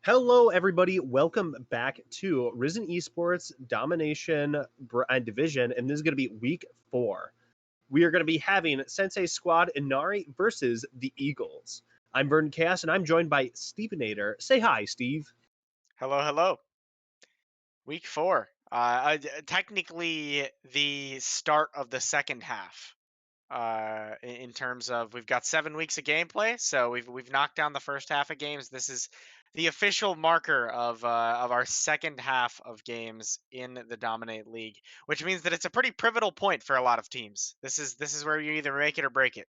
Hello, everybody. Welcome back to Risen Esports Domination and Division, and this is going to be week 4. We are going to be having Sensei Squad Inari versus the Eagles. I'm Vernon Cass, and I'm joined by Stevenator. Say hi, Steve. Hello, hello. Week 4. Technically the start of the second half. In terms of we've got 7 weeks of gameplay, so we've knocked down the first half of games. This is the official marker of our second half of games in the Dominate League, which means that it's a pretty pivotal point for a lot of teams. This is where you either make it or break it.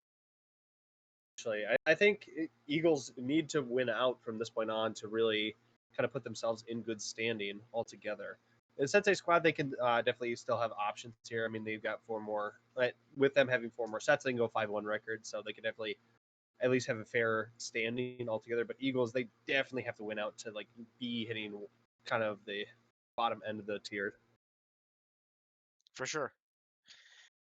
Actually, I think Eagles need to win out from this point on to really kind of put themselves in good standing altogether. In Sensei Squad, they can definitely still have options here. I mean, they've got 4 more. With them having 4 more sets, they can go 5-1 record, so they can definitely at least have a fair standing altogether. But Eagles, they definitely have to win out to like be hitting kind of the bottom end of the tier. For sure.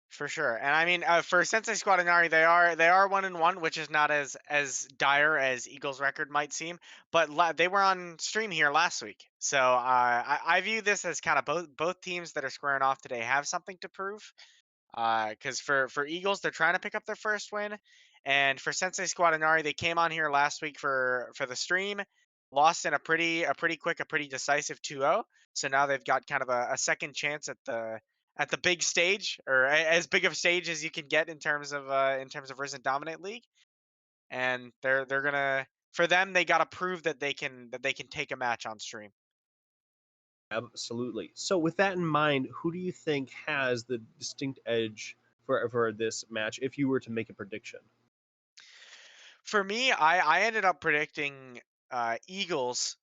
For sure, and I mean, for Sensei Squad Inari, they are 1-1, which is not as dire as Eagles' record might seem. But they were on stream here last week, so I view this as kind of both teams that are squaring off today have something to prove. Because for Eagles, they're trying to pick up their first win, and for Sensei Squad Inari, they came on here last week for the stream, lost in a pretty quick, a pretty decisive 2-0. So now they've got kind of a second chance at the big stage, or as big of a stage as you can get in terms of Risen Dominate League, and they're gonna for them they got to prove that they can take a match on stream. Absolutely. So, with that in mind, who do you think has the distinct edge for this match if you were to make a prediction? For me, I ended up predicting Eagles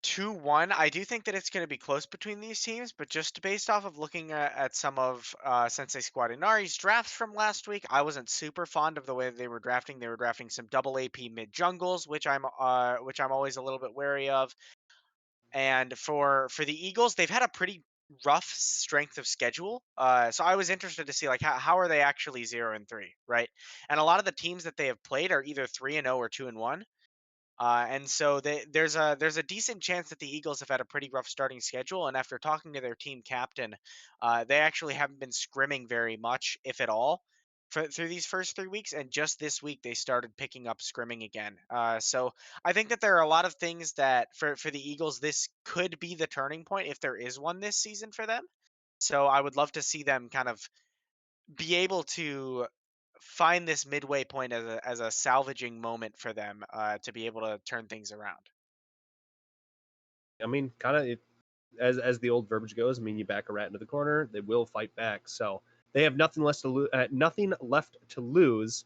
2-1. I do think that it's going to be close between these teams, but just based off of looking at some of Sensei Squad Inari's drafts from last week, I wasn't super fond of the way that they were drafting. They were drafting some double AP mid jungles, which I'm always a little bit wary of. And for the Eagles, they've had a pretty rough strength of schedule. So I was interested to see like how are they actually 0-3, right? And a lot of the teams that they have played are either 3-0 or 2-1. And so there's a decent chance that the Eagles have had a pretty rough starting schedule. And after talking to their team captain, they actually haven't been scrimming very much, if at all, through these first 3 weeks. And just this week, they started picking up scrimming again. So I think that there are a lot of things that for the Eagles, this could be the turning point if there is one this season for them. So I would love to see them kind of be able to find this midway point as a salvaging moment for them to be able to turn things around. I mean, kind of as the old verbiage goes. I mean, you back a rat into the corner, they will fight back. So they have nothing less to nothing left to lose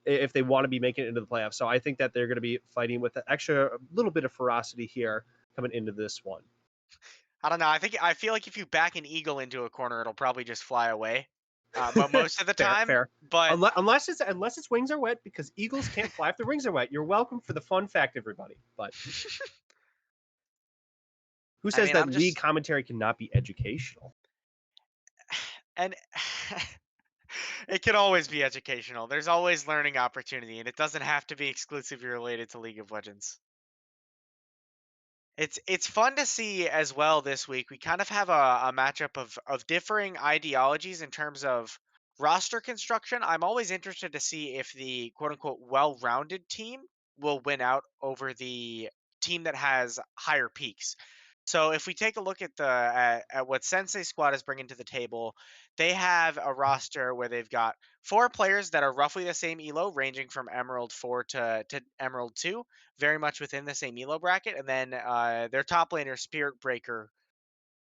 if they want to be making it into the playoffs. So I think that they're going to be fighting with an extra little bit of ferocity here coming into this one. I don't know. I feel like if you back an eagle into a corner, it'll probably just fly away. But most of the Fair, time, fair. but Unless its wings are wet, because eagles can't fly if their wings are wet. You're welcome for the fun fact, everybody. But who I says mean, that I'm league just commentary cannot be educational? and it can always be educational. There's always learning opportunity, and it doesn't have to be exclusively related to League of Legends. It's fun to see as well this week. We kind of have a matchup of differing ideologies in terms of roster construction. I'm always interested to see if the quote unquote well-rounded team will win out over the team that has higher peaks. So if we take a look at what Sensei Squad is bringing to the table, they have a roster where they've got 4 players that are roughly the same elo, ranging from Emerald 4 to Emerald 2, very much within the same elo bracket, and then their top laner Spirit Breaker,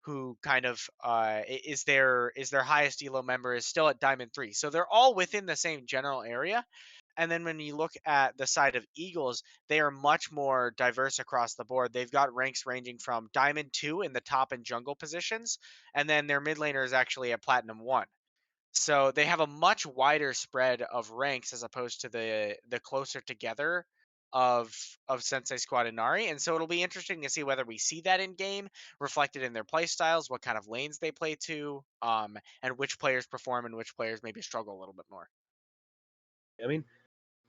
who kind of is their highest elo member, is still at Diamond 3. So they're all within the same general area, And then when you look at the side of Eagles, they are much more diverse across the board. They've got ranks ranging from Diamond 2 in the top and jungle positions, and then their mid laner is actually a Platinum 1. So they have a much wider spread of ranks as opposed to the closer together of Sensei Squad and Nari. And so it'll be interesting to see whether we see that in game reflected in their play styles, what kind of lanes they play to, and which players perform and which players maybe struggle a little bit more. I mean,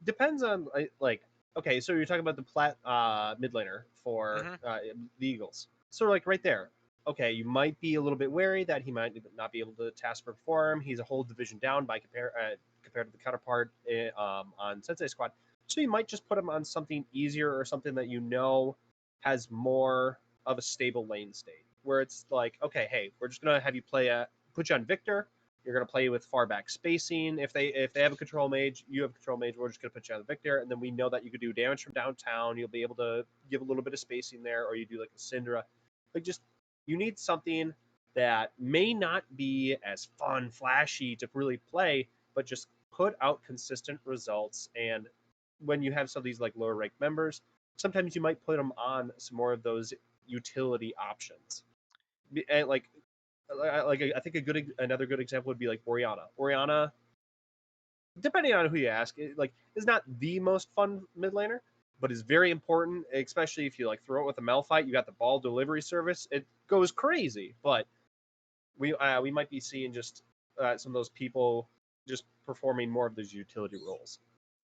depends on like okay, so you're talking about the mid laner for Hmm. the Eagles. So like right there, okay, you might be a little bit wary that he might not be able to task perform. He's a whole division down by compared to the counterpart on Sensei Squad. So you might just put him on something easier or something that you know has more of a stable lane state, where it's like, okay, hey, we're just gonna have you put you on Victor. You're going to play with far back spacing. If they have a control mage, you have a control mage. We're just going to put you on the Victor, and then we know that you could do damage from downtown. You'll be able to give a little bit of spacing there, or you do like a Syndra. Like just you need something that may not be as fun, flashy to really play, but just put out consistent results. And when you have some of these like lower ranked members, sometimes you might put them on some more of those utility options. And like I think another good example would be like Oriana. Oriana, depending on who you ask, is not the most fun mid laner, but is very important, especially if you like throw it with a Malphite. You got the ball delivery service; it goes crazy. But we might be seeing just some of those people just performing more of those utility roles.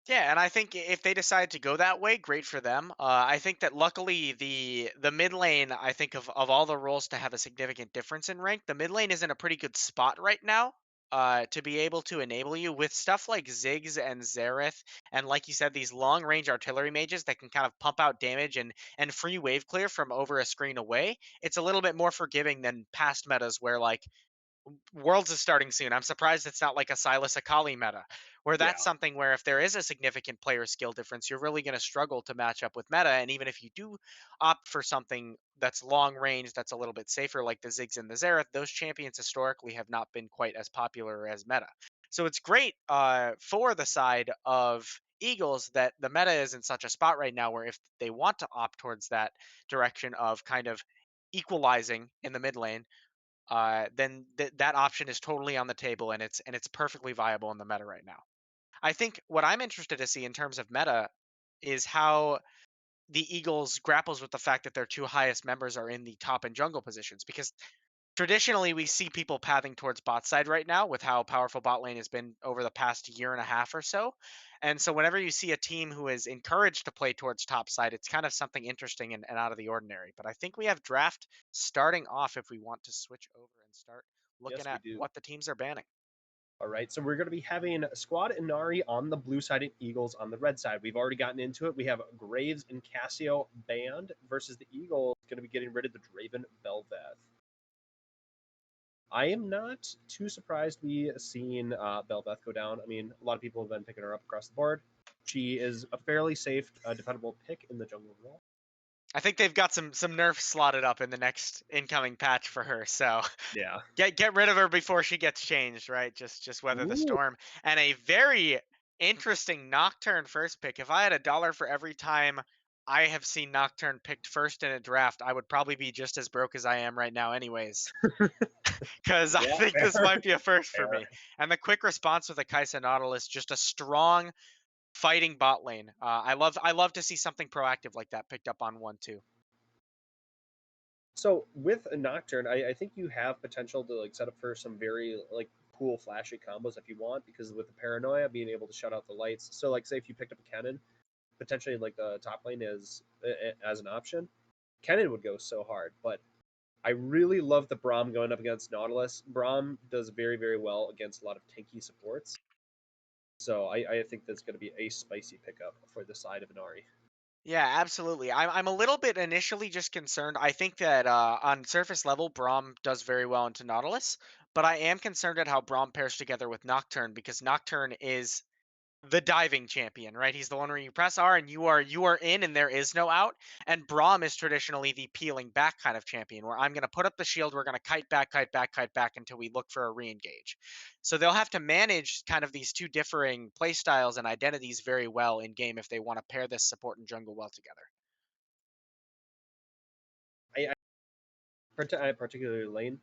Yeah, and I think if they decide to go that way, great for them. I think that luckily the mid lane, I think of all the roles to have a significant difference in rank, the mid lane is in a pretty good spot right now. To be able to enable you with stuff like Ziggs and Xerath, and like you said, these long range artillery mages that can kind of pump out damage and free wave clear from over a screen away. It's a little bit more forgiving than past metas where like Worlds is starting soon. I'm surprised it's not like a Silas Akali meta, where Yeah, that's something where if there is a significant player skill difference, you're really going to struggle to match up with meta. And even if you do opt for something that's long range, that's a little bit safer, like the Ziggs and the Xerath, those champions historically have not been quite as popular as meta. So it's great for the side of Eagles that the meta is in such a spot right now where if they want to opt towards that direction of kind of equalizing in the mid lane, then that option is totally on the table and it's perfectly viable in the meta right now. I think what I'm interested to see in terms of meta is how the Eagles grapples with the fact that their two highest members are in the top and jungle positions because traditionally we see people pathing towards bot side right now with how powerful bot lane has been over the past year and a half or so. And so whenever you see a team who is encouraged to play towards top side, it's kind of something interesting and out of the ordinary. But I think we have draft starting off if we want to switch over and start looking yes, we at do. what the teams are banning. All right, so we're going to be having Squad Inari on the blue side and Eagles on the red side. We've already gotten into it. We have Graves and Cassio banned versus the Eagles going to be getting rid of the Draven Belveth. I am not too surprised we seen Belveth go down. I mean, a lot of people have been picking her up across the board. She is a fairly safe, dependable pick in the jungle role. I think they've got some nerfs slotted up in the next incoming patch for her. So Yeah. get rid of her before she gets changed, right? Just weather the Ooh. storm. And a very interesting Nocturne first pick. If I had $1 for every time I have seen Nocturne picked first in a draft, I would probably be just as broke as I am right now, anyways. Because I Yeah, think fair, this might be a first for fair. me. And the quick response with the Kaisa Nautilus, just a strong fighting bot lane. I love to see something proactive like that picked up on 1-2. So with a Nocturne, I think you have potential to like set up for some very like cool flashy combos if you want, because with the paranoia being able to shut out the lights. So like say if you picked up a cannon, potentially like the top lane is as an option, cannon would go so hard. But I really love the Braum going up against Nautilus. Braum does very, very well against a lot of tanky supports. So I think that's going to be a spicy pickup for the side of Inari. Yeah, absolutely. I'm a little bit initially just concerned. I think that on surface level, Braum does very well into Nautilus, but I am concerned at how Braum pairs together with Nocturne because Nocturne is the diving champion, right? He's the one where you press R and you are in and there is no out. And Braum is traditionally the peeling back kind of champion, where I'm going to put up the shield, we're going to kite back, kite back, kite back until we look for a re-engage. So they'll have to manage kind of these two differing play styles and identities very well in game if they want to pair this support and jungle well together. I particularly lane.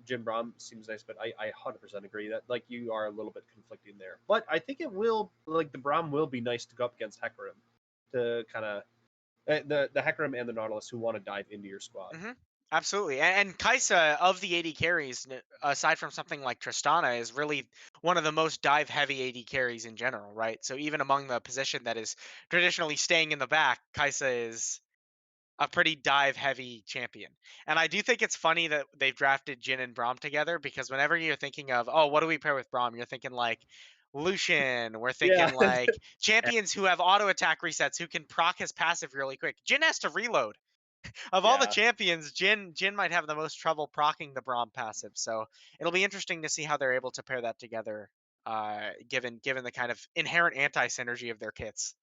Jim Brom seems nice, but I 100% agree that like you are a little bit conflicting there. But I think it will like the Brom will be nice to go up against Hecarim to kind of the Hecarim and the Nautilus who want to dive into your squad. Hmm. Absolutely. And Kaisa, of the AD carries, aside from something like Tristana, is really one of the most dive heavy AD carries in general, right? So even among the position that is traditionally staying in the back, Kaisa is a pretty dive heavy champion. And I do think it's funny that they've drafted Jin and Braum together, because whenever you're thinking of, oh, what do we pair with Braum? You're thinking like Lucian. We're thinking Yeah, like champions who have auto attack resets who can proc his passive really quick. Jin has to reload. Of all the yeah. champions, Jin might have the most trouble procking the Braum passive. So it'll be interesting to see how they're able to pair that together, given the kind of inherent anti synergy of their kits.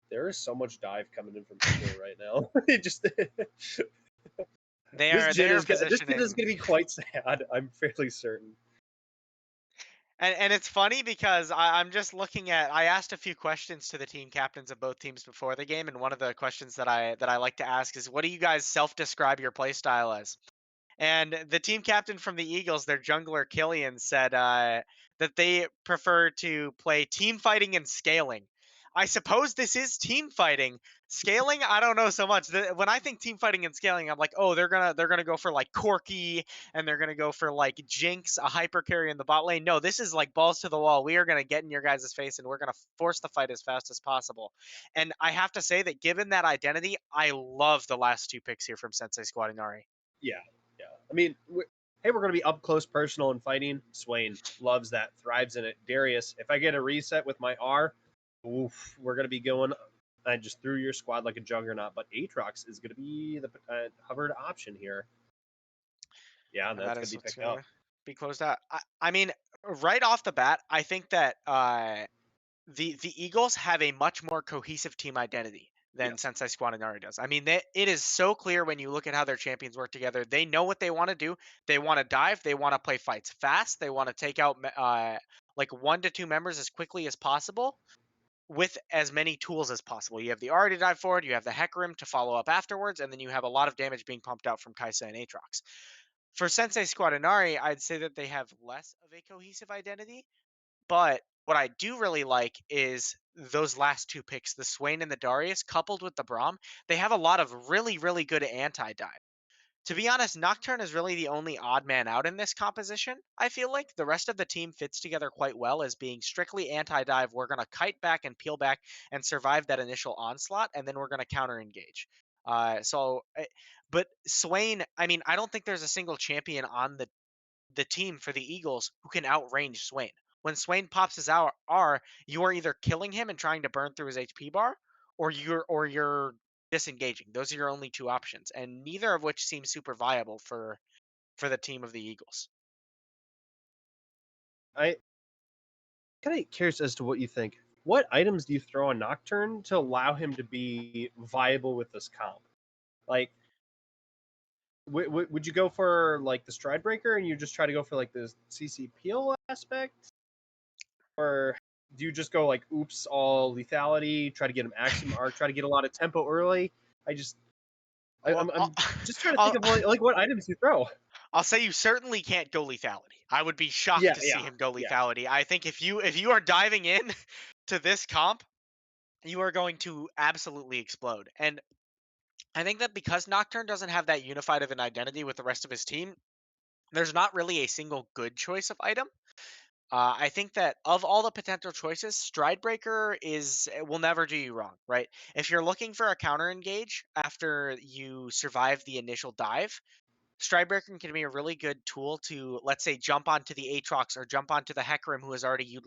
There is so much dive coming in from Eagle right now. It just They are this Jin is positioning. gonna be quite sad. I'm fairly certain. And it's funny because I'm just looking at. I asked a few questions to the team captains of both teams before the game, and one of the questions that I like to ask is, what do you guys self-describe your play style as? And the team captain from the Eagles, their jungler Killian, said that they prefer to play team fighting and scaling. I suppose this is team fighting. Scaling, I don't know so much. When I think team fighting and scaling, I'm like, oh, they're gonna go for like Corki, and they're gonna go for like Jinx, a hyper carry in the bot lane. No, this is like balls to the wall. We are gonna get in your guys' face, and we're gonna force the fight as fast as possible. And I have to say that given that identity, I love the last two picks here from Sensei Squad Inari. Yeah, yeah. I mean, hey, we're gonna be up close, personal, and fighting. Swain loves that, thrives in it. Darius, if I get a reset with my R, oof, we're gonna be going. I just threw your squad like a juggernaut, but Aatrox is gonna be the hovered option here. Yeah, and And that's that gonna is be what's picked going up. to be closed out. I mean, right off the bat, I think that the Eagles have a much more cohesive team identity than Yes. Sensei Squatinari does. I mean, it is so clear when you look at how their champions work together. They know what they want to do. They want to dive. They want to play fights fast. They want to take out like 1 to 2 members as quickly as possible with as many tools as possible. You have the R to dive forward. You have the Hecarim to follow up afterwards, and then you have a lot of damage being pumped out from Kaisa and Aatrox. For Sensei Squatinari, I'd say that they have less of a cohesive identity, but what I do really like is those last two picks, the Swain and the Darius, coupled with the Braum. They have a lot of really, really good anti-dive. To be honest, Nocturne is really the only odd man out in this composition. I feel like the rest of the team fits together quite well as being strictly anti-dive. We're going to kite back and peel back and survive that initial onslaught, and then we're going to counter engage. But Swain, I mean, I don't think there's a single champion on the team for the Eagles who can outrange Swain. When Swain pops his R, you are either killing him and trying to burn through his HP bar, or you're disengaging. Those are your only two options, and neither of which seems super viable for the team of the Eagles. I kind of curious as to what you think. What items do you throw on Nocturne to allow him to be viable with this comp? Like, would you go for like the Stride Breaker and you just try to go for like the CC peel aspect, or do you just go like oops all lethality, try to get him Axiom Arc, try to get a lot of tempo early? I just Well, I'm just trying to think I'll, of like what items you throw. I'll say you certainly can't go lethality. I would be shocked Yeah, to see yeah, him go yeah. lethality. I think if you are diving in to this comp, you are going to absolutely explode. And I think that because Nocturne doesn't have that unified of an identity with the rest of his team, there's not really a single good choice of item. I think that of all the potential choices, Stridebreaker will never do you wrong, right? If you're looking for a counter engage after you survive the initial dive, Stridebreaker can be a really good tool to, let's say, jump onto the Aatrox or jump onto the Hecarim who has already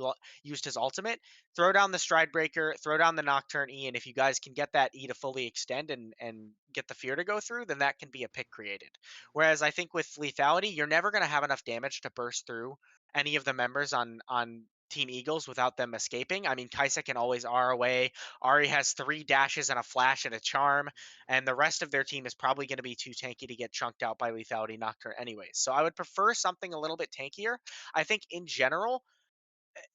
used his ultimate. Throw down the Stridebreaker, throw down the Nocturne E, and if you guys can get that E to fully extend and get the fear to go through, then that can be a pick created. Whereas I think with lethality, you're never going to have enough damage to burst through any of the members on Team Eagles without them escaping. I mean, Kaisa can always R away. Ari has 3 dashes and a flash and a charm, and the rest of their team is probably going to be too tanky to get chunked out by Lethality Nocturne anyways. So I would prefer something a little bit tankier. I think in general,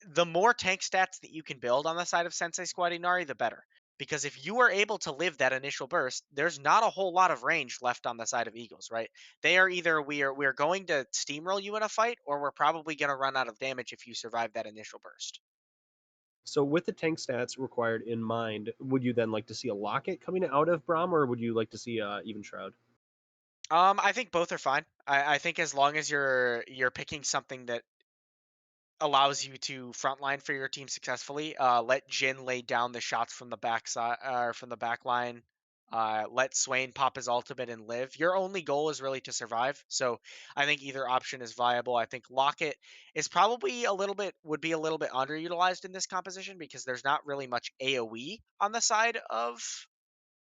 the more tank stats that you can build on the side of Sensei Squad Inari, the better. Because if you are able to live that initial burst, there's not a whole lot of range left on the side of Eagles, right? They are either we're going to steamroll you in a fight, or we're probably going to run out of damage if you survive that initial burst. So with the tank stats required in mind, would you then like to see a Locket coming out of Braum, or would you like to see even Shroud? I think both are fine. I think as long as you're picking something that allows you to frontline for your team successfully. Let Jin lay down the shots from the backside, from the back line. Let Swain pop his ultimate and live. Your only goal is really to survive. So I think either option is viable. I think Locket is probably would be a little bit underutilized in this composition because there's not really much AoE on the side of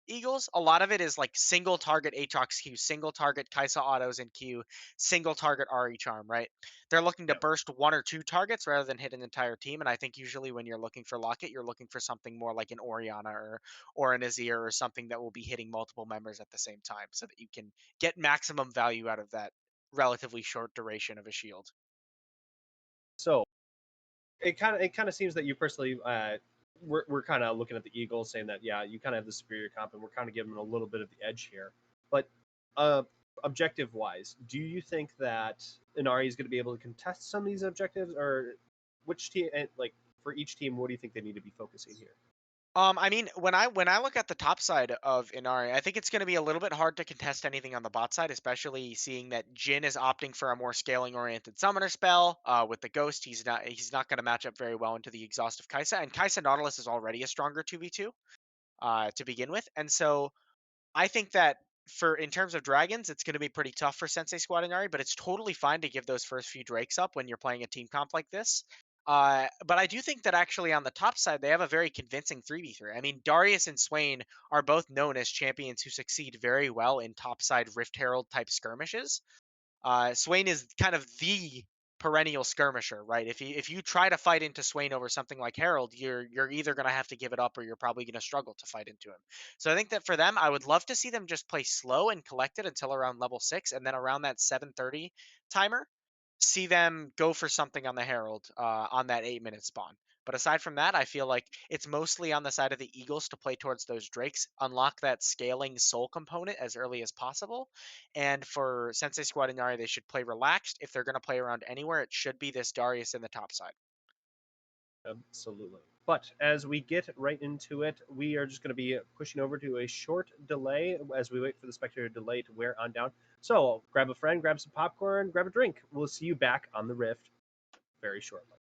Eagles. A lot of it is like single target Aatrox Q, single target Kaisa autos in Q, single target RE charm, right? They're looking to Yeah. burst 1 or 2 targets rather than hit an entire team. And I think usually when you're looking for Locket, you're looking for something more like an Oriana or an Azir or something that will be hitting multiple members at the same time so that you can get maximum value out of that relatively short duration of a shield. So it kind of seems that you personally we're kind of looking at the Eagles saying that yeah, you kind of have the superior comp, and we're kind of giving them a little bit of the edge here. But uh, objective wise, do you think that Inari is going to be able to contest some of these objectives, or which team? Like for each team, what do you think they need to be focusing here? I mean, when I look at the top side of Inari, I think it's going to be a little bit hard to contest anything on the bot side, especially seeing that Jin is opting for a more scaling oriented summoner spell. With the Ghost, he's not going to match up very well into the exhaustive Kaisa, and Kaisa Nautilus is already a stronger 2v2 to begin with, and so I think that for in terms of dragons, it's going to be pretty tough for Sensei Squad Inari, but it's totally fine to give those first few drakes up when you're playing a team comp like this. But I do think that actually on the top side, they have a very convincing 3v3. I mean, Darius and Swain are both known as champions who succeed very well in topside Rift Herald type skirmishes. Swain is kind of the perennial skirmisher, right? If you try to fight into Swain over something like Herald, you're either going to have to give it up or you're probably going to struggle to fight into him. So I think that for them, I would love to see them just play slow and collected until around level 6, and then around that 7:30 timer, see them go for something on the Herald on that 8-minute spawn. But aside from that, I feel like it's mostly on the side of the Eagles to play towards those Drakes, unlock that scaling soul component as early as possible. And for Sensei Squad Inari, they should play relaxed. If they're going to play around anywhere, it should be this Darius in the top side. Absolutely. But as we get right into it, we are just going to be pushing over to a short delay as we wait for the spectator delay to wear on down. So grab a friend, grab some popcorn, grab a drink. We'll see you back on the Rift very shortly.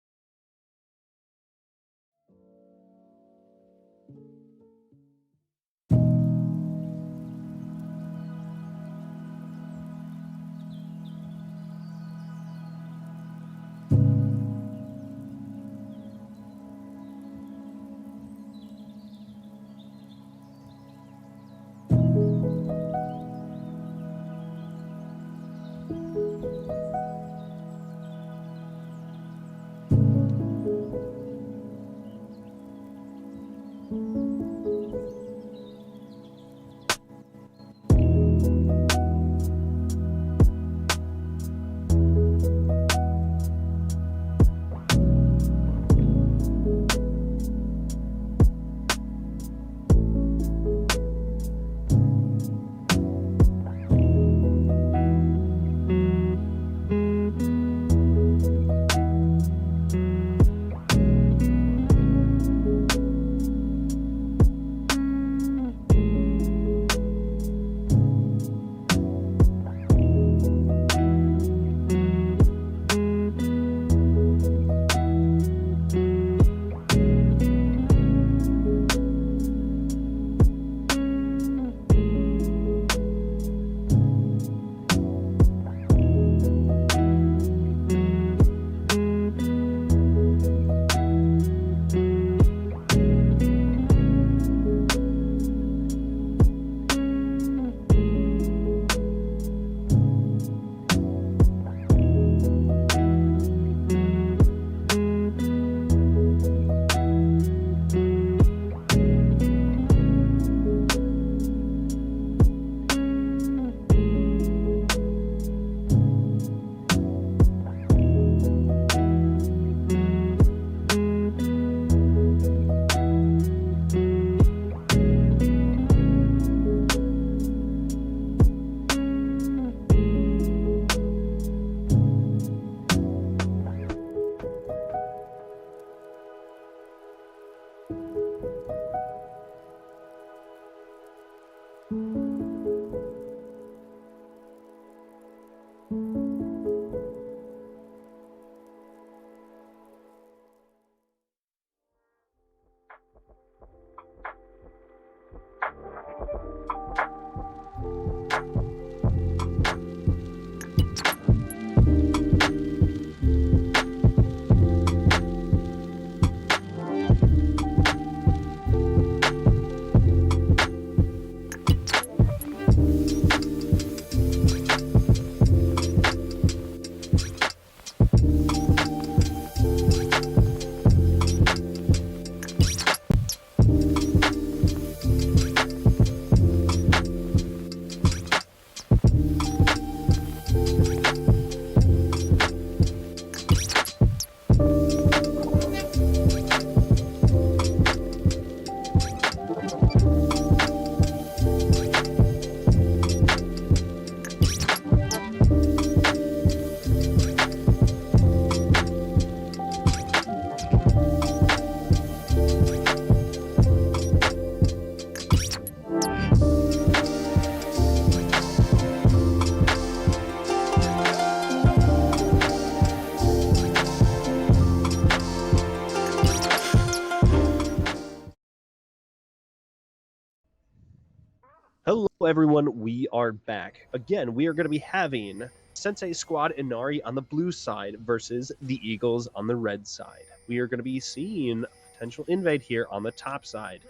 Hello, everyone. We are back. Again, we are going to be having Sensei Squad Inari on the blue side versus the Eagles on the red side. We are going to be seeing a potential invade here on the top side.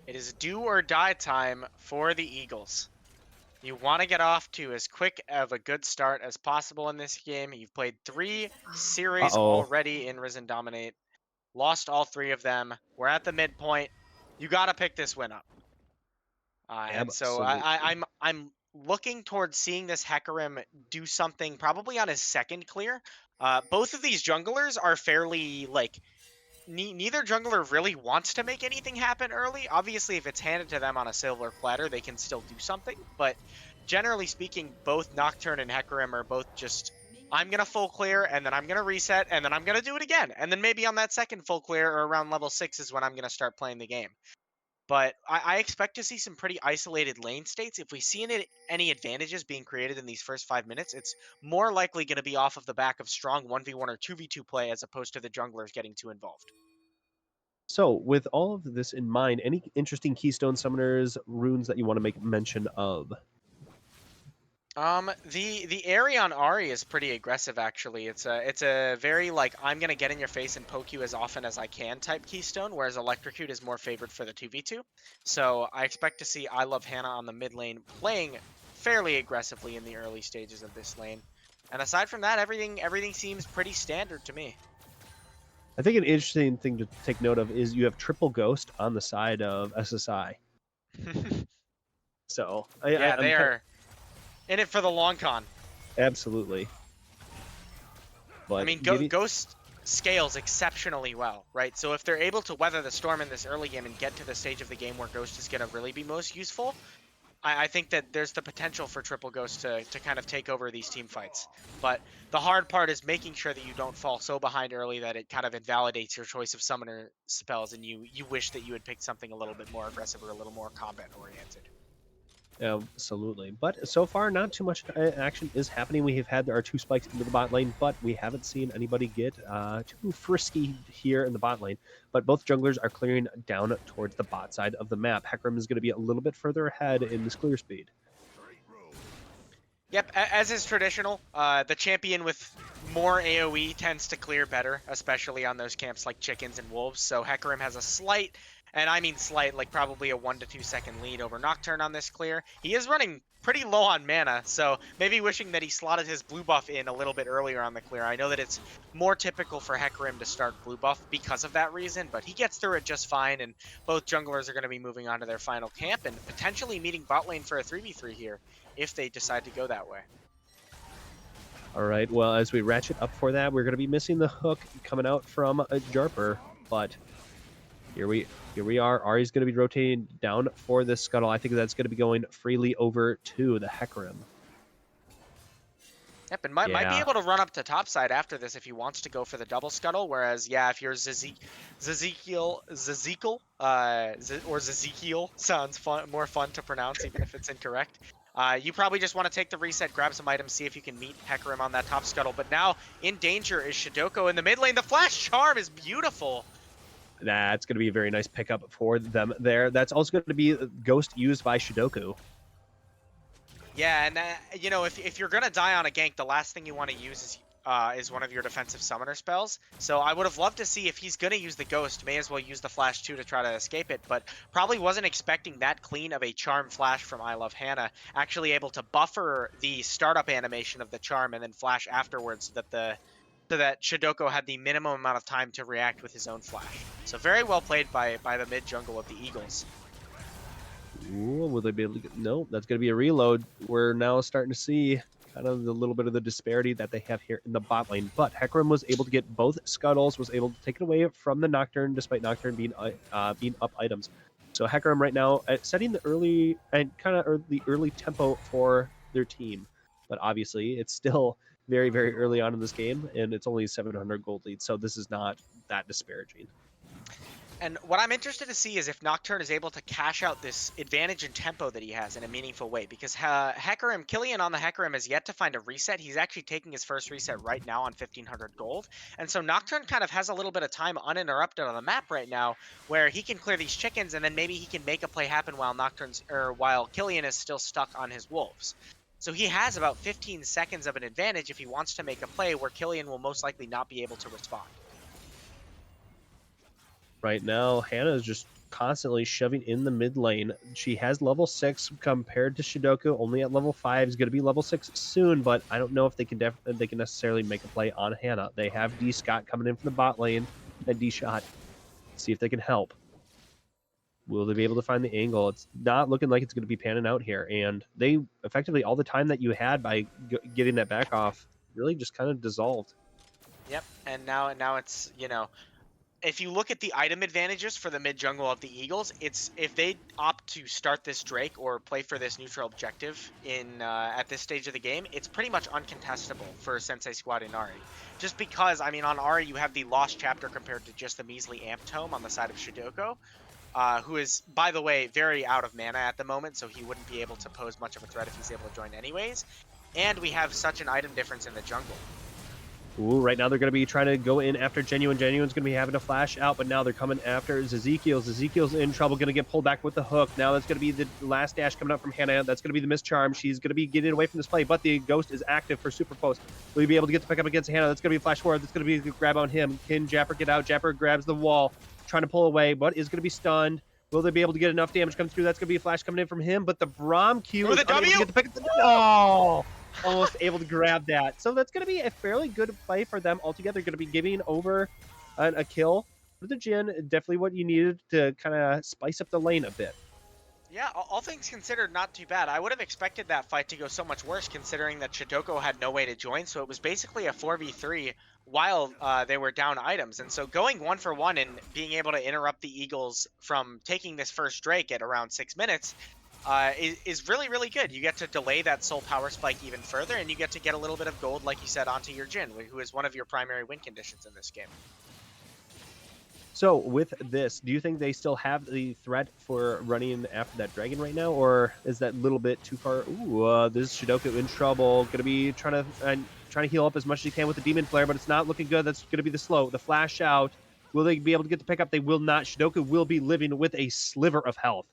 It is do or die time for the Eagles. You want to get off to as quick of a good start as possible in this game. You've played 3 series Uh-oh. already in Risen Dominate, lost all 3 of them. We're at the midpoint. You got to pick this win up. And so Absolutely. I'm looking towards seeing this Hecarim do something probably on his second clear. Both of these junglers are fairly neither jungler really wants to make anything happen early. Obviously, if it's handed to them on a silver platter, they can still do something. But generally speaking, both Nocturne and Hecarim are both just, I'm going to full clear, and then I'm going to reset, and then I'm going to do it again. And then maybe on that second full clear or around level 6 is when I'm going to start playing the game. But I expect to see some pretty isolated lane states. If we see any advantages being created in these first 5 minutes, it's more likely going to be off of the back of strong 1v1 or 2v2 play as opposed to the junglers getting too involved. So, with all of this in mind, any interesting Keystone Summoners runes that you want to make mention of? The Ari on Ari is pretty aggressive actually. It's a very like I'm gonna get in your face and poke you as often as I can type keystone, whereas Electrocute is more favored for the 2v2. So I expect to see I Love Hannah on the mid lane playing fairly aggressively in the early stages of this lane. And aside from that, everything seems pretty standard to me. I think an interesting thing to take note of is you have triple Ghost on the side of SSI. So, Yeah, I'm they kind of... are in it for the long con. Absolutely. But I mean, Ghost scales exceptionally well, right? So if they're able to weather the storm in this early game and get to the stage of the game where Ghost is going to really be most useful, I think that there's the potential for Triple Ghost to kind of take over these team fights. But the hard part is making sure that you don't fall so behind early that it kind of invalidates your choice of summoner spells and you wish that you had picked something a little bit more aggressive or a little more combat oriented. Absolutely. But so far, not too much action is happening. We have had our 2 spikes into the bot lane, but we haven't seen anybody get too frisky here in the bot lane. But both junglers are clearing down towards the bot side of the map. Hecarim is going to be a little bit further ahead in this clear speed. Yep, as is traditional, the champion with more AoE tends to clear better, especially on those camps like chickens and wolves. So Hecarim has a slight, and I mean slight, like probably a 1 to 2 second lead over Nocturne on this clear. He is running pretty low on mana, so maybe wishing that he slotted his blue buff in a little bit earlier on the clear. I know that it's more typical for Hecarim to start blue buff because of that reason, but he gets through it just fine, and both junglers are going to be moving on to their final camp and potentially meeting bot lane for a 3v3 here if they decide to go that way. All right, well, as we ratchet up for that, we're going to be missing the hook coming out from a Jarper, but here we are. Ari's going to be rotating down for this scuttle. I think that's going to be going freely over to the Hecarim. Yep, and might be able to run up to topside after this if he wants to go for the double scuttle. Whereas, yeah, if you're Zezekiel, or Zezekiel sounds more fun to pronounce, even if it's incorrect. You probably just want to take the reset, grab some items, see if you can meet Hecarim on that top scuttle. But now in danger is Shidoko in the mid lane. The flash charm is beautiful. That's going to be a very nice pickup for them there. That's also going to be Ghost used by Shidoku. Yeah, and you know, if you're gonna die on a gank, the last thing you want to use is one of your defensive summoner spells. So I would have loved to see if he's gonna use the Ghost, may as well use the Flash too to try to escape it. But probably wasn't expecting that clean of a Charm Flash from I Love Hannah. Actually able to buffer the startup animation of the Charm and then Flash afterwards, so that Shidoko had the minimum amount of time to react with his own Flash. So very well played by the mid jungle of the Eagles. Ooh, will they be able to get... No, that's going to be a reload. We're now starting to see kind of the little bit of the disparity that they have here in the bot lane. But Hecarim was able to get both scuttles, was able to take it away from the Nocturne, despite Nocturne being up items. So Hecarim right now setting the early and kind of the early tempo for their team. But obviously, it's still very, very early on in this game, and it's only 700 gold lead. So this is not that disparaging. And what I'm interested to see is if Nocturne is able to cash out this advantage in tempo that he has in a meaningful way. Because Hecarim, Killian on the Hecarim has yet to find a reset. He's actually taking his first reset right now on 1500 gold. And so Nocturne kind of has a little bit of time uninterrupted on the map right now where he can clear these chickens and then maybe he can make a play happen while while Killian is still stuck on his wolves. So he has about 15 seconds of an advantage if he wants to make a play where Killian will most likely not be able to respond. Right now, Hannah is just constantly shoving in the mid lane. She has level 6 compared to Shidoku, only at level 5. Is going to be level 6 soon, but I don't know if they can necessarily make a play on Hannah. They have D Scott coming in from the bot lane and D Shot. See if they can help. Will they be able to find the angle? It's not looking like it's going to be panning out here, and they effectively all the time that you had by getting that back off really just kind of dissolved. Yep, and now it's, if you look at the item advantages for the mid jungle of the Eagles, it's if they opt to start this Drake or play for this neutral objective in at this stage of the game, it's pretty much uncontestable for Sensei Squad Inari. Just because, I mean, on Ari you have the lost chapter compared to just the measly amp tome on the side of Shidoko, who is, by the way, very out of mana at the moment, so he wouldn't be able to pose much of a threat if he's able to join anyways. And we have such an item difference in the jungle. Ooh, right now they're going to be trying to go in after Genuine. Genuine's going to be having to flash out, but now they're coming after Ezekiel. Ezekiel's in trouble, going to get pulled back with the hook. Now that's going to be the last dash coming up from Hannah. That's going to be the Miss Charm. She's going to be getting away from this play, but the Ghost is active for Super Post. Will he be able to get the pick up against Hannah? That's going to be a flash forward. That's going to be a grab on him. Can Japper get out? Japper grabs the wall, trying to pull away, but is going to be stunned. Will they be able to get enough damage coming through? That's going to be a flash coming in from him, but the Braum Q is unable to get the pick up. Oh! Almost able to grab that. So that's going to be a fairly good play for them altogether. Going to be giving over a kill for the Jhin. Definitely what you needed to kind of spice up the lane a bit. Yeah, all things considered, not too bad. I would have expected that fight to go so much worse, considering that Shidoko had no way to join, so it was basically a 4v3 while they were down items. And so going 1-for-1 and being able to interrupt the Eagles from taking this first Drake at around 6 minutes is really, really good. You get to delay that soul power spike even further, and you get to get a little bit of gold, like you said, onto your Jhin, who is one of your primary win conditions in this game. So with this, do you think they still have the threat for running after that dragon right now, or is that little bit too far? Ooh, this is Shidoku in trouble. Going to be trying to heal up as much as he can with the Demon Flare, but it's not looking good. That's going to be the flash out. Will they be able to get the pickup? They will not. Shidoku will be living with a sliver of health.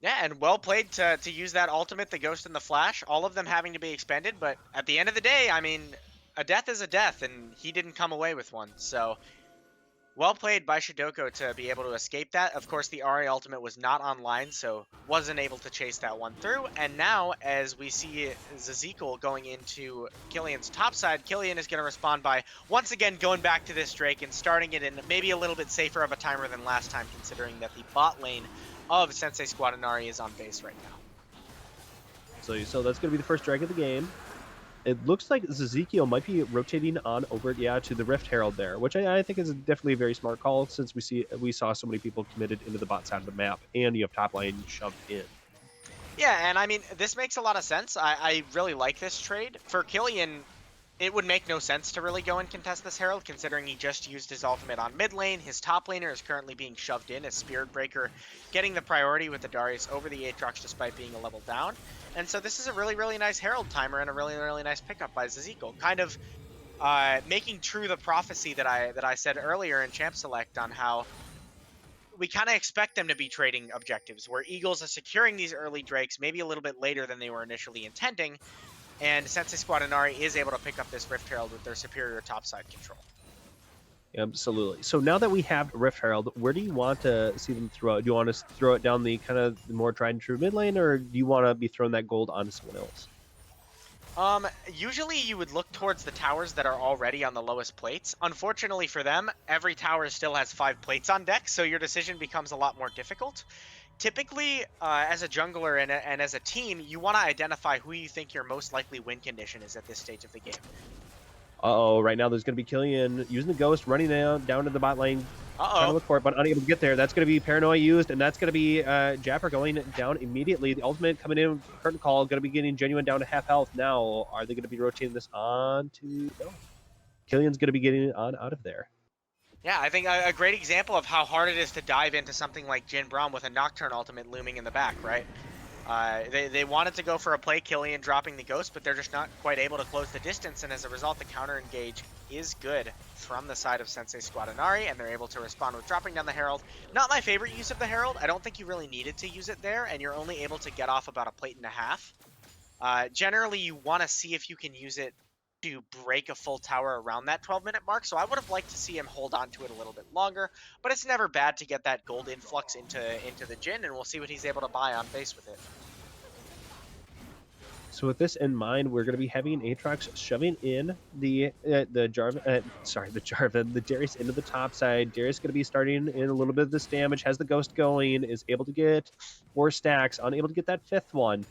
Yeah, and well played to use that ultimate, the Ghost and the Flash, all of them having to be expended, but at the end of the day, I mean, a death is a death, and he didn't come away with one, so well played by Shidoko to be able to escape that. Of course, the Ari ultimate was not online, so wasn't able to chase that one through, and now, as we see Ezekiel going into Killian's top side, Killian is going to respond by, once again, going back to this Drake and starting it in maybe a little bit safer of a timer than last time, considering that the bot lane of Sensei Squad Inari is on base right now. So that's going to be the first drag of the game. It looks like Ezekiel might be rotating on over, to the Rift Herald there, which I think is definitely a very smart call since we saw so many people committed into the bot side of the map, and you have top lane shoved in. Yeah, and I mean, this makes a lot of sense. I really like this trade. For Killian, it would make no sense to really go and contest this Herald, considering he just used his ultimate on mid lane. His top laner is currently being shoved in as Spirit Breaker, getting the priority with the Darius over the Aatrox despite being a level down. And so this is a really, really nice Herald timer and a really, really nice pickup by Ezekiel. Kind of making true the prophecy that I said earlier in Champ Select on how we kind of expect them to be trading objectives, where Eagles are securing these early Drakes maybe a little bit later than they were initially intending, and Sensei Squad Inari is able to pick up this Rift Herald with their superior topside control. Absolutely. So now that we have Rift Herald, where do you want to see them throw it? Do you want to throw it down the kind of more tried and true mid lane, or do you want to be throwing that gold onto someone else? Usually you would look towards the towers that are already on the lowest plates. Unfortunately for them, every tower still has 5 plates on deck, so your decision becomes a lot more difficult. Typically, as a jungler and as a team, you want to identify who you think your most likely win condition is at this stage of the game. Uh-oh, right now there's going to be Killian using the Ghost, running down to the bot lane, trying to look for it, but unable to get there. That's going to be Paranoia used, and that's going to be Japper going down immediately. The ultimate coming in, curtain call, going to be getting Genuine down to half health. Now, are they going to be rotating this on to... No. Killian's going to be getting it on out of there. Yeah, I think a great example of how hard it is to dive into something like Jin Braum with a Nocturne ultimate looming in the back, right? They wanted to go for a play, Killian dropping the Ghost, but they're just not quite able to close the distance, and as a result, the counter engage is good from the side of Sensei Squad Inari, and they're able to respond with dropping down the Herald. Not my favorite use of the Herald. I don't think you really needed to use it there, and you're only able to get off about a plate and a half. Generally, you want to see if you can use it to break a full tower around that 12-minute mark. So I would have liked to see him hold on to it a little bit longer, but it's never bad to get that gold influx into the Jin, and we'll see what he's able to buy on base with it. So with this in mind, we're going to be having Aatrox shoving in the Jarvan, the Darius into the top side. Darius going to be starting in a little bit of this damage, has the Ghost going, is able to get 4 stacks, unable to get that 5th one,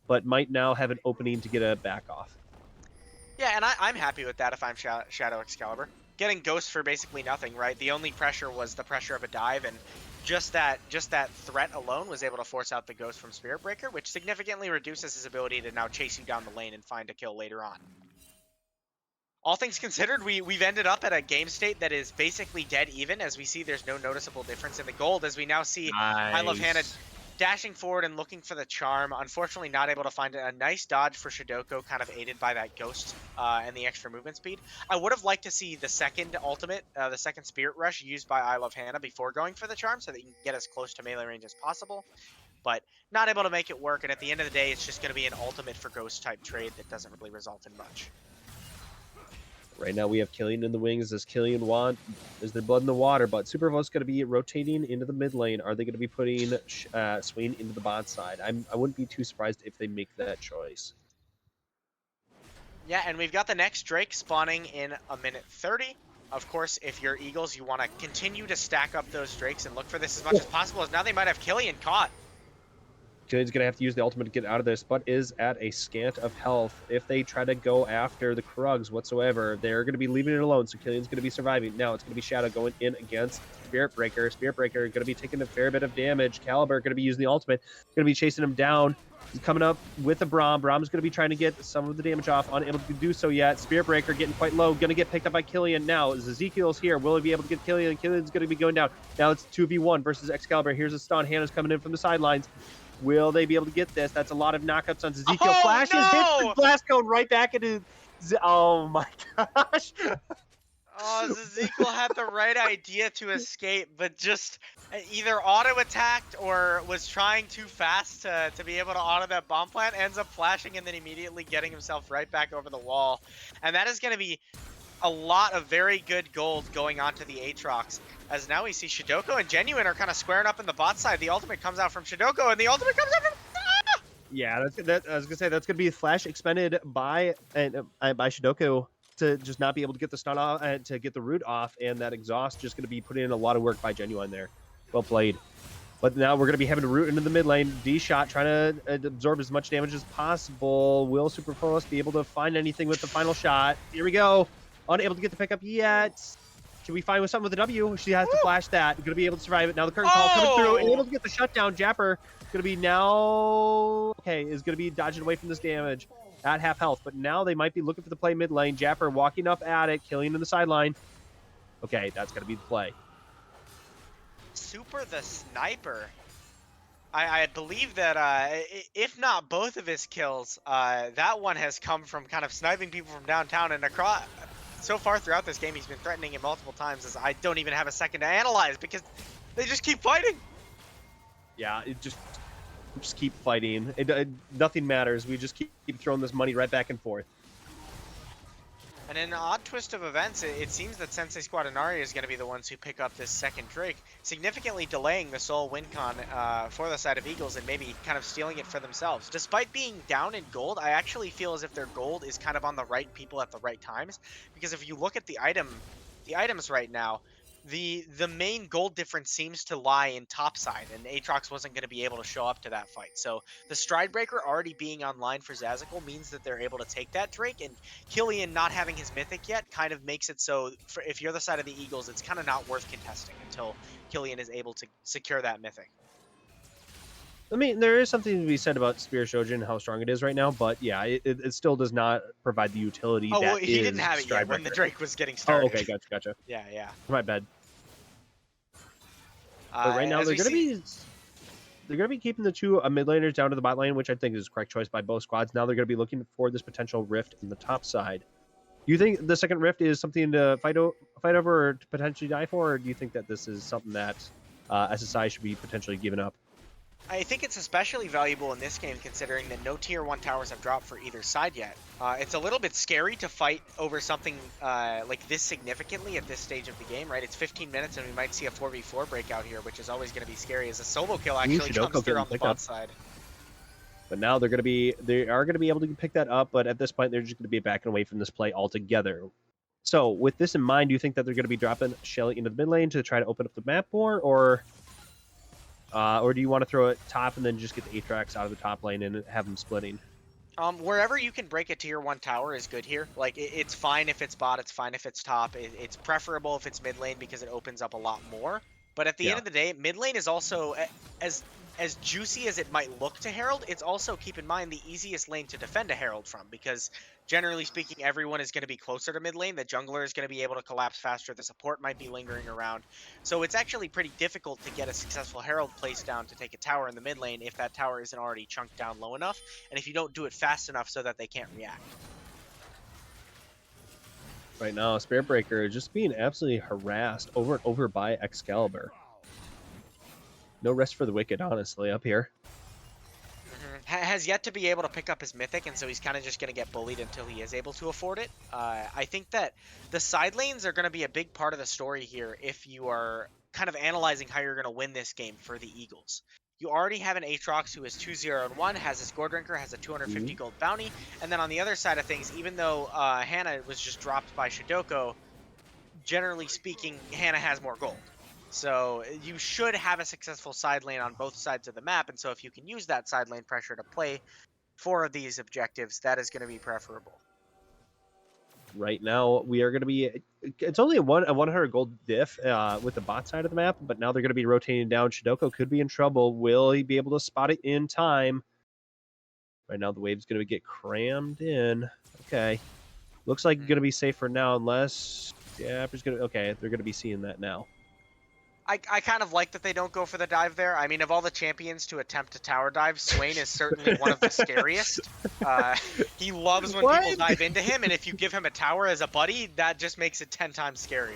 but might now have an opening to get a back off. Yeah, and I'm happy with that if I'm Shadow Excalibur. Getting Ghost for basically nothing, right? The only pressure was the pressure of a dive, and just that threat alone was able to force out the Ghost from Spirit Breaker, which significantly reduces his ability to now chase you down the lane and find a kill later on. All things considered, we've ended up at a game state that is basically dead even, as we see there's no noticeable difference in the gold, as we now see Nice. I Love Hannah dashing forward and looking for the charm. Unfortunately, not able to find a nice dodge for Shidoko, kind of aided by that Ghost and the extra movement speed. I would have liked to see the second ultimate, the second Spirit Rush used by I Love Hannah before going for the charm, so that you can get as close to melee range as possible. But not able to make it work, and at the end of the day, it's just going to be an ultimate for Ghost type trade that doesn't really result in much. Right now we have Killian in the wings. Does Killian want? Is there blood in the water? But Supervo's going to be rotating into the mid lane. Are they going to be putting Swain into the bot side? I wouldn't be too surprised if they make that choice. Yeah, and we've got the next Drake spawning in a minute 30. Of course, if you're Eagles, you want to continue to stack up those Drakes and look for this as much as possible, as now they might have Killian caught. Killian's going to have to use the ultimate to get out of this, but is at a scant of health. If they try to go after the Krugs whatsoever, they're going to be leaving it alone, so Killian's going to be surviving. Now it's going to be Shadow going in against Spirit Breaker. Spirit Breaker going to be taking a fair bit of damage. Caliber going to be using the ultimate, going to be chasing him down. He's coming up with a Braum. Braum's going to be trying to get some of the damage off, unable to do so yet. Spirit Breaker getting quite low, going to get picked up by Killian now. As Ezekiel's here, will he be able to get Killian? Killian's going to be going down. Now it's 2v1 versus Excalibur. Here's a stun. Hannah's coming in from the sidelines. Will they be able to get this? That's a lot of knockouts on Ezekiel. Oh, Flashes, no! hits the blast cone right back into... Oh, my gosh. Oh, Ezekiel had the right idea to escape, but just either auto-attacked or was trying too fast to be able to auto that bomb plant, ends up flashing and then immediately getting himself right back over the wall. And that is going to be a lot of very good gold going on to the Aatrox, as now we see Shidoko and Genuine are kind of squaring up in the bot side. The ultimate comes out from Shidoko, and the ultimate comes out from... Yeah, I was gonna say that's gonna be a flash expended by Shidoko to just not be able to get the stun off and to get the root off, and that exhaust just gonna be putting in a lot of work by Genuine there. Well played. But now we're going to be having to root into the mid lane. D-Shot trying to absorb as much damage as possible. Will Superfluous be able to find anything with the final shot? Here we go. Unable to get the pickup yet. Can we find with something with the W? She has to flash that. Going to be able to survive it. Now the curtain call coming through. Able to get the shutdown. Japper going to be now... Okay, is going to be dodging away from this damage at half health. But now they might be looking for the play mid lane. Japper walking up at it. Killing in the sideline. Okay, that's going to be the play. Super the Sniper. I believe that if not both of his kills, that one has come from kind of sniping people from downtown and across. So far throughout this game, he's been threatening it multiple times, as I don't even have a second to analyze because they just keep fighting. Yeah, it just keep fighting. Nothing matters. We just keep throwing this money right back and forth. And in an odd twist of events, it seems that Sensei Squad Inari is going to be the ones who pick up this second Drake, significantly delaying the Seoul WinCon for the side of Eagles and maybe kind of stealing it for themselves. Despite being down in gold, I actually feel as if their gold is kind of on the right people at the right times, because if you look at the items right now, the main gold difference seems to lie in topside, and Aatrox wasn't going to be able to show up to that fight. So the Stride Breaker already being online for Zazacle means that they're able to take that Drake, and Killian not having his mythic yet kind of makes it so if you're the side of the Eagles, it's kind of not worth contesting until Killian is able to secure that mythic. I mean, there is something to be said about Spear Shojin and how strong it is right now, but yeah, it still does not provide the utility Oh, well, that he didn't is have it yet when the Stridebreaker. Drake was getting Oh, started. okay, gotcha. Yeah, yeah. My bad. But right now As we see, they're gonna be keeping the two mid laners down to the bot lane, which I think is a correct choice by both squads. Now they're gonna be looking for this potential rift in the top side. Do you think the second rift is something to fight over or to potentially die for, or do you think that this is something that SSI should be potentially giving up? I think it's especially valuable in this game considering that no tier 1 towers have dropped for either side yet. It's a little bit scary to fight over something like this significantly at this stage of the game, right? It's 15 minutes and we might see a 4v4 breakout here, which is always going to be scary as a solo kill actually comes through on the bot side. But now they are gonna be able to pick that up, but at this point they're just gonna be backing away from this play altogether. So with this in mind, do you think that they're gonna be dropping Shelly into the mid lane to try to open up the map more, or do you want to throw it top and then just get the Aatrox out of the top lane and have them splitting? Wherever you can break a tier 1 tower is good here. Like, it's fine if it's bot, it's fine if it's top. It's preferable if it's mid lane because it opens up a lot more. But at the end of the day, mid lane is also, as juicy as it might look to Herald, it's also, keep in mind, the easiest lane to defend a Herald from, because generally speaking, everyone is going to be closer to mid lane. The jungler is going to be able to collapse faster. The support might be lingering around. So it's actually pretty difficult to get a successful Herald placed down to take a tower in the mid lane if that tower isn't already chunked down low enough, and if you don't do it fast enough so that they can't react. Right now, Spiritbreaker is just being absolutely harassed over and over by Excalibur. No rest for the wicked, honestly, up here. Has yet to be able to pick up his mythic, and so he's kind of just going to get bullied until he is able to afford it. I think that the side lanes are going to be a big part of the story here if you are kind of analyzing how you're going to win this game for the Eagles. You already have an Aatrox who is 2-0-1, has a score drinker, has a 250 gold bounty, and then on the other side of things, even though Hannah was just dropped by Shidoko, generally speaking, Hannah has more gold. So you should have a successful side lane on both sides of the map, and so if you can use that side lane pressure to play for these objectives, that is going to be preferable. Right now, we are going to be... It's only a 100 gold diff with the bot side of the map, but now they're going to be rotating down. Shidoko could be in trouble. Will he be able to spot it in time? Right now, the wave's going to get crammed in. Okay. Looks like going to be safe for now, unless... Yeah, okay, they're going to be seeing that now. I kind of like that they don't go for the dive there. I mean, of all the champions to attempt a tower dive, Swain is certainly one of the scariest. He loves when people dive into him, and if you give him a tower as a buddy, that just makes it 10 times scarier.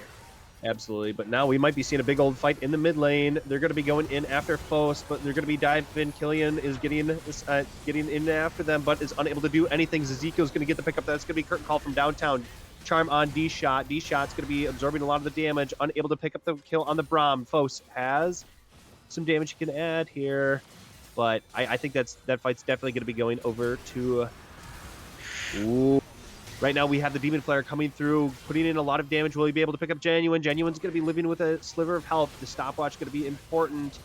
Absolutely, but now we might be seeing a big old fight in the mid lane. They're going to be going in after Fos, but they're going to be diving. Killian is getting in after them, but is unable to do anything. Ezekiel's going to get the pickup. That's going to be Curtain Call from downtown. Charm on D-Shot. D-Shot's going to be absorbing a lot of the damage, unable to pick up the kill on the Braum. Fos has some damage he can add here, but I think that fight's definitely going to be going over to... Ooh. Right now we have the Demon Flare coming through, putting in a lot of damage. Will he be able to pick up Genuine? Genuine's going to be living with a sliver of health. The stopwatch is going to be important.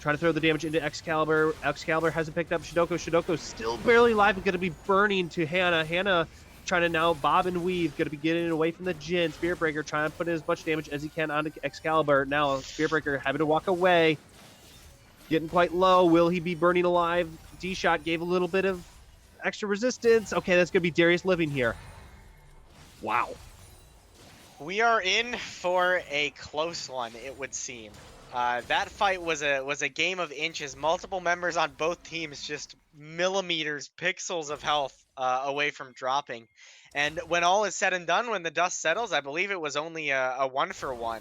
Trying to throw the damage into Excalibur. Excalibur hasn't picked up Shidoko. Shidoko's still barely alive and going to be burning to Hannah. Hannah trying to now bob and weave, going to be getting away from the Jhin. Spiritbreaker trying to put in as much damage as he can onto Excalibur. Now Spiritbreaker having to walk away, getting quite low. Will he be burning alive? D-Shot gave a little bit of extra resistance. Okay, that's going to be Darius living here. Wow. We are in for a close one, it would seem. That fight was a game of inches. Multiple members on both teams just millimeters, pixels of health away from dropping. And when all is said and done, when the dust settles, I believe it was only a 1-for-1.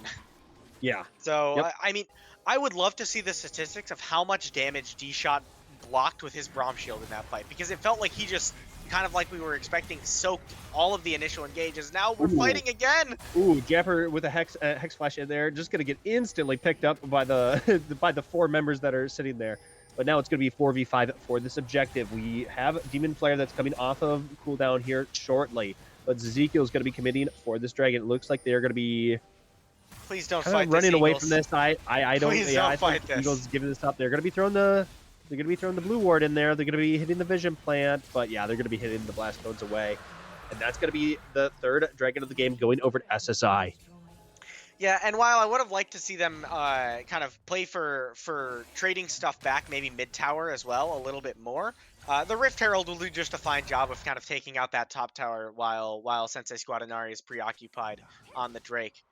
Yeah. So, yep. I mean, I would love to see the statistics of how much damage D-Shot blocked with his Braum shield in that fight, because it felt like he just, kind of like we were expecting, soaked all of the initial engages. Now we're fighting again. Ooh, Japper with a hex flash in there, just gonna get instantly picked up by the by the 4 members that are sitting there. But now it's gonna be 4v5 for this objective. We have Demon Flare that's coming off of cooldown here shortly, but Ezekiel's gonna be committing for this dragon. It looks like they're gonna be please don't fight this, running away Eagles. from this. I don't. Please Yeah, don't I fight think this. Eagles giving this up. They're gonna be throwing the blue ward in there. They're going to be hitting the vision plant, but yeah, they're going to be hitting the blast codes away. And that's going to be the 3rd dragon of the game going over to SSI. Yeah, and while I would have liked to see them kind of play for trading stuff back, maybe mid tower as well, a little bit more, the Rift Herald will do just a fine job of kind of taking out that top tower while Sensei Squad Inari is preoccupied on the Drake.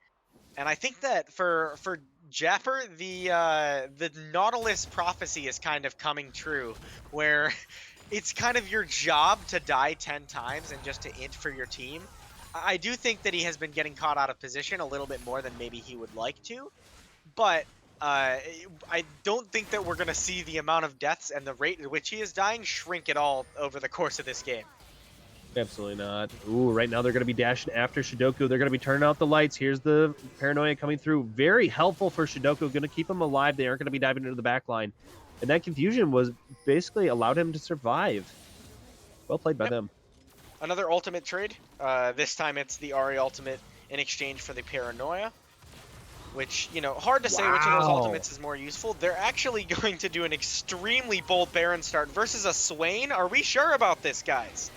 And I think that for Japper, the Nautilus prophecy is kind of coming true, where it's kind of your job to die 10 times and just to int for your team. I do think that he has been getting caught out of position a little bit more than maybe he would like to, but I don't think that we're going to see the amount of deaths and the rate at which he is dying shrink at all over the course of this game. Absolutely not. Ooh, right now they're going to be dashing after Shidoku. They're going to be turning out the lights. Here's the paranoia coming through. Very helpful for Shidoku. Going to keep him alive. They aren't going to be diving into the back line. And that confusion was basically allowed him to survive. Well played by them. Another ultimate trade. This time it's the Ari ultimate in exchange for the paranoia. Which, you know, hard to say which of those ultimates is more useful. They're actually going to do an extremely bold Baron start versus a Swain. Are we sure about this, guys?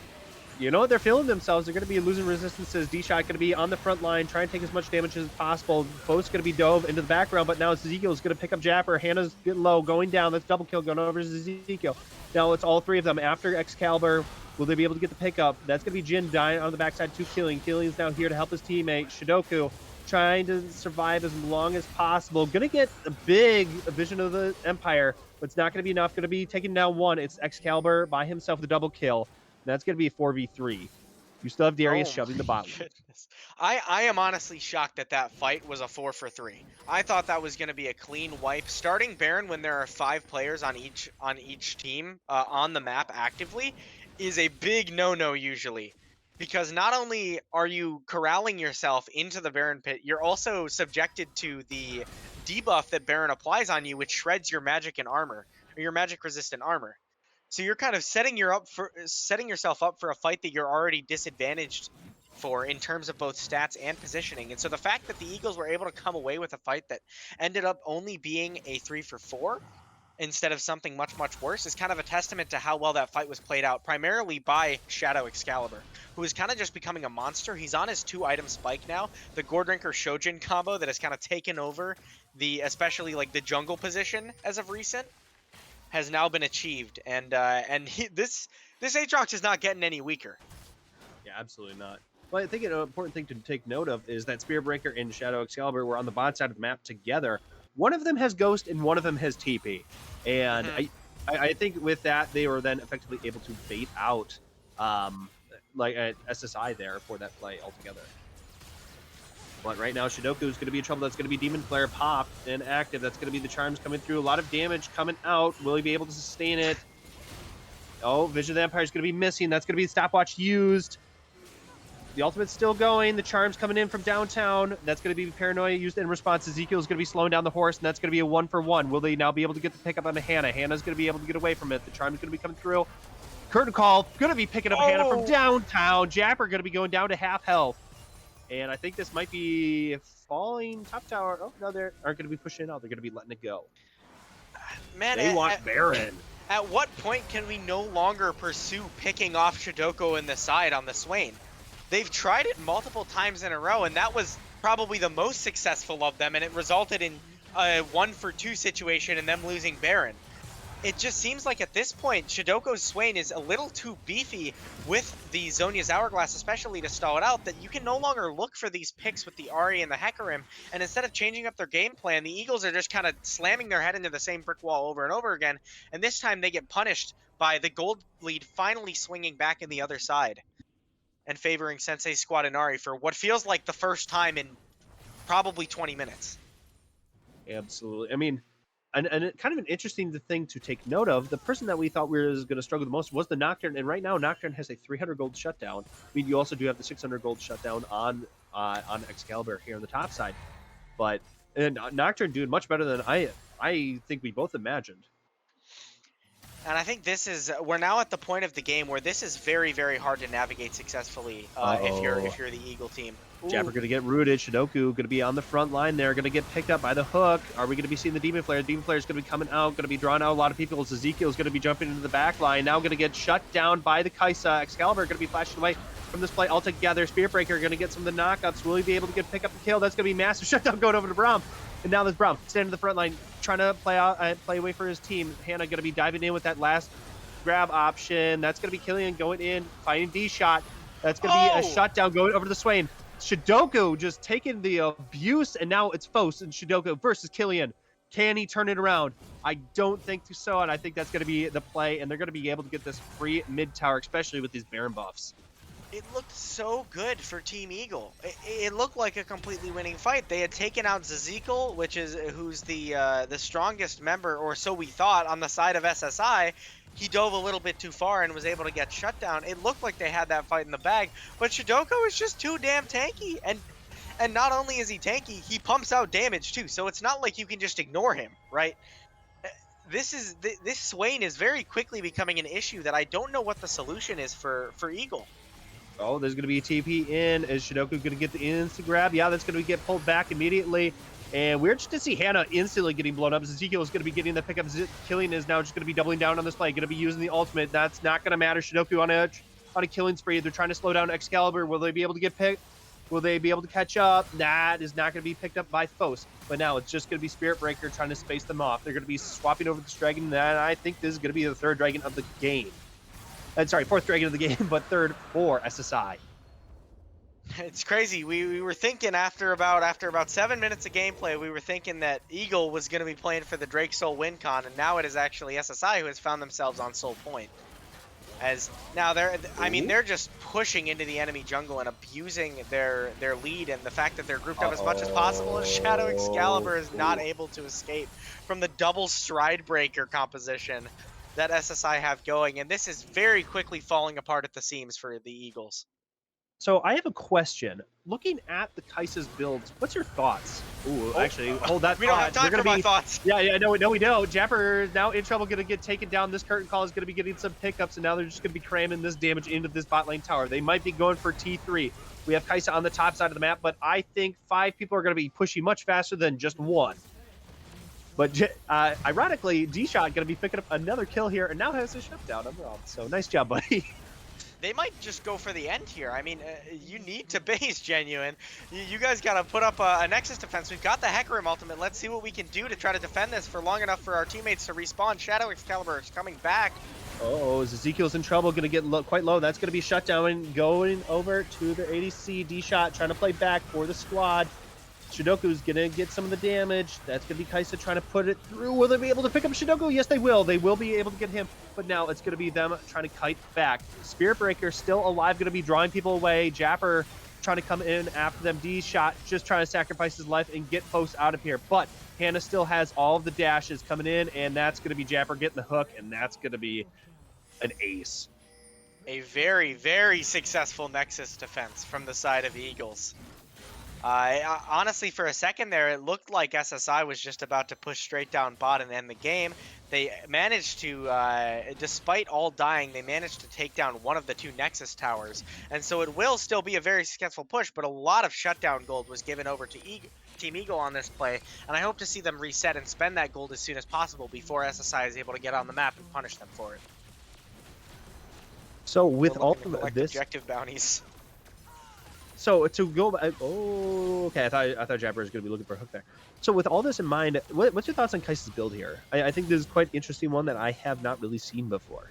You know what? They're feeling themselves. They're going to be losing resistances. D-Shot going to be on the front line, trying to take as much damage as possible. Both's going to be dove into the background, but now Ezekiel's going to pick up Japper. Hannah's getting low, going down. That's double kill going over to Ezekiel. Now it's all three of them. After Excalibur, will they be able to get the pickup? That's going to be Jin dying on the backside to Killing. Killing's now here to help his teammate. Shidoku trying to survive as long as possible. Going to get a big vision of the Empire, but it's not going to be enough. Going to be taking down one. It's Excalibur by himself with a double kill. That's going to be a 4v3. You still have Darius shoving the bottom. Goodness. I am honestly shocked that that fight was a 4-for-3. I thought that was going to be a clean wipe. Starting Baron when there are 5 players on each team on the map actively is a big no-no usually. Because not only are you corralling yourself into the Baron pit, you're also subjected to the debuff that Baron applies on you, which shreds your magic and armor, or your magic resistant armor. So you're kind of setting yourself up for a fight that you're already disadvantaged for in terms of both stats and positioning. And so the fact that the Eagles were able to come away with a fight that ended up only being a 3-for-4 instead of something much, much worse is kind of a testament to how well that fight was played out, primarily by Shadow Excalibur, who is kind of just becoming a monster. He's on his 2-item spike now, the Gordrinker Shojin combo that has kind of taken over especially like the jungle position as of recent. Has now been achieved, and this Aatrox is not getting any weaker. Yeah, absolutely not. Well, I think an important thing to take note of is that Spearbreaker and Shadow Excalibur were on the bot side of the map together. One of them has Ghost and one of them has TP, and I think with that they were then effectively able to bait out like an SSI there for that play altogether. But right now, Shidoku is going to be in trouble. That's going to be Demon Flare popped and active. That's going to be the charms coming through. A lot of damage coming out. Will he be able to sustain it? Oh, Vision of the Empire is going to be missing. That's going to be the stopwatch used. The ultimate's still going. The charms coming in from downtown. That's going to be Paranoia used in response. Ezekiel is going to be slowing down the horse, and that's going to be a 1-for-1. Will they now be able to get the pickup on Hannah? Hannah's going to be able to get away from it. The charm is going to be coming through. Curtain Call going to be picking up Hannah from downtown. Japper going to be going down to half health. And I think this might be falling top tower. Oh, no, they aren't going to be pushing it out. They're going to be letting it go. Man, they want Baron. At what point can we no longer pursue picking off Shidoku in the side on the Swain? They've tried it multiple times in a row, and that was probably the most successful of them, and it resulted in a 1-for-2 situation and them losing Baron. It just seems like at this point, Shidoku's Swain is a little too beefy with the Zhonya's Hourglass, especially to stall it out, that you can no longer look for these picks with the Ari and the Hecarim, and instead of changing up their game plan, the Eagles are just kind of slamming their head into the same brick wall over and over again, and this time they get punished by the gold lead finally swinging back in the other side and favoring Sensei Squad Inari for what feels like the first time in probably 20 minutes. Absolutely. I mean, and kind of an interesting thing to take note of, the person that we thought was going to struggle the most was the Nocturne, and right now Nocturne has a 300 gold shutdown. I mean, you also do have the 600 gold shutdown on Excalibur here on the top side, but Nocturne doing much better than I think we both imagined. And I think we're now at the point of the game where this is very, very hard to navigate successfully if you're the Eagle team. Japper going to get rooted. Shidoku going to be on the front line there. Going to get picked up by the hook. Are we going to be seeing the Demon Flare? Demon Flare is going to be coming out. Going to be drawing out a lot of people. Ezekiel is going to be jumping into the back line. Now going to get shut down by the Kaisa. Excalibur going to be flashing away. from this play altogether. Spirit Breaker going to get some of the knockups. Will he be able to pick up the kill? That's going to be massive shutdown going over to Braum. And now there's Braum standing in the front line, trying to play away for his team. Hannah going to be diving in with that last grab option. That's going to be Killian going in, fighting D-Shot. That's going to be a shutdown going over to the Swain. Shidoku just taking the abuse, and now it's Fos and Shidoku versus Killian. Can he turn it around? I don't think so, and I think that's going to be the play, and they're going to be able to get this free mid tower, especially with these Baron buffs. It looked so good for Team Eagle. It looked like a completely winning fight. They had taken out Zazikal, who's the strongest member, or so we thought, on the side of SSI. He dove a little bit too far and was able to get shut down. It looked like they had that fight in the bag, but Shidoku is just too damn tanky. And not only is he tanky, he pumps out damage too. So it's not like you can just ignore him, right? This Swain is very quickly becoming an issue that I don't know what the solution is for Eagle. Oh, there's going to be a TP in. Is Shidoku going to get the instant grab? Yeah, that's going to get pulled back immediately. And we're just to see Hannah instantly getting blown up. Ezekiel is going to be getting the pickup. Killing is now just going to be doubling down on this play. Going to be using the ultimate. That's not going to matter. Shidoku on a killing spree. They're trying to slow down Excalibur. Will they be able to get picked? Will they be able to catch up? That is not going to be picked up by Fos. But now it's just going to be Spirit Breaker trying to space them off. They're going to be swapping over this dragon. And I think this is going to be the third dragon of the game. Sorry, fourth dragon of the game, but third for SSI. It's crazy. We were thinking after about 7 minutes of gameplay, we were thinking that Eagle was going to be playing for the Drake Soul win con, and now it is actually SSI who has found themselves on Soul Point. As now they're just pushing into the enemy jungle and abusing their lead, and the fact that they're grouped up as much as possible. And Shadow Excalibur is not able to escape from the double stride breaker composition that SSI have going, and this is very quickly falling apart at the seams for the Eagles. So I have a question. Looking at the Kai'Sa's builds, what's your thoughts? Ooh, actually, hold that. We don't have time for my thoughts. Yeah, no, we don't. Japper now in trouble, going to get taken down. This curtain call is going to be getting some pickups, and now they're just going to be cramming this damage into this bot lane tower. They might be going for T3. We have Kai'Sa on the top side of the map, but I think 5 people are going to be pushing much faster than just 1. But ironically, D-Shot going to be picking up another kill here, and now has a shutdown on Rob. So nice job, buddy. They might just go for the end here. I mean, you need to base Genuine. You guys got to put up a Nexus defense. We've got the Hecarim ultimate. Let's see what we can do to try to defend this for long enough for our teammates to respawn. Shadow Excalibur is coming back. Oh, Ezekiel's in trouble. Going to get quite low. That's going to be shut down and going over to the ADC. D-Shot trying to play back for the squad. Shidoku's going to get some of the damage. That's going to be Kai'Sa trying to put it through. Will they be able to pick up Shidoku? Yes, they will. They will be able to get him. But now it's going to be them trying to kite back. Spirit Breaker still alive, going to be drawing people away. Japper trying to come in after them. D-Shot just trying to sacrifice his life and get Fos out of here. But Hannah still has all of the dashes coming in, and that's going to be Japper getting the hook, and that's going to be an ace. A very, very successful Nexus defense from the side of the Eagles. Honestly, for a second there, it looked like SSI was just about to push straight down bot and end the game. They managed to, despite all dying, they managed to take down one of the 2 Nexus towers. And so it will still be a very successful push, but a lot of shutdown gold was given over to Team Eagle on this play. And I hope to see them reset and spend that gold as soon as possible before SSI is able to get on the map and punish them for it. So with all of this... objective bounties. So to go back, oh, okay. I thought Japper was going to be looking for a hook there. So with all this in mind, what's your thoughts on Kai'Sa's build here? I think this is quite an interesting one that I have not really seen before.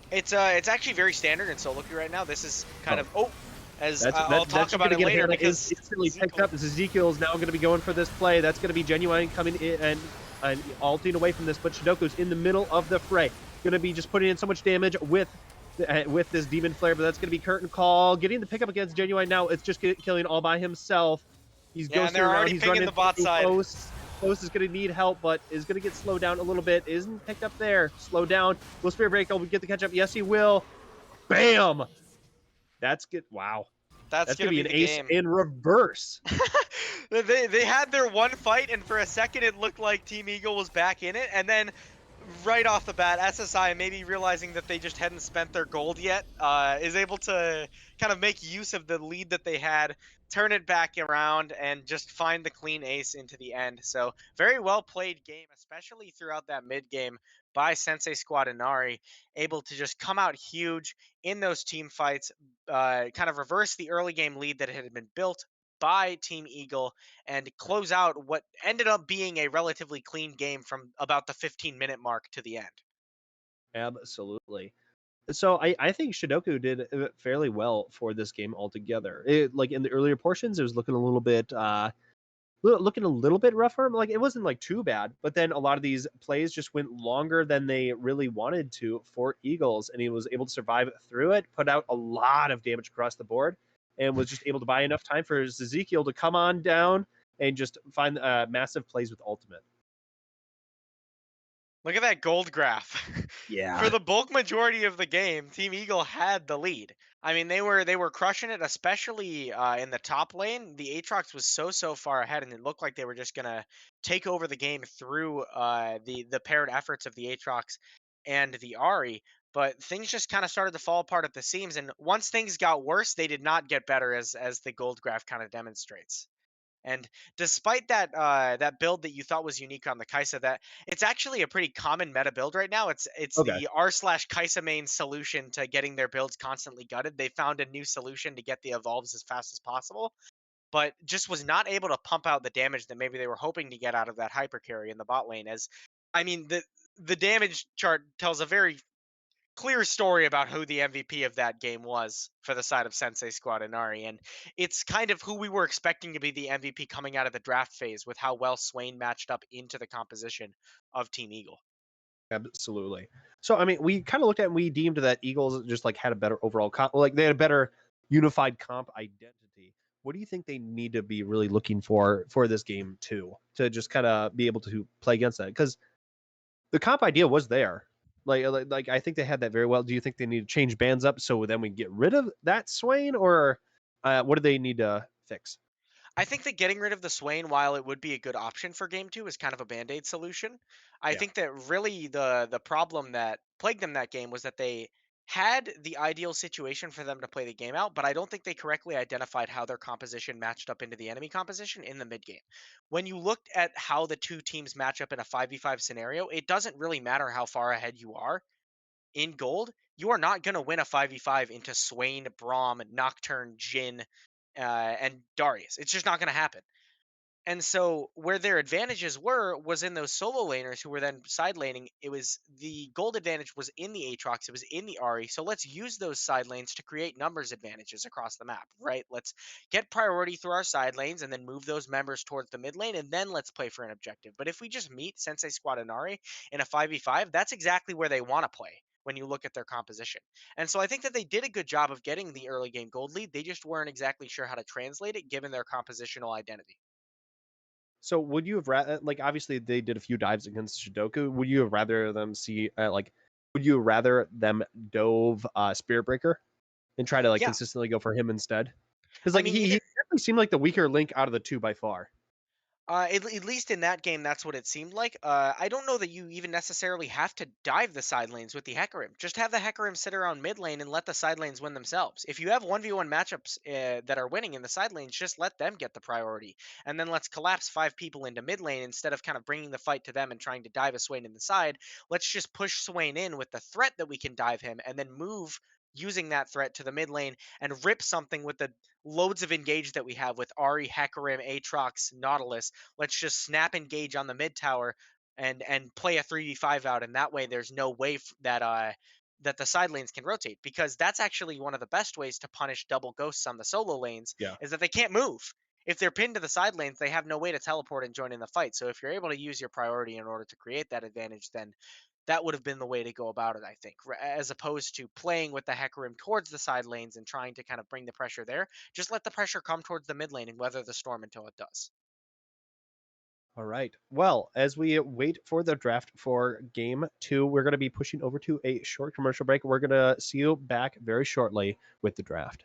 It's actually very standard in solo queue right now. This is kind of I'll talk about it later because instantly picked up. Ezekiel's now going to be going for this play. That's going to be Genuine coming in and ulting away from this, but Shidoku's in the middle of the fray. Going to be just putting in so much damage with this Demon Flare, but that's going to be Curtain Call. Getting the pickup against Genuine now. It's just killing all by himself. He's ghosting around. He's running the bot side. Fos is going to need help, but is going to get slowed down a little bit. Isn't picked up there. Slow down. Will Spirit Breaker get the catch up? Yes, he will. Bam! That's good. Wow. That's going to be an ace in reverse. They had their one fight, and for a second it looked like Team Eagle was back in it, and then right off the bat, SSI, maybe realizing that they just hadn't spent their gold yet, is able to kind of make use of the lead that they had, turn it back around, and just find the clean ace into the end. So very well played game, especially throughout that mid game by Sensei Squad Inari, able to just come out huge in those team fights, kind of reverse the early game lead that had been built by Team Eagle, and close out what ended up being a relatively clean game from about the 15-minute mark to the end. Absolutely. So I think Shidoku did fairly well for this game altogether. Like in the earlier portions, it was looking a little bit looking a little bit rougher. Like it wasn't like too bad, but then a lot of these plays just went longer than they really wanted to for Eagles, and he was able to survive through it, put out a lot of damage across the board, and was just able to buy enough time for Ezekiel to come on down and just find massive plays with ultimate. Look at that gold graph. For Yeah. the bulk majority of the game, Team Eagle had the lead. I mean, they were crushing it, especially in the top lane. The Aatrox was so far ahead, and it looked like they were just gonna take over the game through the paired efforts of the Aatrox and the Ari. But things just kind of started to fall apart at the seams, and once things got worse, they did not get better, as the gold graph kind of demonstrates. And despite that build that you thought was unique on the Kai'Sa, that it's actually a pretty common meta build right now. It's Okay. the r/Kai'Sa main solution to getting their builds constantly gutted. They found a new solution to get the evolves as fast as possible, but just was not able to pump out the damage that maybe they were hoping to get out of that hyper carry in the bot lane. As I mean, the damage chart tells a very clear story about who the MVP of that game was for the side of Sensei Squad Inari. And it's kind of who we were expecting to be the MVP coming out of the draft phase with how well Swain matched up into the composition of Team Eagle. Absolutely. So I mean, we kind of looked at and we deemed that Eagles just like had a better overall comp, like they had a better unified comp identity. What do you think they need to be really looking for this game too, to just kind of be able to play against that? Because the comp idea was there. Like I think they had that very well. Do you think they need to change bands up so then we get rid of that Swain, or what do they need to fix? I think that getting rid of the Swain, while it would be a good option for game two, is kind of a band-aid solution. I Yeah. think that really the problem that plagued them that game was that they had the ideal situation for them to play the game out, but I don't think they correctly identified how their composition matched up into the enemy composition in the mid game. When you looked at how the two teams match up in a 5v5 scenario, it doesn't really matter how far ahead you are in gold. You are not going to win a 5v5 into Swain, Braum, Nocturne, Jin, and Darius. It's just not going to happen. And so where their advantages was in those solo laners who were then side laning. It was the gold advantage was in the Aatrox, it was in the Ari. So let's use those side lanes to create numbers advantages across the map, right? Let's get priority through our side lanes and then move those members towards the mid lane, and then let's play for an objective. But if we just meet Sensei Squad and Ari in a 5v5, that's exactly where they want to play when you look at their composition. And so I think that they did a good job of getting the early game gold lead. They just weren't exactly sure how to translate it given their compositional identity. So would you have rather, like, obviously they did a few dives against Shidoku. Would you have rather them see would you rather them dove Spirit Breaker and try to like Yeah, consistently go for him instead? Because I like mean, he even definitely seemed like the weaker link out of the two by far. at least in that game, that's what it seemed like. I don't know that you even necessarily have to dive the side lanes with the Hecarim. Just have the Hecarim sit around mid lane and let the side lanes win themselves. If you have 1v1 matchups that are winning in the side lanes, just let them get the priority. And then let's collapse 5 people into mid lane instead of kind of bringing the fight to them and trying to dive a Swain in the side. Let's just push Swain in with the threat that we can dive him and then move using that threat to the mid lane and rip something with the loads of engage that we have with Ari, Hecarim, Aatrox, Nautilus. Let's just snap engage on the mid tower and play a 3v5 out, and that way there's no way that the side lanes can rotate, because that's actually one of the best ways to punish double ghosts on the solo lanes, Yeah. is that they can't move. If they're pinned to the side lanes, they have no way to teleport and join in the fight. So if you're able to use your priority in order to create that advantage, then that would have been the way to go about it, I think, as opposed to playing with the Hecarim towards the side lanes and trying to kind of bring the pressure there. Just let the pressure come towards the mid lane and weather the storm until it does. All right. Well, as we wait for the draft for game two, we're going to be pushing over to a short commercial break. We're going to see you back very shortly with the draft.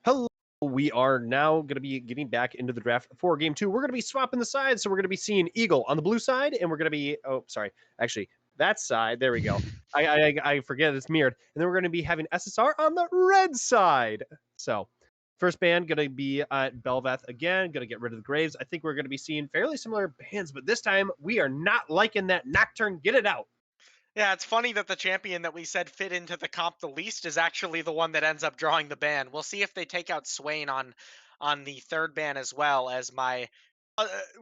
Hello. We are now going to be getting back into the draft for game 2. We're going to be swapping the sides. So we're going to be seeing Eagle on the blue side, and we're going to be, actually, that side. There we go. I forget it's mirrored. And then we're going to be having SSR on the red side. So first band going to be Belveth again. Going to get rid of the Graves. I think we're going to be seeing fairly similar bands, but this time we are not liking that Nocturne. Get it out. Yeah, it's funny that the champion that we said fit into the comp the least is actually the one that ends up drawing the ban. We'll see if they take out Swain on the third ban as well, as my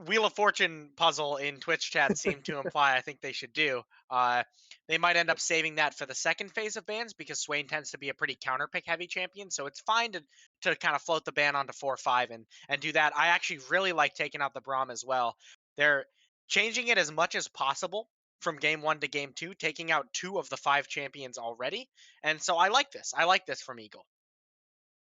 Wheel of Fortune puzzle in Twitch chat seemed to imply I think they should do. They might end up saving that for the second phase of bans because Swain tends to be a pretty counter pick heavy champion, so it's fine to kind of float the ban onto 4-5 and do that. I actually really like taking out the Braum as well. They're changing it as much as possible from game 1 to game 2, taking out 2 of the 5 champions already. And so I like this. I like this from Eagle.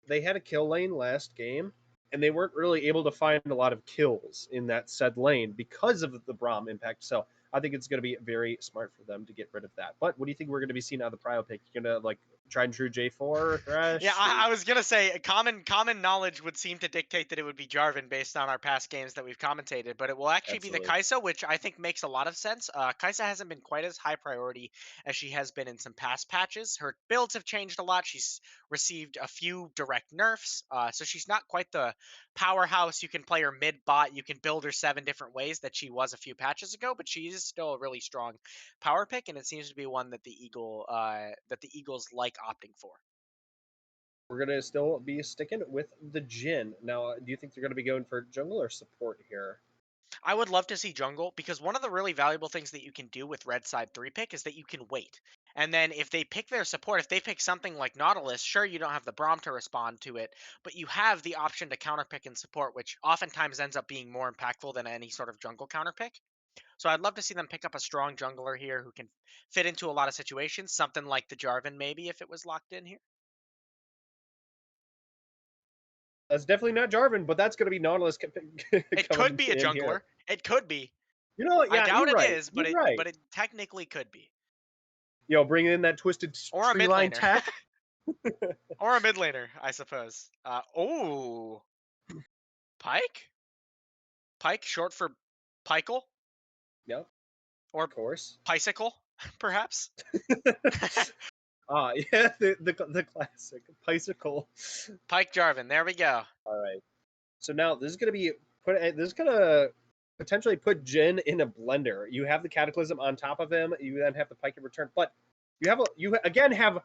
They had a kill lane last game, and they weren't really able to find a lot of kills in that said lane because of the Braum impact. So I think it's going to be very smart for them to get rid of that. But what do you think we're going to be seeing out of the prio pick? You're going to like tried and true J4 Thresh? Yeah, I was gonna say common knowledge would seem to dictate that it would be Jarvan based on our past games that we've commentated, but it will actually be the Absolutely. Kai'Sa, which I think makes a lot of sense. Kai'Sa hasn't been quite as high priority as she has been in some past patches. Her builds have changed a lot. She's received a few direct nerfs, so she's not quite the powerhouse. You can play her mid bot, you can build her 7 different ways that she was a few patches ago, but she is still a really strong power pick, and it seems to be one that the Eagles like opting for. We're going to still be sticking with the Jhin. Now, do you think they're going to be going for jungle or support here? I would love to see jungle because one of the really valuable things that you can do with red side 3 pick is that you can wait. And then if they pick their support, if they pick something like Nautilus, sure, you don't have the Braum to respond to it, but you have the option to counter pick and support, which oftentimes ends up being more impactful than any sort of jungle counter pick. So I'd love to see them pick up a strong jungler here who can fit into a lot of situations, something like the Jarvan maybe if it was locked in here. That's definitely not Jarvan, but that's going to be Nautilus It coming could be a in here. jungler. It could be. You know what? I Yeah, doubt you're it right. is, You're right. but it technically could be. Yo, bring in that twisted Or a tree mid line laner. tech. Or a mid laner, I suppose. Pike? Pike, short for Pikeal? Yep, Or of course. Picycle, perhaps? Yeah, the classic bicycle. Pike Jarvan, there we go. All right. So now this is gonna be this is gonna potentially put Jhin in a blender. You have the Cataclysm on top of him. You then have the Pike in return, but you again have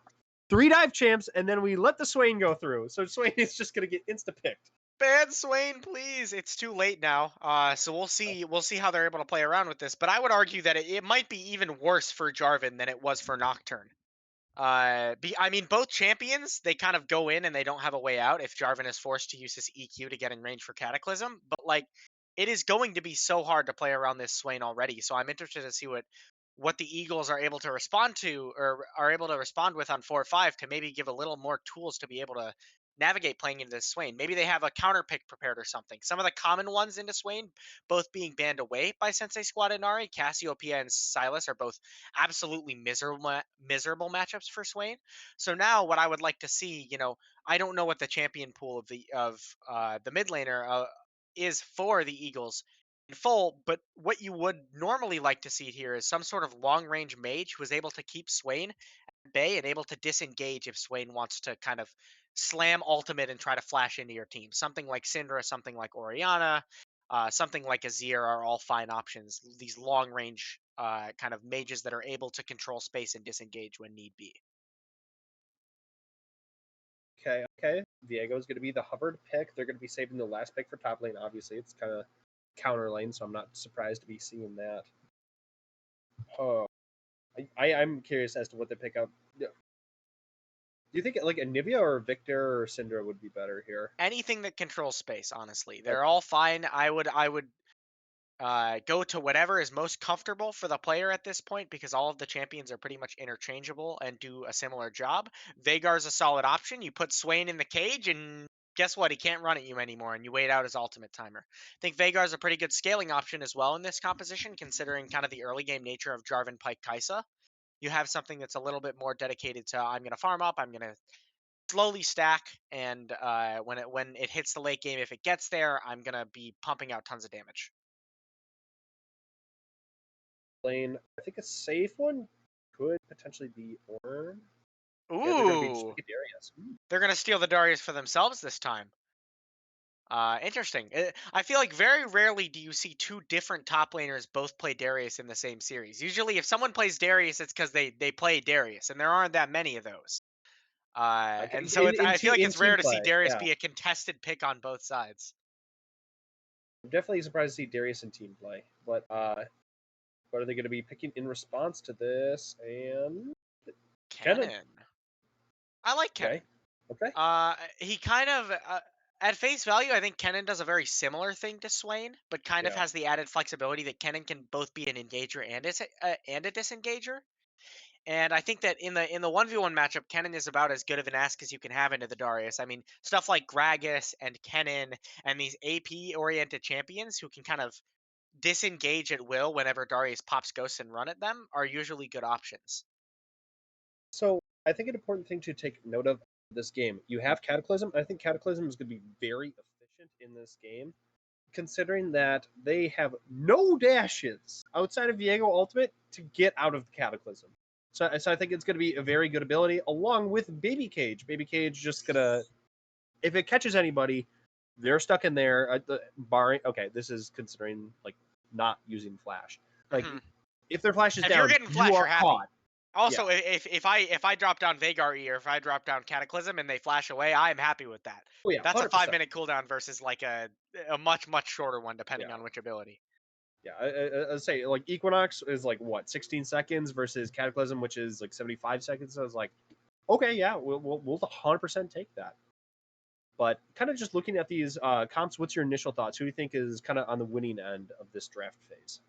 3 dive champs, and then we let the Swain go through. So Swain is just gonna get insta picked. Ban Swain, please. It's too late now. So we'll see. We'll see how they're able to play around with this. But I would argue that it might be even worse for Jarvan than it was for Nocturne. I mean, both champions, they kind of go in and they don't have a way out if Jarvan is forced to use his EQ to get in range for Cataclysm. But like, it is going to be so hard to play around this Swain already. So I'm interested to see what the Eagles are able to respond to, or are able to respond with on 4 or 5, to maybe give a little more tools to be able to navigate playing into this Swain. Maybe they have a counter pick prepared or something. Some of the common ones into Swain, both being banned away by Sensei Squad and Inari, Cassiopeia and Silas are both absolutely miserable matchups for Swain. So now what I would like to see, I don't know what the champion pool of the mid laner is for the Eagles in full, but what you would normally like to see here is some sort of long range mage who is able to keep Swain at bay and able to disengage if Swain wants to kind of slam ultimate and try to flash into your team. Something like Syndra, something like Orianna, something like Azir are all fine options. These long range kind of mages that are able to control space and disengage when need be. Okay. Viego's going to be the hovered pick. They're going to be saving the last pick for top lane. Obviously, it's kind of counter lane, so I'm not surprised to be seeing that. Oh, I'm curious as to what they pick up. Do you think like Anivia or Victor or Syndra would be better here? Anything that controls space, honestly, they're Okay. all fine. I would go to whatever is most comfortable for the player at this point, because all of the champions are pretty much interchangeable and do a similar job. Veigar's a solid option. You put Swain in the cage, and guess what? He can't run at you anymore, and you wait out his ultimate timer. I think Veigar's a pretty good scaling option as well in this composition, considering kind of the early game nature of Jarvan Pike Kaisa. You have something that's a little bit more dedicated to, I'm going to farm up, I'm going to slowly stack, and when it hits the late game, if it gets there, I'm going to be pumping out tons of damage. Lane, I think a safe one could potentially be Ornn. Yeah, they're going to be just Ooh, like a Darius. they're gonna steal the Darius for themselves this time. Interesting. I feel like very rarely do you see two different top laners both play Darius in the same series. Usually, if someone plays Darius, it's because they play Darius, and there aren't that many of those. And so I feel like In it's rare team to see play, Darius yeah. be a contested pick on both sides. I'm definitely surprised to see Darius in team play. But what are they going to be picking in response to this? And Kennen. Kennen. I like Okay. Kennen. Okay. He kind of, at face value, I think Kennen does a very similar thing to Swain, but kind of Yeah. has the added flexibility that Kennen can both be an engager and a disengager. And I think that in the 1v1 matchup, Kennen is about as good of an ask as you can have into the Darius. I mean, stuff like Gragas and Kennen and these AP oriented champions who can kind of disengage at will whenever Darius pops ghosts and run at them are usually good options. So I think an important thing to take note of this game, you have Cataclysm. I think Cataclysm is going to be very efficient in this game, considering that they have no dashes outside of Viego Ultimate to get out of the Cataclysm. So I think it's going to be a very good ability, along with Baby Cage. Baby Cage just gonna, if it catches anybody, they're stuck in there. Barring, okay, this is considering like not using Flash. Like Hmm. if their Flash is If you're down, getting you Flash, are you're happy. caught. Yeah. Also, if I drop down Veigar E or if I drop down Cataclysm and they flash away, I am happy with that. Oh yeah, That's a 100%. 5 minute cooldown versus like a much shorter one, depending Yeah. on which ability. Yeah, I say like Equinox is like what 16 seconds versus Cataclysm, which is like 75 seconds. So I was like, okay, yeah, we'll 100% take that. But kind of just looking at these comps, what's your initial thoughts? Who do you think is kind of on the winning end of this draft phase?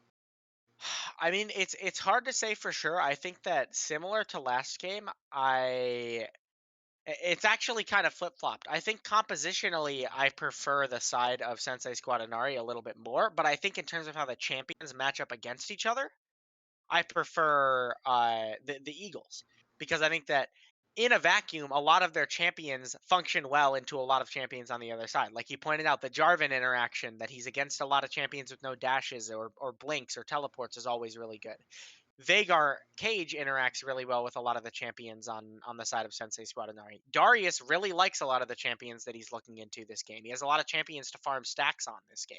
I mean, it's hard to say for sure. I think that similar to last game, it's actually kind of flip flopped. I think compositionally, I prefer the side of Sensei Squad Inari a little bit more, but I think in terms of how the champions match up against each other, I prefer the Eagles, because I think that in a vacuum, a lot of their champions function well into a lot of champions on the other side. Like you pointed out, the Jarvan interaction that he's against a lot of champions with no dashes or blinks or teleports is always really good. Veigar Cage interacts really well with a lot of the champions on the side of Sensei Squad Inari. Darius really likes a lot of the champions that he's looking into this game. He has a lot of champions to farm stacks on this game.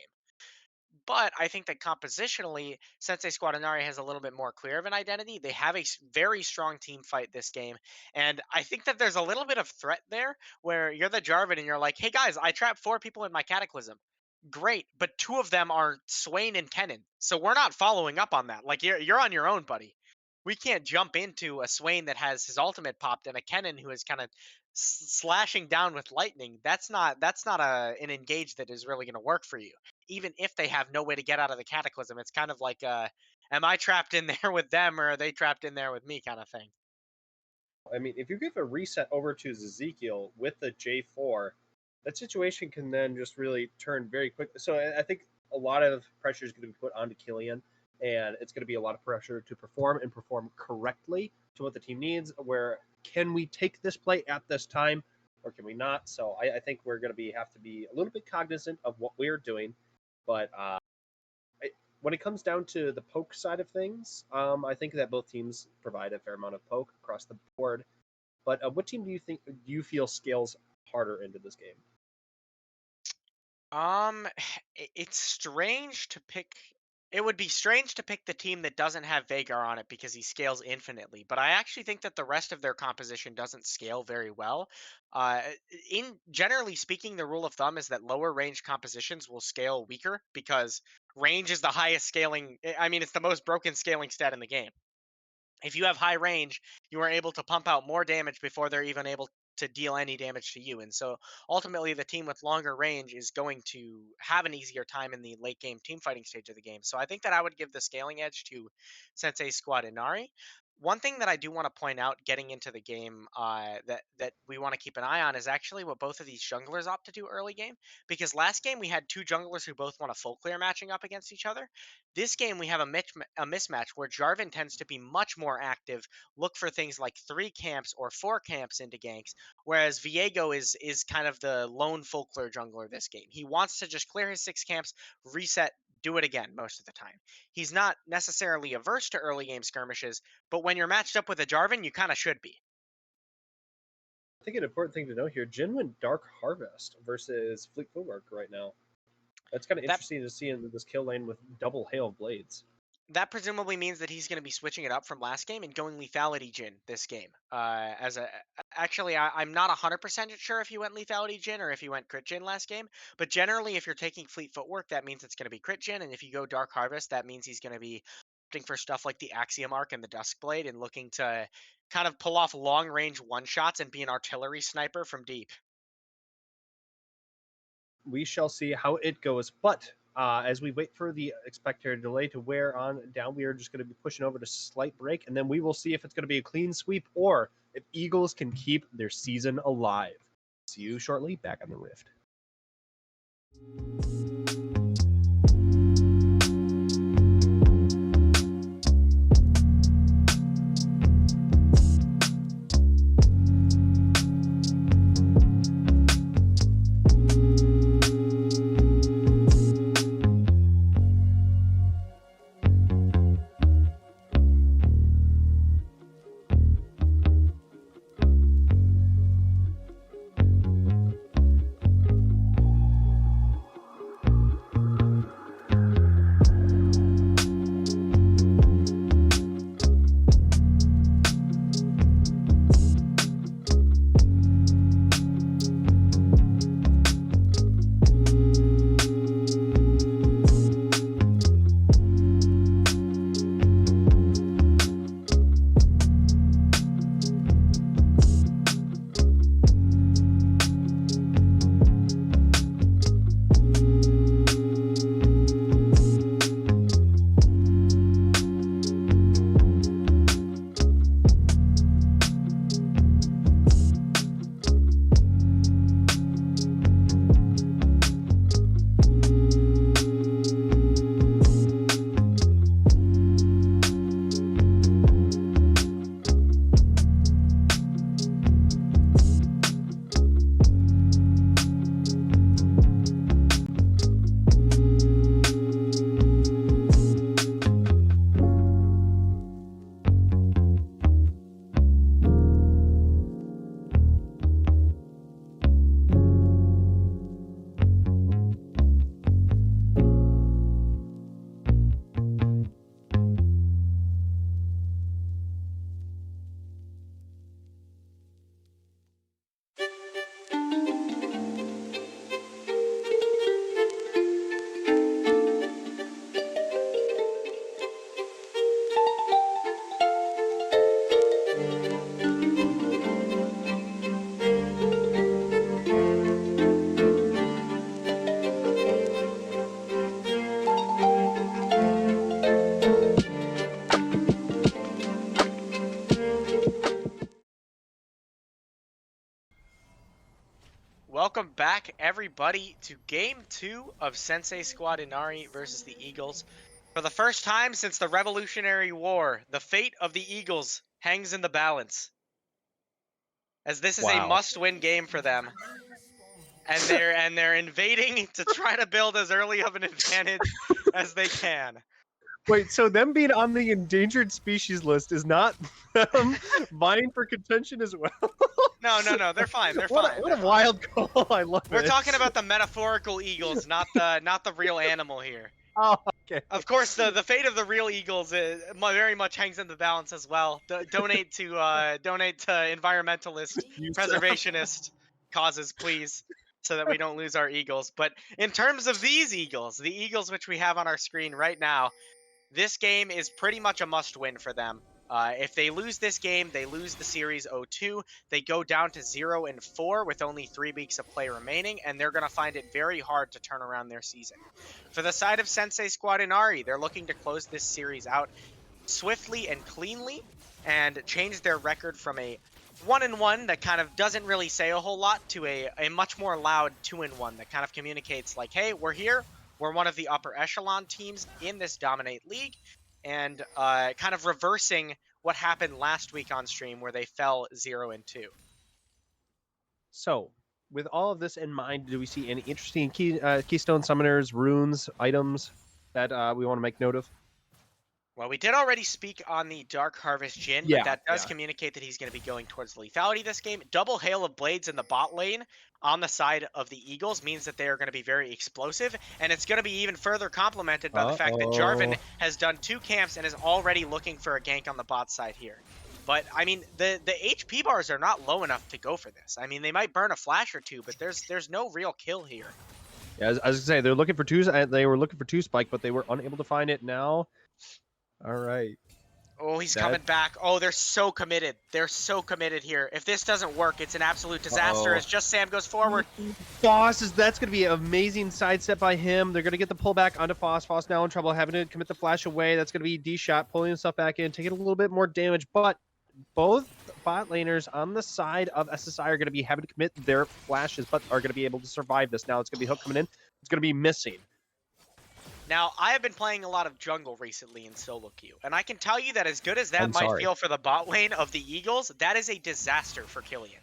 But I think that compositionally, Sensei Squad Inari has a little bit more clear of an identity. They have a very strong team fight this game. And I think that there's a little bit of threat there where you're the Jarvan and you're like, hey guys, I trapped 4 people in my Cataclysm. Great, but 2 of them are Swain and Kennen. So we're not following up on that. Like you're on your own, buddy. We can't jump into a Swain that has his ultimate popped and a Kennen who is kind of slashing down with lightning. That's not an engage that is really going to work for you. Even if they have no way to get out of the Cataclysm, it's kind of like am I trapped in there with them or are they trapped in there with me kind of thing. I mean, if you give a reset over to Ezekiel with the J4, that situation can then just really turn very quickly. So I think a lot of pressure is going to be put onto Killian, and it's going to be a lot of pressure to perform and perform correctly to what the team needs. Where can we take this play at this time, or can we not? So I think we're going to have to be a little bit cognizant of what we're doing, but when it comes down to the poke side of things, I think that both teams provide a fair amount of poke across the board. But what team do you feel scales harder into this game? Um, it's strange to pick. It would be strange to pick the team that doesn't have Vagar on it because he scales infinitely. But I actually think that the rest of their composition doesn't scale very well. Uh, in generally speaking, the rule of thumb is that lower range compositions will scale weaker because range is the highest scaling. I mean, it's the most broken scaling stat in the game. If you have high range, you are able to pump out more damage before they're even able to deal any damage to you. And so ultimately, the team with longer range is going to have an easier time in the late game team fighting stage of the game. So I think that I would give the scaling edge to Sensei Squad Inari. One thing that I do want to point out getting into the game that we want to keep an eye on is actually what both of these junglers opt to do early game. Because last game we had 2 junglers who both want a full clear matching up against each other. This game, we have a mismatch where Jarvan tends to be much more active, look for things like 3 camps or 4 camps into ganks, whereas Viego is kind of the lone full clear jungler this game. He wants to just clear his 6 camps, reset, do it again most of the time. He's not necessarily averse to early game skirmishes, but when you're matched up with a Jarvan, you kind of should be. I think an important thing to know here: Jin went Dark Harvest versus Fleet Footwork right now. That's kind of That interesting to see in this kill lane with double hail of blades. that presumably means that he's going to be switching it up from last game and going lethality Jin this game. Actually, I'm not 100% sure if he went lethality Jin or if he went crit Jin last game. But generally, if you're taking fleet footwork, that means it's going to be crit Jin, and if you go dark harvest, that means he's going to be opting for stuff like the Axiom Arc and the Dusk Blade and looking to kind of pull off long range one shots and be an artillery sniper from deep. We shall see how it goes. But as we wait for the expected delay to wear on down, we are just going to be pushing over to slight break, and then we will see if it's going to be a clean sweep or if Eagles can keep their season alive. See you shortly back on the Rift. welcome back everybody to Game 2 of Sensei Squad Inari versus the Eagles. For the first time since the Revolutionary War, the fate of the Eagles hangs in the balance, as this is a Wow. must-win game for them. And they're invading to try to build as early of an advantage as they can. Wait, so them being on the endangered species list is not them vying for contention as well? No, they're fine. They're What fine. a wild call! I love We're it. talking about the metaphorical eagles, not the real animal here. Oh, okay. Of course, the fate of the real eagles very much hangs in the balance as well. Donate to environmentalist, preservationist causes, please, so that we don't lose our eagles. But in terms of these eagles, the eagles which we have on our screen right now, this game is pretty much a must-win for them. If they lose this game, they lose the series 0-2. They go down to 0-4 with only 3 weeks of play remaining, and they're going to find it very hard to turn around their season. For the side of Sensei Squad Inari, they're looking to close this series out swiftly and cleanly and change their record from a 1-1 that kind of doesn't really say a whole lot to a much more loud 2-1 that kind of communicates like, hey, we're here. We're one of the upper echelon teams in this Dominate League, and kind of reversing what happened last week on stream where they fell 0-2. So, with all of this in mind, do we see any interesting keystone summoners, runes, items that we want to make note of? Well, we did already speak on the Dark Harvest Jin, but that does communicate that he's going to be going towards lethality this game. Double Hail of Blades in the bot lane on the side of the Eagles means that they are going to be very explosive, and it's going to be even further complemented by the fact that Jarvan has done 2 camps and is already looking for a gank on the bot side here. But, I mean, the HP bars are not low enough to go for this. I mean, they might burn a flash or 2, but there's no real kill here. Yeah, as I was going to say, they're looking for 2, they were looking for 2 spike, but they were unable to find it now. All right. Oh, he's coming back. Oh, they're so committed. They're so committed here. If this doesn't work, it's an absolute disaster as just Sam goes forward. That's going to be an amazing sidestep by him. They're going to get the pullback onto Foss. Foss now in trouble, having to commit the flash away. That's going to be D-Shot, pulling himself back in, taking a little bit more damage. But both bot laners on the side of SSI are going to be having to commit their flashes, but are going to be able to survive this. Now it's going to be Hook coming in. It's going to be missing. Now, I have been playing a lot of jungle recently in solo queue, and I can tell you that as good as that might feel for the bot lane of the Eagles, that is a disaster for Killian.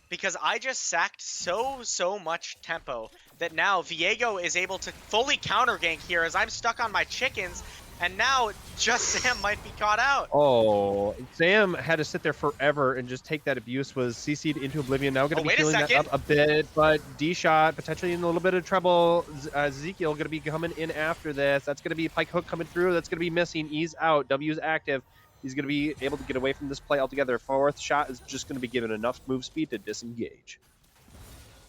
Because I just sacked so much tempo that now Viego is able to fully counter gank here as I'm stuck on my chickens, and now just Sam might be caught out. Oh, Sam had to sit there forever and just take that abuse, was CC'd into oblivion. Now going to be healing that up a bit, but D-Shot potentially in a little bit of trouble. Ezekiel going to be coming in after this. That's going to be Pike Hook coming through. That's going to be missing. E's out. W's active. He's going to be able to get away from this play altogether. 4th shot is just going to be given enough move speed to disengage.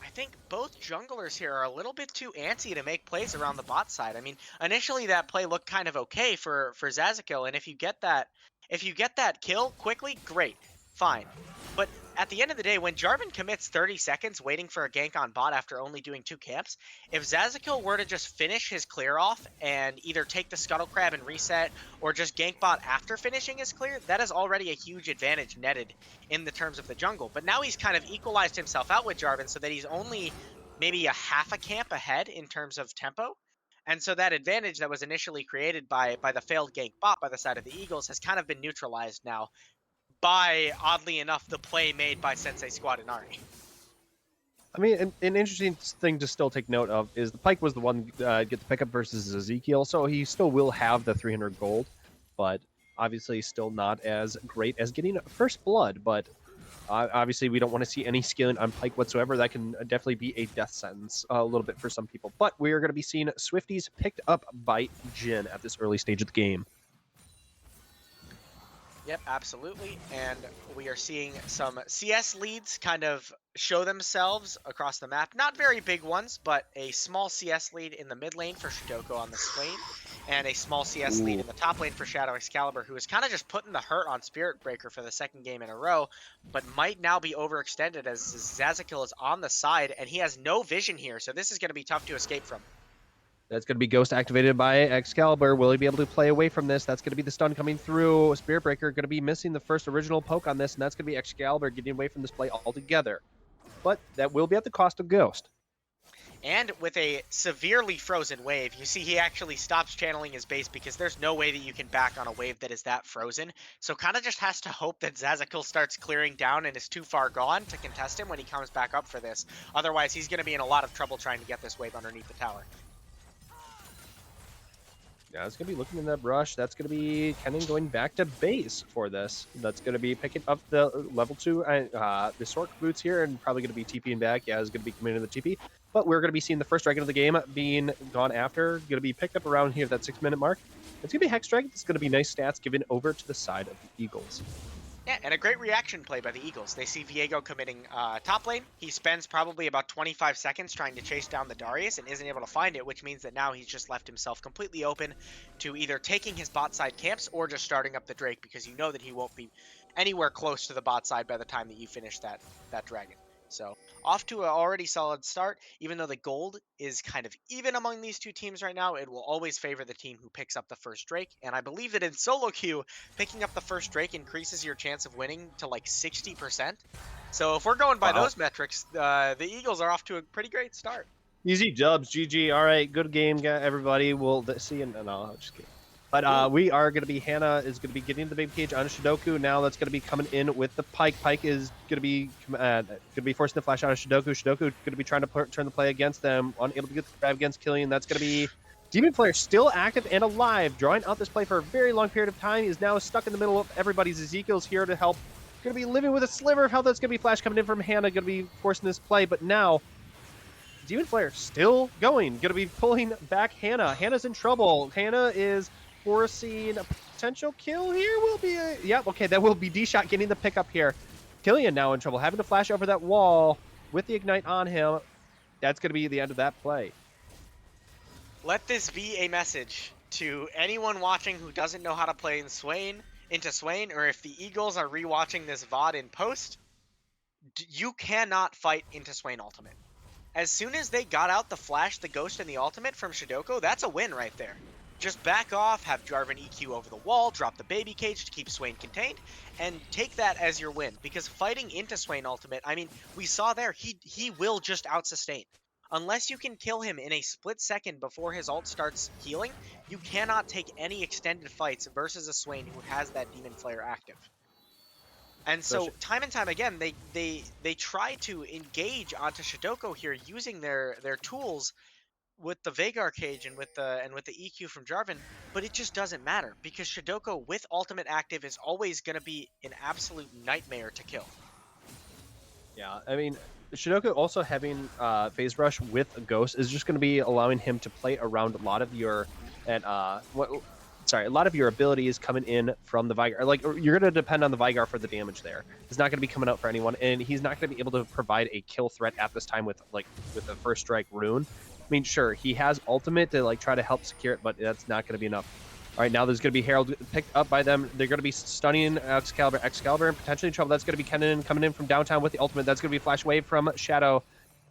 I think both junglers here are a little bit too antsy to make plays around the bot side. I mean, initially that play looked kind of okay for Zazikil, and if you get that kill quickly, great, fine. But at the end of the day, when Jarvan commits 30 seconds waiting for a gank on bot after only doing 2 camps, if Zazikil were to just finish his clear off and either take the Scuttle Crab and reset or just gank bot after finishing his clear, that is already a huge advantage netted in the terms of the jungle. But now he's kind of equalized himself out with Jarvan so that he's only maybe a half a camp ahead in terms of tempo. And so that advantage that was initially created by the failed gank bot by the side of the Eagles has kind of been neutralized now by, oddly enough, the play made by Sensei Squad Inari. I mean, an interesting thing to still take note of is the Pike was the one get the pickup versus Ezekiel, so he still will have the 300 gold, but obviously still not as great as getting first blood. But obviously we don't want to see any scaling on Pike whatsoever. That can definitely be a death sentence a little bit for some people. But we are going to be seeing Swifties picked up by Jin at this early stage of the game. Yep, absolutely. And we are seeing some CS leads kind of show themselves across the map. Not very big ones, but a small CS lead in the mid lane for Shidoko on this lane, and a small CS lead in the top lane for Shadow Excalibur, who is kind of just putting the hurt on Spirit Breaker for the 2nd game in a row, but might now be overextended as Zazikil is on the side, and he has no vision here, so this is going to be tough to escape from. That's going to be Ghost activated by Excalibur. Will he be able to play away from this? That's going to be the stun coming through. Spirit Breaker going to be missing the first original poke on this, and that's going to be Excalibur getting away from this play altogether. but that will be at the cost of Ghost. And with a severely frozen wave, you see he actually stops channeling his base because there's no way that you can back on a wave that is that frozen. So kind of just has to hope that Zazakil starts clearing down and is too far gone to contest him when he comes back up for this. Otherwise, he's going to be in a lot of trouble trying to get this wave underneath the tower. Yeah, it's going to be looking in that brush. That's going to be Kennen going back to base for this. That's going to be picking up the level 2, the Sork boots here, and probably going to be TPing back. Yeah, it's going to be coming into the TP. But we're going to be seeing the first dragon of the game being gone after. Going to be picked up around here, that 6-minute mark. It's going to be Hex Dragon. It's going to be nice stats given over to the side of the Eagles. Yeah, and a great reaction play by the Eagles. They see Viego committing top lane. He spends probably about 25 seconds trying to chase down the Darius and isn't able to find it, which means that now he's just left himself completely open to either taking his bot side camps or just starting up the Drake, because you know that he won't be anywhere close to the bot side by the time that you finish that dragon. So off to an already solid start. Even though the gold is kind of even among these two teams right now, it will always favor the team who picks up the first Drake. And I believe that in solo queue, picking up the first Drake increases your chance of winning to like 60%. So if we're going by those metrics, the Eagles are off to a pretty great start. Easy dubs, GG. All right, good game, everybody. We'll see you. No, just kidding. But we are going to be, Hannah is going to be getting the baby cage on Shidoku. Now that's going to be coming in with the Pike. Pike is going to be forcing the flash out of Shidoku. Shidoku going to be trying to turn the play against them, unable to get the grab against Killian. That's going to be Demon Flare still active and alive, drawing out this play for a very long period of time. He is now stuck in the middle of everybody's. Ezekiel's here to help. Going to be living with a sliver of health. That's going to be flash coming in from Hannah, going to be forcing this play. But now Demon Flare still going. Going to be pulling back Hannah. Hannah's in trouble. Hannah is forcing a potential kill here. Will be a... Yep, okay, that will be D-Shot getting the pickup here. Killian now in trouble, having to flash over that wall with the Ignite on him. That's going to be the end of that play. Let this be a message to anyone watching who doesn't know how to play into Swain, or if the Eagles are rewatching this VOD in post, you cannot fight into Swain ultimate. As soon as they got out the flash, the ghost, and the ultimate from Shidoko, that's a win right there. Just back off, have Jarvan EQ over the wall, drop the baby cage to keep Swain contained, and take that as your win. Because fighting into Swain ultimate, I mean, we saw there, he will just out-sustain. Unless you can kill him in a split second before his ult starts healing, you cannot take any extended fights versus a Swain who has that Demon Flare active. And so, time and time again, they try to engage onto Shidoko here using their tools with the Veigar cage and with the EQ from Jarvan, but it just doesn't matter because Shidoko with ultimate active is always going to be an absolute nightmare to kill. Yeah, I mean, Shidoko also having phase rush with a ghost is just going to be allowing him to play around a lot of your a lot of your abilities coming in from the Veigar. Like, you're going to depend on the Veigar for the damage there. He's not going to be coming out for anyone, and he's not going to be able to provide a kill threat at this time with the first strike rune. I mean, sure, he has ultimate to try to help secure it, but that's not going to be enough. All right, now there's going to be Herald picked up by them. They're going to be stunning Excalibur and potentially in trouble. That's going to be Kennen coming in from downtown with the ultimate. That's going to be Flash Wave from Shadow.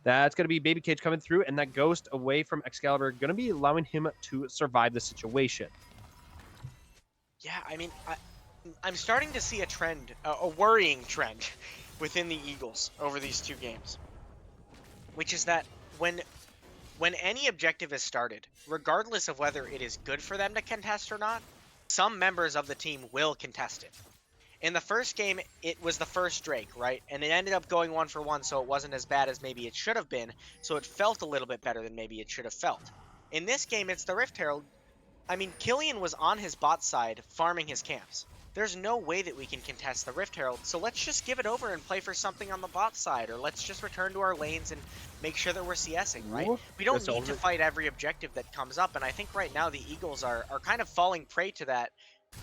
That's going to be Baby Cage coming through, and that Ghost away from Excalibur going to be allowing him to survive the situation. Yeah, I mean, I'm starting to see a trend, a worrying trend within the Eagles over these two games, which is that when any objective is started, regardless of whether it is good for them to contest or not, some members of the team will contest it. In the first game, it was the first Drake, right? And it ended up going 1-for-1, so it wasn't as bad as maybe it should have been, so it felt a little bit better than maybe it should have felt. In this game, it's the Rift Herald. I mean, Killian was on his bot side farming his camps. There's no way that we can contest the Rift Herald, so let's just give it over and play for something on the bot side, or let's just return to our lanes and make sure that we're CSing, right? We don't need to fight every objective that comes up, and I think right now the Eagles are kind of falling prey to that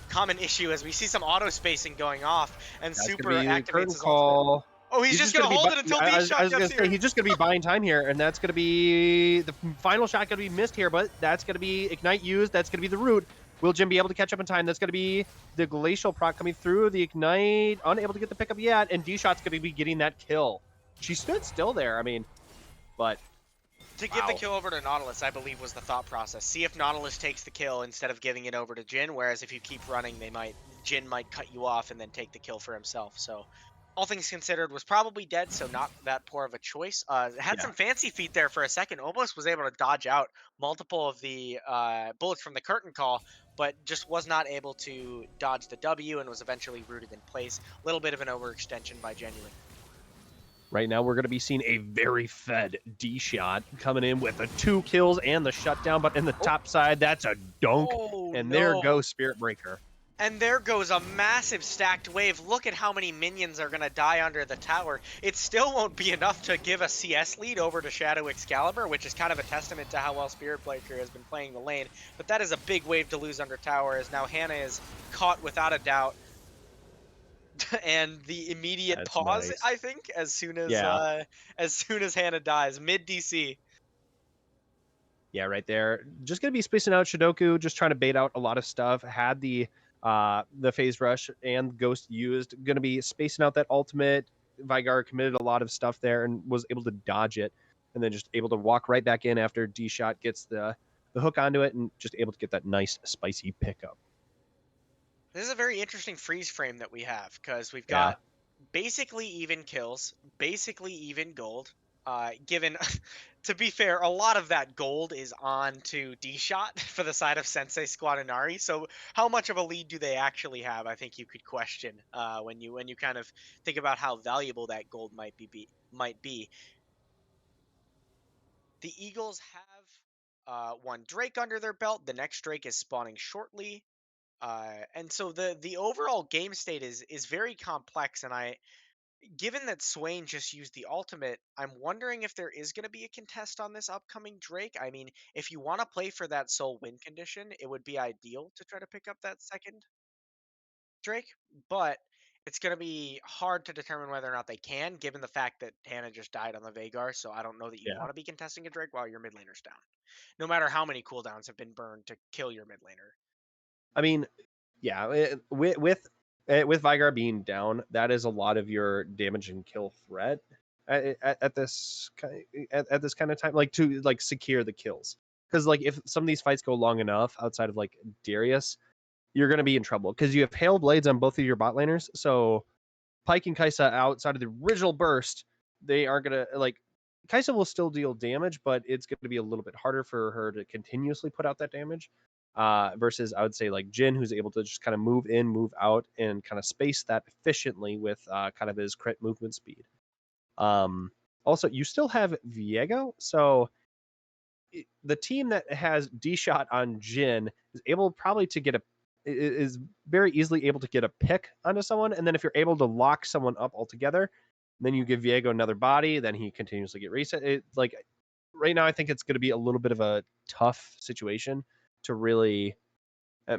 common issue as we see some auto-spacing going off, and That's Super activates his ultimate. Oh, he's just going to hold it until D-Shot gets here. He's just going to be buying time here, and that's going to be the final shot going to be missed here, but that's going to be Ignite used. That's going to be the root. Will Jim be able to catch up in time? That's going to be the Glacial proc coming through. The Ignite, unable to get the pickup yet, and D-Shot's going to be getting that kill. She stood still there, I mean, but... To give the kill over to Nautilus, I believe, was the thought process. See if Nautilus takes the kill instead of giving it over to Jhin, whereas if you keep running, Jhin might cut you off and then take the kill for himself, so... all things considered, was probably dead, so not that poor of a choice. Had Yeah. some fancy feet there for a second, almost was able to dodge out multiple of the bullets from the curtain call, but just was not able to dodge the W and was eventually rooted in place. A little bit of an overextension by Genuine. Right now, we're going to be seeing a very fed D shot coming in with the 2 kills and the shutdown, but in the Oh, top side, that's a dunk. oh And there no. goes Spirit Breaker. And there goes a massive stacked wave. Look at how many minions are going to die under the tower. It still won't be enough to give a CS lead over to Shadow Excalibur, which is kind of a testament to how well Spirit Breaker has been playing the lane. But that is a big wave to lose under tower, as now Hannah is caught without a doubt. And the immediate That's pause, nice. I think, Yeah. as soon as Hannah dies, mid DC. Yeah, right there. Just going to be spacing out Shidoku, just trying to bait out a lot of stuff. Had the phase rush and ghost used. Going to be spacing out that ultimate. Vigar committed a lot of stuff there and was able to dodge it, and then just able to walk right back in after D shot gets the hook onto it, and just able to get that nice spicy pickup. This is a very interesting freeze frame that we have, because we've Yeah. got basically even kills, basically even gold. Given, to be fair, a lot of that gold is on to D shot for the side of Sensei, Squad, and Inari. So how much of a lead do they actually have? I think you could question when you kind of think about how valuable that gold might be. The Eagles have one Drake under their belt. The next Drake is spawning shortly. And so the overall game state is very complex, and given that Swain just used the ultimate, I'm wondering if there is going to be a contest on this upcoming Drake. I mean, if you want to play for that sole win condition, it would be ideal to try to pick up that second Drake, but it's going to be hard to determine whether or not they can, given the fact that Hannah just died on the Vagar. So I don't know that you Yeah. want to be contesting a Drake while your mid laner's down, no matter how many cooldowns have been burned to kill your mid laner. I mean, yeah, with Vigar being down, that is a lot of your damage and kill threat at this at this kind of time, like to like secure the kills. Because like if some of these fights go long enough outside of like Darius, you're gonna be in trouble because you have hail blades on both of your bot laners. So Pike and Kaisa outside of the original burst, they aren't gonna like. Kaisa will still deal damage, but it's going to be a little bit harder for her to continuously put out that damage. Versus, I would say like Jin, who's able to just kind of move in, move out, and kind of space that efficiently with kind of his crit movement speed. Um, Also, you still have Viego, so the team that has D shot on Jin is able probably to get a is very easily able to get a pick onto someone, and then if you're able to lock someone up altogether, then you give Viego another body, then he continuously get reset. Like right now, I think it's going to be a little bit of a tough situation to really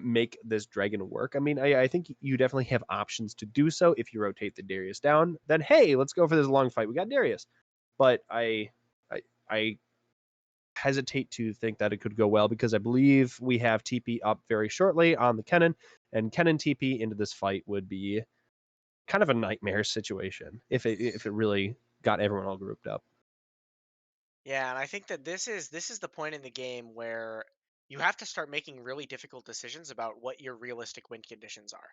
make this dragon work. I mean, I think you definitely have options to do so if you rotate the Darius down. Then hey, let's go for this long fight. We got Darius, but I hesitate to think that it could go well because I believe we have TP up very shortly on the Kennen, and Kennen TP into this fight would be kind of a nightmare situation if it really got everyone all grouped up. Yeah, and I think that this is the point in the game where you have to start making really difficult decisions about what your realistic win conditions are.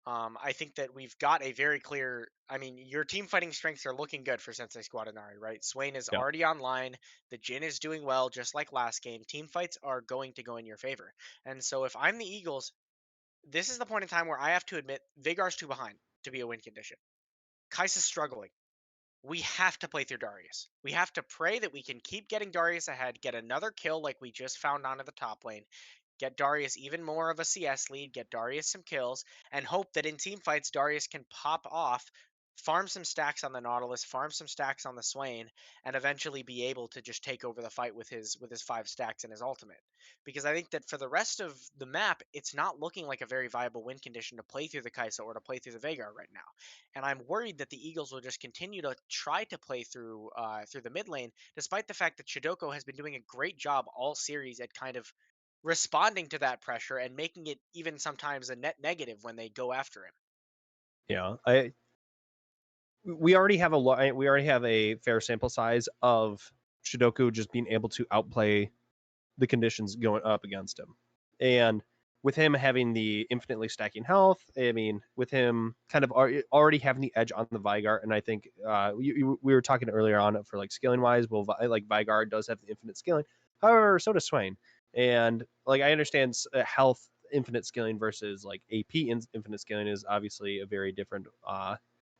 I think that we've got a very clear. I mean, your team fighting strengths are looking good for Sensei Squadanari, right? Swain is Yeah, already online. The Jin is doing well, just like last game. Team fights are going to go in your favor. And so if I'm the Eagles, this is the point in time where I have to admit Vigar's too behind to be a win condition. Kaisa's struggling. We have to play through Darius. We have to pray that we can keep getting Darius ahead, get another kill like we just found onto the top lane, get Darius even more of a CS lead, get Darius some kills, and hope that in team fights Darius can pop off, farm some stacks on the Nautilus, farm some stacks on the Swain, and eventually be able to just take over the fight with his 5 stacks and his ultimate. Because I think that for the rest of the map, it's not looking like a very viable win condition to play through the Kaisa or to play through the Veigar right now. And I'm worried that the Eagles will just continue to try to play through the mid lane, despite the fact that Shidoko has been doing a great job all series at kind of responding to that pressure and making it even sometimes a net negative when they go after him. yeah. I we already have we already have a fair sample size of Shidoku just being able to outplay the conditions going up against him, and with him having the infinitely stacking health, I mean, with him kind of already having the edge on the Vigard, and I think we were talking earlier on for like scaling wise, well, like Vigard does have the infinite scaling. However, so does Swain, and like I understand health infinite scaling versus like AP infinite scaling is obviously a very different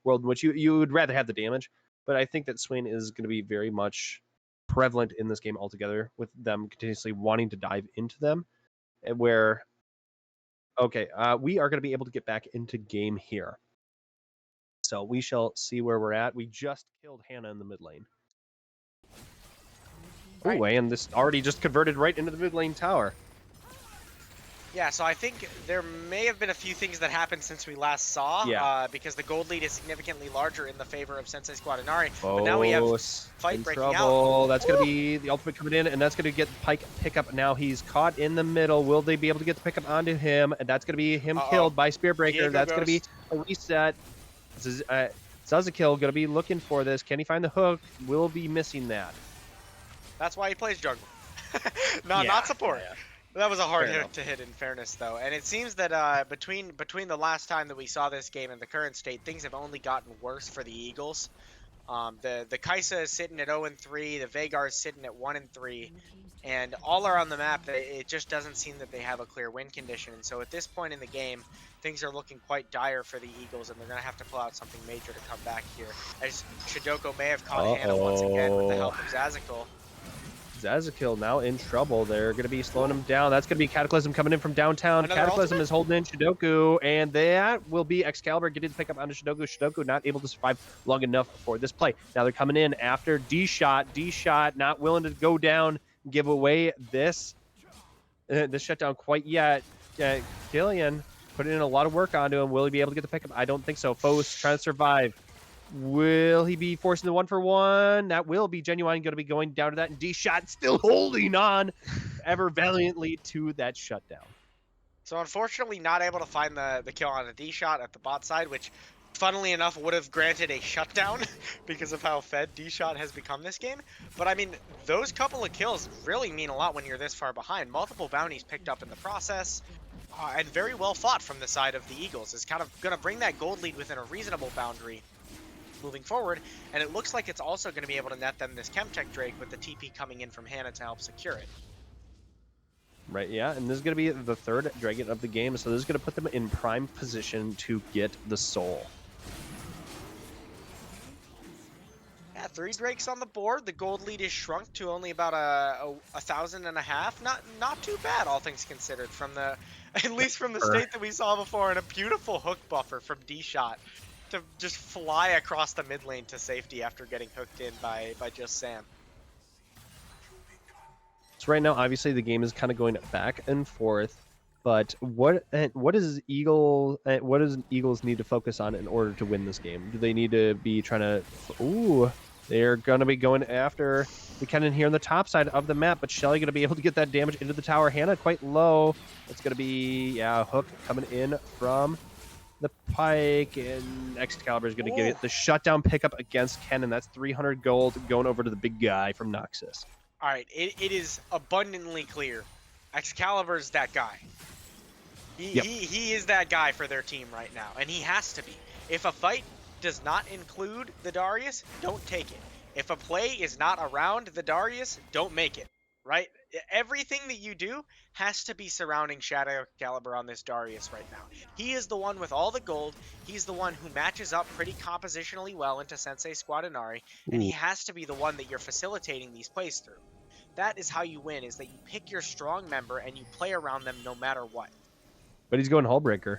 world in which you would rather have the damage, but I think that Swain is going to be very much prevalent in this game altogether, with them continuously wanting to dive into them, where okay, we are going to be able to get back into game here. So we shall see where we're at. We just killed Hannah in the mid lane. Right. Oh, and this already just converted right into the mid lane tower. Yeah, so I think there may have been a few things that happened since we last saw, because the gold lead is significantly larger in the favor of Sensei Squad Inari. But now we have fight breaking out. That's going to be the ultimate coming in, and that's going to get Pike pickup. Now he's caught in the middle. Will they be able to get the pickup onto him? And that's going to be him killed by Spearbreaker. That's going to be a reset. This is Zazakill going to be looking for this. Can he find the hook? Will be missing that. That's why he plays jungle. Not support. Yeah. That was a hard hit to hit, in fairness, though. And it seems that between the last time that we saw this game and the current state, things have only gotten worse for the Eagles. The Kai'Sa is sitting at 0-3, the Veigar is sitting at 1-3, and all around the map, it just doesn't seem that they have a clear win condition. And so at this point in the game, things are looking quite dire for the Eagles, and they're going to have to pull out something major to come back here. As Shidoko may have caught Hannah once again with the help of Zazakill. Zazakill now in trouble. They're going to be slowing him down. That's going to be Cataclysm coming in from downtown. Another Cataclysm ultimate? is holding in Shidoku, and that will be Excalibur getting the pickup onto Shidoku. Shidoku not able to survive long enough for this play. Now they're coming in after D-Shot. D-Shot not willing to go down, give away this shutdown quite yet. Killian putting in a lot of work onto him. Will he be able to get the pickup? I don't think so. Foes trying to survive. Will he be forcing the 1-for-1? That will be Genuine going to be going down to that. And D-Shot still holding on ever valiantly to that shutdown. So unfortunately not able to find the kill on a D-Shot at the bot side, which funnily enough would have granted a shutdown because of how fed D-Shot has become this game. But I mean, those couple of kills really mean a lot when you're this far behind. Multiple bounties picked up in the process. And very well fought from the side of the Eagles. Is kind of going to bring that gold lead within a reasonable boundary moving forward, and it looks like it's also going to be able to net them this Chemtech Drake with the TP coming in from Hannah to help secure it. Right, yeah, and this is going to be the third Dragon of the game, so this is going to put them in prime position to get the soul. Yeah, 3 Drakes on the board. The gold lead is shrunk to only about a 1,500. Not too bad, all things considered, from the at least from the state that we saw before, and a beautiful hook buffer from D-Shot to just fly across the mid lane to safety after getting hooked in by just Sam. So right now, obviously, the game is kind of going back and forth. But what does Eagles need to focus on in order to win this game? Do they need to be trying to? Ooh, they're gonna be going after the cannon here on the top side of the map. But Shelly gonna be able to get that damage into the tower. Hannah quite low. It's gonna be hook coming in from the Pike, and Excalibur is going to get the shutdown pickup against Ken, and that's 300 gold going over to the big guy from Noxus. All right, it is abundantly clear. Excalibur's that guy. He is that guy for their team right now, and he has to be. If a fight does not include the Darius, don't take it. If a play is not around the Darius, don't make it, right? Everything that you do has to be surrounding Shadow Excalibur on this Darius right now. He is the one with all the gold. He's the one who matches up pretty compositionally well into Sensei Squad Inari, and he has to be the one that you're facilitating these plays through. That is how you win, is that you pick your strong member and you play around them no matter what. But he's going Hullbreaker.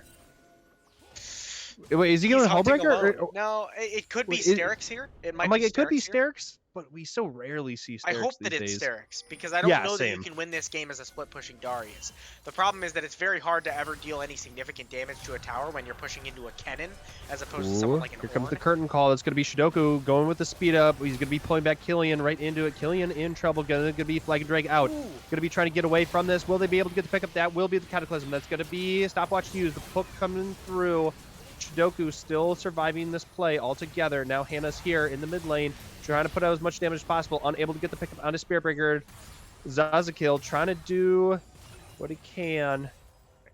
Wait, is he going Hullbreaker? No, it could be Sterix here. It might be it could be here. Sterix, but we so rarely see Sterix. I hope that it's Sterix, because I don't know that you can win this game as a split-pushing Darius. The problem is that it's very hard to ever deal any significant damage to a tower when you're pushing into a Kennen, as opposed to someone like an Here comes the curtain call. It's going to be Shidoku going with the speed up. He's going to be pulling back Killian right into it. Killian in trouble. Going to be Flag and Drag out. Going to be trying to get away from this. Will they be able to get the pick up? That will be the Cataclysm. That's going to be stopwatch used. The hook coming through. Shidoku still surviving this play altogether. Now Hannah's here in the mid lane, trying to put out as much damage as possible. Unable to get the pickup onto Spearbreaker. Zazakill trying to do what he can.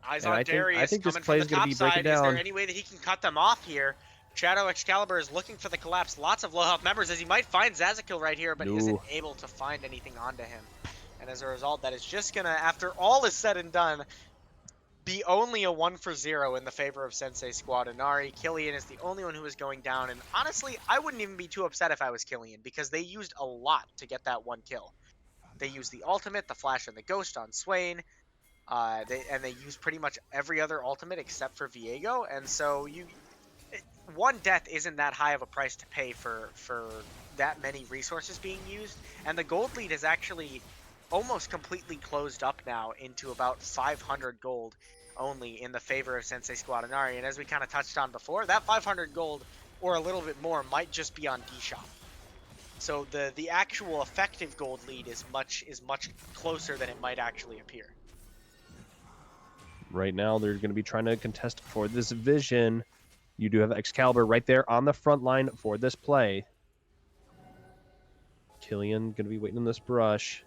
Eyes And on I Darius think this coming play from the is going to top be breaking side. Is there down. any way that he can cut them off here? Shadow Excalibur is looking for the collapse. Lots of low health members as he might find Zazakil right here, but isn't No. able to find anything onto him. And as a result, that is just going to, after all is said and done, be only a 1 for 0 in the favor of Sensei Squad. Inari, Killian is the only one who is going down. And honestly, I wouldn't even be too upset if I was Killian because they used a lot to get that one kill. They used the ultimate, the flash, and the ghost on Swain. They use pretty much every other ultimate except for Viego, and so one death isn't that high of a price to pay for that many resources being used, and the gold lead is actually almost completely closed up now into about 500 gold only in the favor of Sensei Squad Inari, and as we kind of touched on before, that 500 gold or a little bit more might just be on D-Shop. So the actual effective gold lead is much closer than it might actually appear. Right now, they're going to be trying to contest for this vision. You do have Excalibur right there on the front line for this play. Killian going to be waiting in this brush.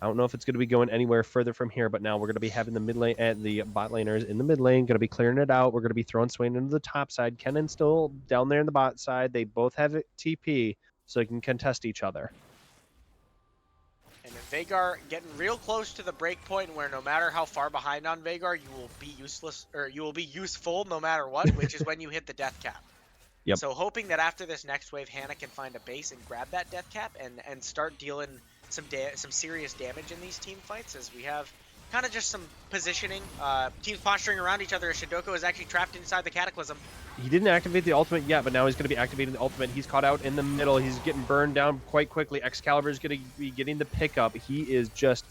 I don't know if it's going to be going anywhere further from here, but now we're going to be having the mid lane and the bot laners in the mid lane, going to be clearing it out. We're going to be throwing Swain into the top side. Kennen still down there in the bot side. They both have TP, so they can contest each other. And then Veigar getting real close to the break point where no matter how far behind on Veigar, you will be useless, or you will be useful no matter what, which is when you hit the death cap. Yep. So hoping that after this next wave, Hannah can find a base and grab that death cap and start dealing some serious damage in these team fights, as we have kind of just some positioning. Teams posturing around each other as Shidoko is actually trapped inside the Cataclysm. He didn't activate the ultimate yet, but now he's going to be activating the ultimate. He's caught out in the middle. He's getting burned down quite quickly. Excalibur is going to be getting the pickup. He is just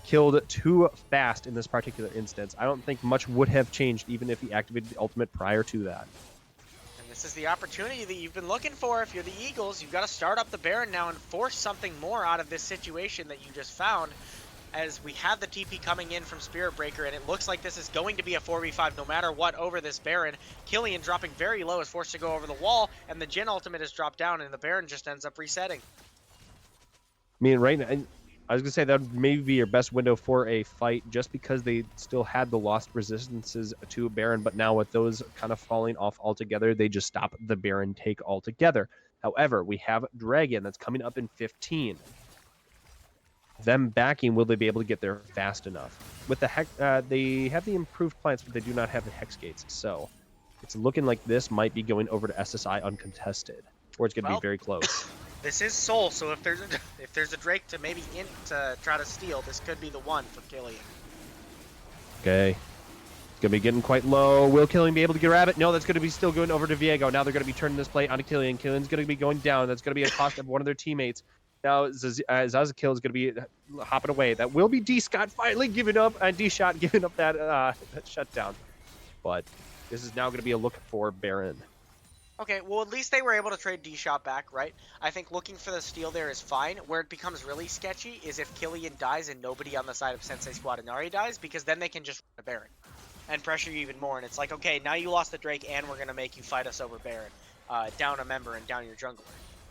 killed too fast in this particular instance. I don't think much would have changed even if he activated the ultimate prior to that. And this is the opportunity that you've been looking for. If you're the Eagles, you've got to start up the Baron now and force something more out of this situation that you just found, as we have the TP coming in from Spirit Breaker, and it looks like this is going to be a 4v5 no matter what over this Baron. Killian dropping very low is forced to go over the wall, and the Jhin ultimate is dropped down, and the Baron just ends up resetting. I mean, right now, I was going to say that would maybe be your best window for a fight, just because they still had the lost resistances to Baron, but now with those kind of falling off altogether, they just stop the Baron take altogether. However, we have Dragon that's coming up in 15. Them backing, will they be able to get there fast enough? With the they have the improved plants, but they do not have the hex gates. So it's looking like this might be going over to SSI uncontested, or it's going to be very close. This is Soul, so if there's a Drake to maybe int to try to steal, this could be the one for Killian. Okay. It's going to be getting quite low. Will Killian be able to grab it? No, that's going to be still going over to Viego. Now they're going to be turning this play onto Killian. Killian's going to be going down. That's going to be a cost of one of their teammates. Now Zazakil is going to be hopping away. That will be D-Scott finally giving up, and D-Shot giving up that shutdown. But this is now going to be a look for Baron. Okay, well, at least they were able to trade D-Shot back, right? I think looking for the steal there is fine. Where it becomes really sketchy is if Killian dies and nobody on the side of Sensei Squad Inari dies, because then they can just run a Baron and pressure you even more. And it's like, okay, now you lost the Drake, and we're going to make you fight us over Baron. Down a member and down your jungler.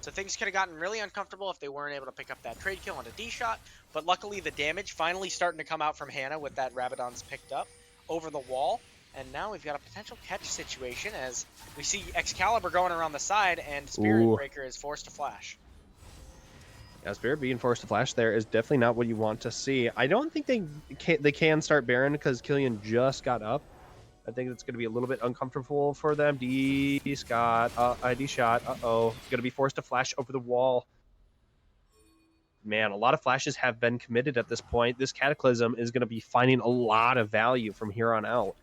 So things could have gotten really uncomfortable if they weren't able to pick up that trade kill on a D-Shot, but luckily the damage finally starting to come out from Hannah with that Rabadon's picked up over the wall, and now we've got a potential catch situation as we see Excalibur going around the side, and Spirit Breaker is forced to flash. Yeah, Spirit being forced to flash there is definitely not what you want to see. I don't think they can start Baron because Killian just got up. I think it's going to be a little bit uncomfortable for them. D-Shot. Uh-oh. Going to be forced to flash over the wall. Man, a lot of flashes have been committed at this point. This Cataclysm is going to be finding a lot of value from here on out.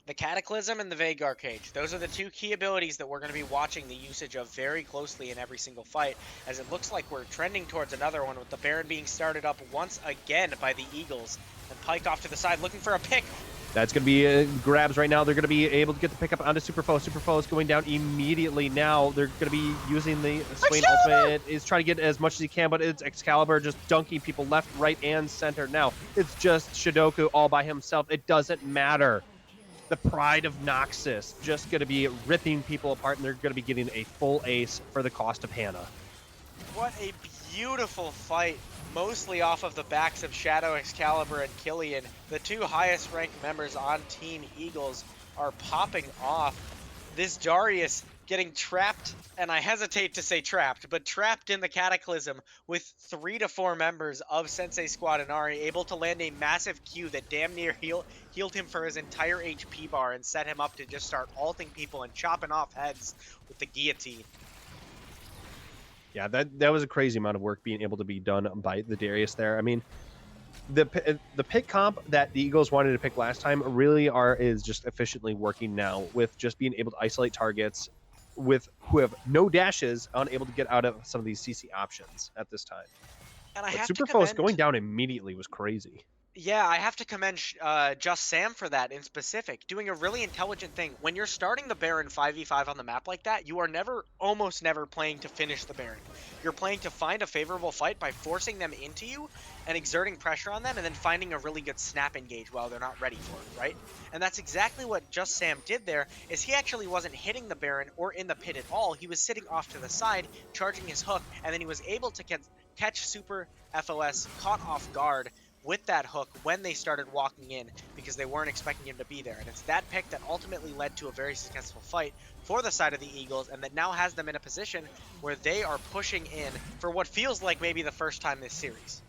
The Cataclysm and the Veigar Cage. Those are the two key abilities that we're going to be watching the usage of very closely in every single fight, as it looks like we're trending towards another one with the Baron being started up once again by the Eagles. And Pyke off to the side looking for a pick. That's going to be grabs right now. They're going to be able to get the pickup onto Superfoe. Superfoe is going down immediately now. They're going to be using the Swain ultimate. Is trying to get as much as he can, but it's Excalibur just dunking people left, right, and center. Now, it's just Shidoko all by himself. It doesn't matter. The pride of Noxus just going to be ripping people apart, and they're going to be getting a full ace for the cost of Hannah. What a beautiful fight, mostly off of the backs of Shadow Excalibur and Killian. The two highest ranked members on Team Eagles are popping off. This Darius getting trapped, and I hesitate to say trapped, but trapped in the Cataclysm with 3 to 4 members of Sensei Squad Inari, able to land a massive Q that damn near healed him for his entire HP bar and set him up to just start ulting people and chopping off heads with the guillotine. Yeah, that was a crazy amount of work being able to be done by the Darius there. I mean, the pick comp that the Eagles wanted to pick last time really is just efficiently working now with just being able to isolate targets with who have no dashes, unable to get out of some of these CC options at this time. And I But have to Superfos going commend down immediately was crazy. Yeah, I have to commend Just Sam for that in specific, doing a really intelligent thing. When you're starting the Baron 5v5 on the map like that, you are almost never playing to finish the Baron. You're playing to find a favorable fight by forcing them into you and exerting pressure on them and then finding a really good snap engage while they're not ready for it, right? And that's exactly what Just Sam did there, is he actually wasn't hitting the Baron or in the pit at all. He was sitting off to the side, charging his hook, and then he was able to catch Super FOS caught off guard with that hook when they started walking in because they weren't expecting him to be there. And it's that pick that ultimately led to a very successful fight for the side of the Eagles and that now has them in a position where they are pushing in for what feels like maybe the first time this series.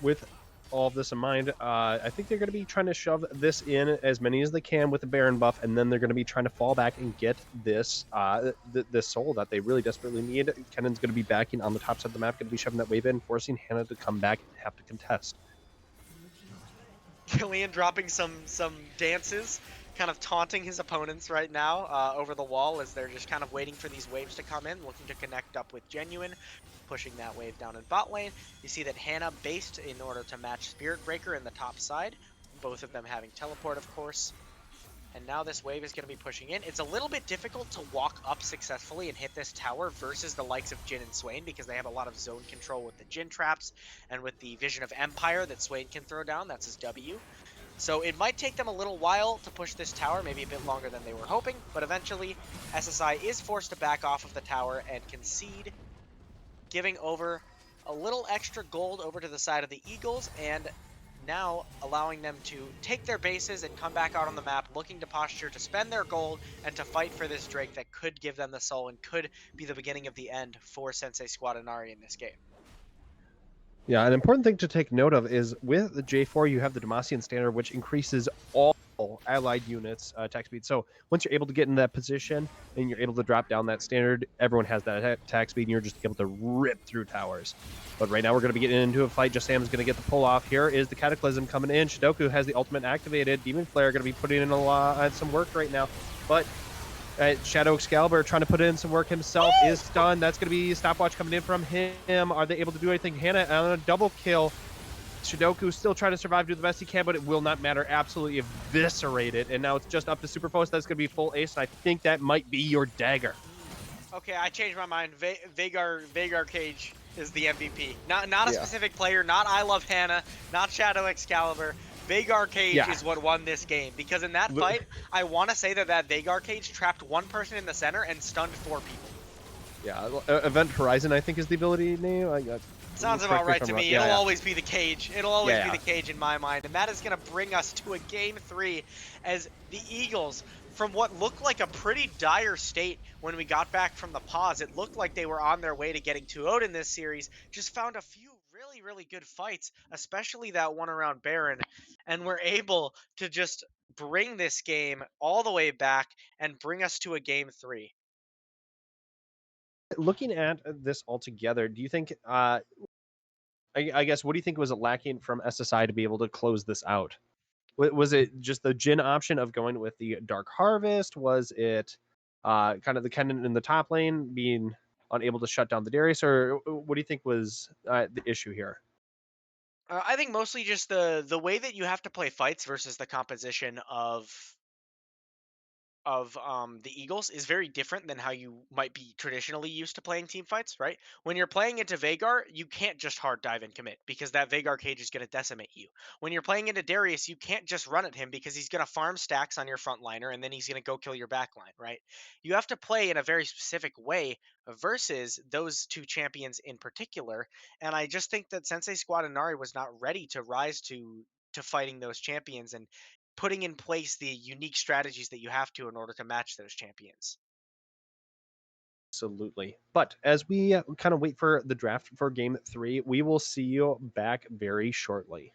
With all of this in mind, I think they're going to be trying to shove this in as many as they can with the Baron buff, and then they're going to be trying to fall back and get this this soul that they really desperately need. Kennan's going to be backing on the top side of the map, going to be shoving that wave in, forcing Hannah to come back and have to contest. Killian dropping some dances, kind of taunting his opponents right now over the wall as they're just kind of waiting for these waves to come in, looking to connect up with Genuine, pushing that wave down in bot lane. You see that Hannah based in order to match Spirit Breaker in the top side, both of them having teleport, of course. And now this wave is going to be pushing in. It's a little bit difficult to walk up successfully and hit this tower versus the likes of Jhin and Swain because they have a lot of zone control with the Jhin traps and with the Vision of Empire that Swain can throw down. That's his W. So it might take them a little while to push this tower, maybe a bit longer than they were hoping, but eventually SSI is forced to back off of the tower and concede, giving over a little extra gold over to the side of the Eagles and now allowing them to take their bases and come back out on the map, looking to posture to spend their gold and to fight for this Drake that could give them the soul and could be the beginning of the end for Sensei Squad Inari in this game. Yeah, an important thing to take note of is with the J4, you have the Demacian standard, which increases all allied units attack speed. So once you're able to get in that position and you're able to drop down that standard, everyone has that attack speed, and you're just able to rip through towers. But right now we're going to be getting into a fight. Just Sam's going to get the pull off. Here is the Cataclysm coming in. Shidoku has the ultimate activated. Demon Flare going to be putting in some work right now. But Shadow Excalibur trying to put in some work himself is stunned. That's going to be a stopwatch coming in from him. Are they able to do anything? Hannah on a double kill. Shidoku still trying to survive, do the best he can, but it will not matter. Absolutely eviscerated. And now it's just up to Superpost. That's going to be full ace, and I think that might be your dagger. Okay, I changed my mind. Veigar Cage is the MVP. Not a specific player, not I Love Hannah, not Shadow Excalibur. Veigar Cage is what won this game because in that fight, I want to say that Veigar Cage trapped one person in the center and stunned 4 people. Yeah, Event Horizon, I think, is the ability name. Sounds about right to me. It'll always be the cage. It'll always be the cage in my mind. And that is going to bring us to a game 3 as the Eagles, from what looked like a pretty dire state when we got back from the pause, it looked like they were on their way to getting 2-0 in this series, just found a few really good fights, especially that one around Baron, and were able to just bring this game all the way back and bring us to a game 3. Looking at this altogether, do you think, I guess, what do you think was lacking from SSI to be able to close this out? Was it just the Jhin option of going with the Dark Harvest? Was it kind of the Kennen in the top lane being unable to shut down the Darius? Or what do you think was the issue here? I think mostly just the way that you have to play fights versus the composition of the Eagles is very different than how you might be traditionally used to playing team fights, right? When you're playing into Vagar, you can't just hard dive and commit because that Vagar cage is going to decimate you. When you're playing into Darius, you can't just run at him because he's going to farm stacks on your front liner and then he's going to go kill your back line, right? You have to play in a very specific way versus those two champions in particular. And I just think that Sensei Squad Inari was not ready to rise to fighting those champions and putting in place the unique strategies that you have to in order to match those champions. Absolutely. But as we kind of wait for the draft for game 3, we will see you back very shortly.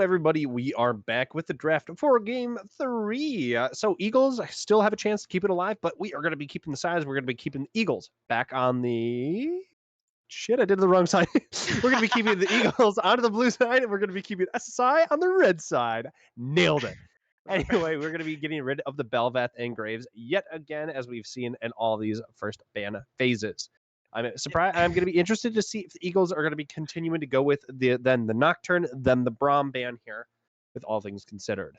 Everybody, we are back with the draft for game 3. So Eagles still have a chance to keep it alive, but we are going to be keeping the sides. We're going to be keeping the Eagles back on the shit. I did the wrong side. We're going to be keeping the Eagles onto the blue side, and we're going to be keeping SSI on the red side. Nailed it. Anyway, we're going to be getting rid of the Belvath and Graves yet again, as we've seen in all these first ban phases. I'm surprised. I'm going to be interested to see if the Eagles are going to be continuing to go with the Nocturne, then the Braum ban here, with all things considered.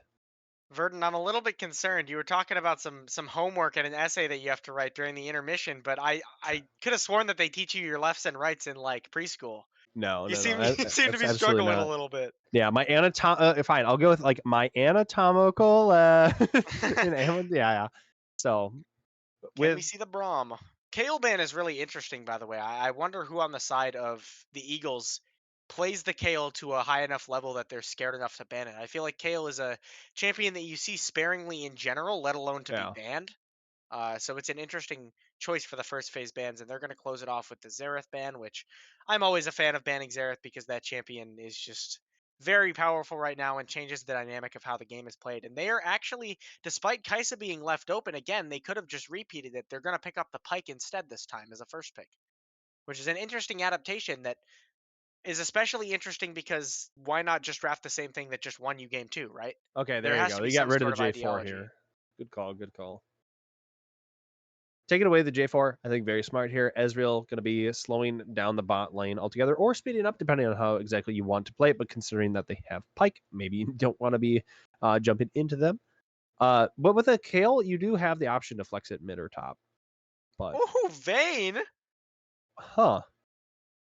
Verdon, I'm a little bit concerned. You were talking about some homework and an essay that you have to write during the intermission, but I could have sworn that they teach you your lefts and rights in like preschool. No, You no, no. seem you seem to That's be absolutely struggling a not. little bit. Yeah, my fine. I'll go with like my anatomical. Yeah, yeah. So Can we with see the Braum? Kale ban is really interesting, by the way. I wonder who on the side of the Eagles plays the Kale to a high enough level that they're scared enough to ban it. I feel like Kale is a champion that you see sparingly in general, let alone to be yeah. banned. So it's an interesting choice for the first phase bans, and they're going to close it off with the Xerath ban, which I'm always a fan of banning Xerath because that champion is just very powerful right now and changes the dynamic of how the game is played. And they are actually, despite Kaisa being left open again, they could have just repeated it. They're going to pick up the Pike instead this time as a first pick, which is an interesting adaptation that is especially interesting because why not just draft the same thing that just won you game 2, right? Okay, There there you has go. to be They got some rid of sort the of J4 ideology. here. Good call. Good call. Taking away the J4, I think very smart here. Ezreal going to be slowing down the bot lane altogether or speeding up depending on how exactly you want to play it. But considering that they have Pike, maybe you don't want to be jumping into them. But with a Kale, you do have the option to flex it mid or top. But, Ooh, Vayne!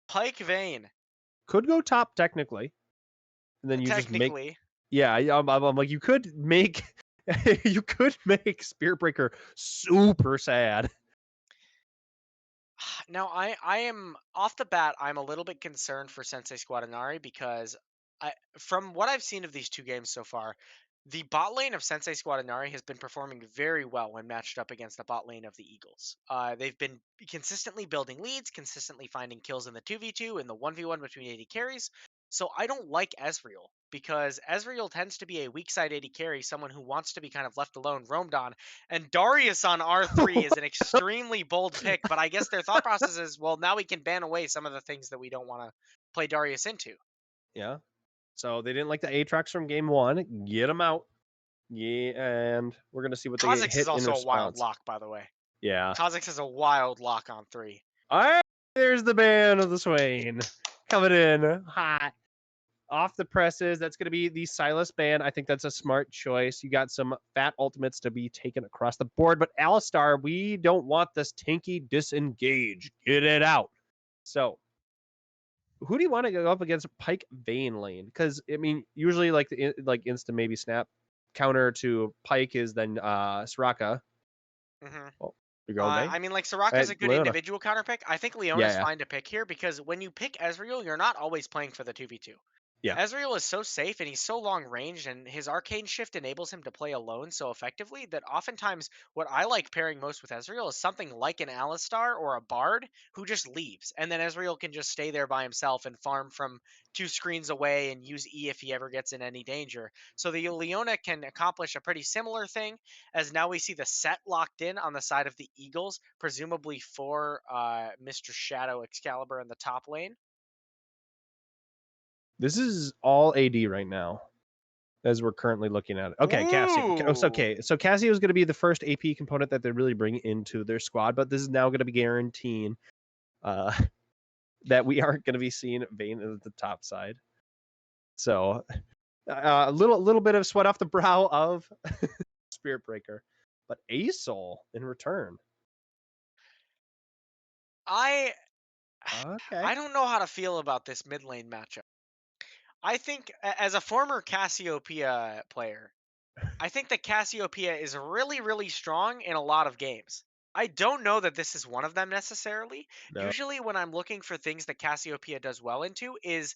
Pike Vayne. could go top technically. And then you just make, Technically. yeah, I'm like, you could make, you could make Spirit Breaker super sad. Now, I am off the bat. I'm a little bit concerned for Sensei Squad Inari because from what I've seen of these two games so far, the bot lane of Sensei Squad Inari has been performing very well when matched up against the bot lane of the Eagles. They've been consistently building leads, consistently finding kills in the 2v2 and the 1v1 between AD carries. So I don't like Ezreal because Ezreal tends to be a weak side AD carry, someone who wants to be kind of left alone, roamed on, and Darius on R3 is an extremely bold pick, but I guess their thought process is, well, now we can ban away some of the things that we don't want to play Darius into. Yeah. So they didn't like the Aatrox from game 1. Get them out. Yeah, and we're gonna see what they Kha'Zix is hit in also a wild response. lock, by the way. Yeah. Kha'Zix is a wild lock on 3. All right, there's the ban of the Swain coming in hot off the presses. That's gonna be the Silas ban. I think that's a smart choice. You got some fat ultimates to be taken across the board, but Alistar, we don't want this tanky disengage. Get it out. So who do you want to go up against Pike Vayne lane? Because I mean, usually like the instant maybe snap counter to Pike is then Soraka. Hmm. Oh, you're going Vayne? I mean, like, Soraka's a good Leona. individual counter pick. I think Yeah, Leona's yeah, fine to pick here because when you pick Ezreal, you're not always playing for the 2v2. yeah. Ezreal is so safe and he's so long ranged, and his arcane shift enables him to play alone so effectively that oftentimes what I like pairing most with Ezreal is something like an Alistar or a Bard who just leaves, and then Ezreal can just stay there by himself and farm from 2 screens away and use E if he ever gets in any danger. So the Leona can accomplish a pretty similar thing, as now we see the set locked in on the side of the Eagles, presumably for Mr. Shadow Excalibur in the top lane. This is all AD right now, as we're currently looking at it. Okay, Cassio. Ooh. Okay, so Cassio is going to be the first AP component that they really bring into their squad, but this is now going to be guaranteeing uh, that we aren't going to be seeing Vayne at the top side. So a little bit of sweat off the brow of Spirit Breaker, but Asol in return. I Okay. I don't know how to feel about this mid lane matchup. I think as a former Cassiopeia player, I think that Cassiopeia is really, really strong in a lot of games. I don't know that this is one of them necessarily. No. Usually when I'm looking for things that Cassiopeia does well into is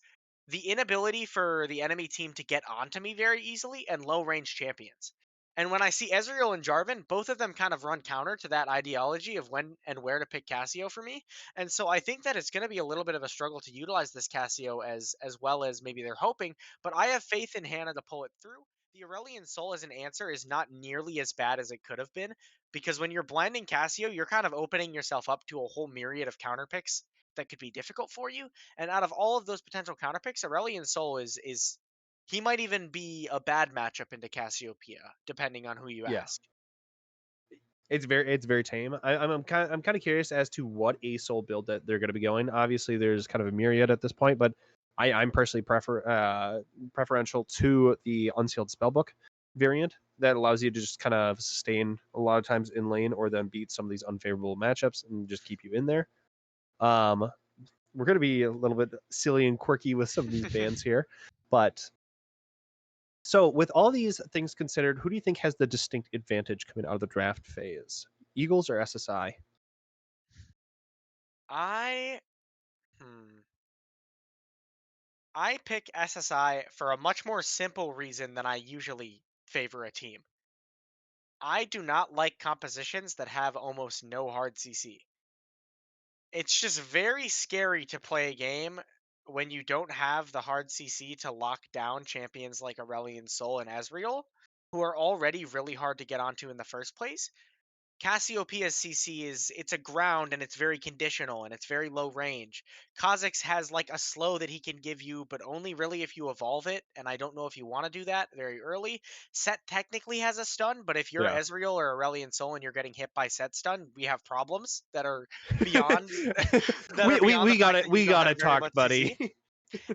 the inability for the enemy team to get onto me very easily and low range champions. And when I see Ezreal and Jarvan, both of them kind of run counter to that ideology of when and where to pick Cassio for me. And so I think that it's going to be a little bit of a struggle to utilize this Cassio as well as maybe they're hoping. But I have faith in Hannah to pull it through. The Aurelian Soul as an answer is not nearly as bad as it could have been, because when you're blinding Cassio, you're kind of opening yourself up to a whole myriad of counter picks that could be difficult for you. And out of all of those potential counter picks, Aurelian Soul is he might even be a bad matchup into Cassiopeia, depending on who you Yeah. ask. It's very tame. I'm kind of curious as to what a soul build that they're going to be going. Obviously, there's kind of a myriad at this point, but I'm personally preferential to the unsealed spellbook variant that allows you to just kind of sustain a lot of times in lane or then beat some of these unfavorable matchups and just keep you in there. Um, we're going to be a little bit silly and quirky with some of these bans here, but so, with all these things considered, who do you think has the distinct advantage coming out of the draft phase? Eagles or SSI? I I pick SSI for a much more simple reason than I usually favor a team. I do not like compositions that have almost no hard CC. It's just very scary to play a game when you don't have the hard CC to lock down champions like Aurelion Sol and Ezreal, who are already really hard to get onto in the first place. Cassiopeia's CC is it's a ground and it's very conditional and it's very low range. Kha'Zix has like a slow that he can give you, but only really if you evolve it, and I don't know if you want to do that very early. Set technically has a stun, but if you're Yeah. Ezreal or Aurelion Sol and you're getting hit by Set stun, we have problems that are beyond that are we, we beyond the we got fact it. that you We don't got to have very talk, much buddy. CC.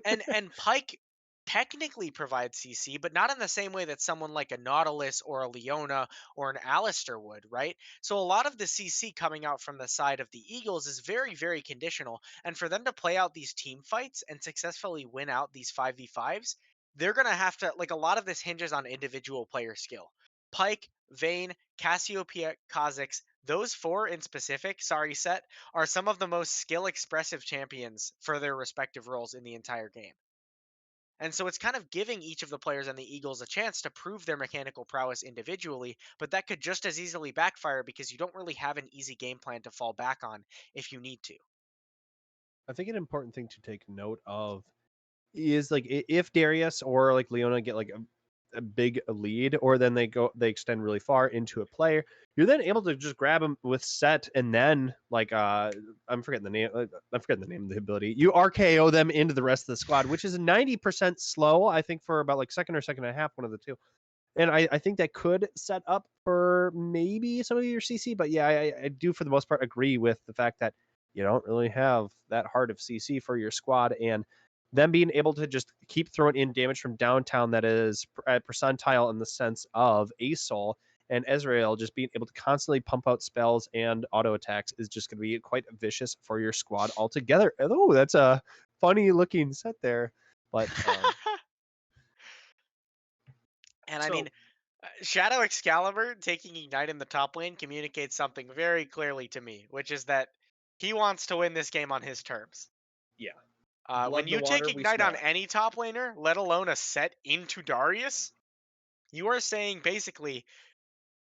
And Pike technically provides CC, but not in the same way that someone like a Nautilus or a Leona or an Alistair would, right? So a lot of the CC coming out from the side of the Eagles is very, very conditional. And for them to play out these team fights and successfully win out these 5v5s, they're going to have to, like, a lot of this hinges on individual player skill. Pike, Vayne, Cassiopeia, Kha'Zix, those four in specific, sorry, Set, are some of the most skill expressive champions for their respective roles in the entire game. And so it's kind of giving each of the players on the Eagles a chance to prove their mechanical prowess individually, but that could just as easily backfire because you don't really have an easy game plan to fall back on if you need to. I think an important thing to take note of is like if Darius or like Leona get like a big lead, or then they extend really far into a player, you're then able to just grab them with set and then like I'm forgetting the name of the ability. You RKO them into the rest of the squad, which is 90% slow, I think, for about like second or second and a half, one of the two. And I think that could set up for maybe some of your CC, but yeah, I do for the most part agree with the fact that you don't really have that hard of CC for your squad, and them being able to just keep throwing in damage from downtown that is percentile in the sense of Asol and Ezreal just being able to constantly pump out spells and auto attacks is just going to be quite vicious for your squad altogether. Oh, that's a funny looking set there, but And I mean, so Shadow Excalibur taking Ignite in the top lane communicates something very clearly to me, which is that he wants to win this game on his terms. yeah, When blood in the you take water, we Ignite smell on it. any top laner, let alone a set into Darius, you are saying basically,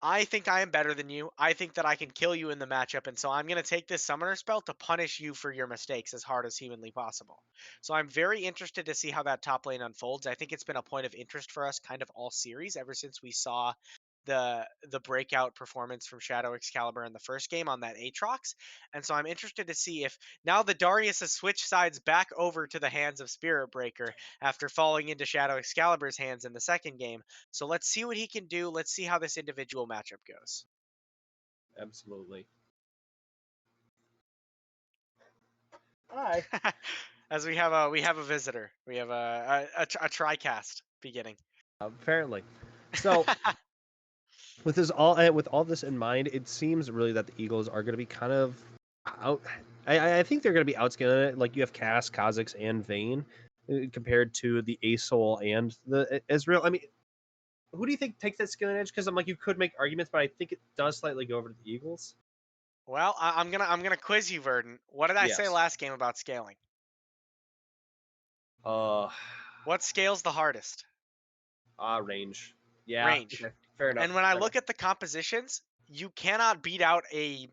I think I am better than you. I think that I can kill you in the matchup, and so I'm going to take this summoner spell to punish you for your mistakes as hard as humanly possible. So I'm very interested to see how that top lane unfolds. I think it's been a point of interest for us kind of all series ever since we saw the breakout performance from Shadow Excalibur in the first game on that Aatrox. And so I'm interested to see if now the Darius has switched sides back over to the hands of Spirit Breaker after falling into Shadow Excalibur's hands in the second game. So let's see what he can do. Let's see how this individual matchup goes. Absolutely. Hi. As we have a visitor. We have a TriCast beginning. Apparently. So with all this in mind, it seems really that the Eagles are going to be kind of out. I think they're going to be outscaling it. Like you have Cass, Kha'Zix, and Vayne compared to the Asol and the Israel. I mean, who do you think takes that scaling edge? Because I'm like, you could make arguments, but I think it does slightly go over to the Eagles. Well, I'm gonna quiz you, Verdon. What did I say Yes. last game about scaling? Uh, What scales the hardest? range. Yeah. range. Okay. Fair enough. And when I Fair enough. look at the compositions, you cannot beat out a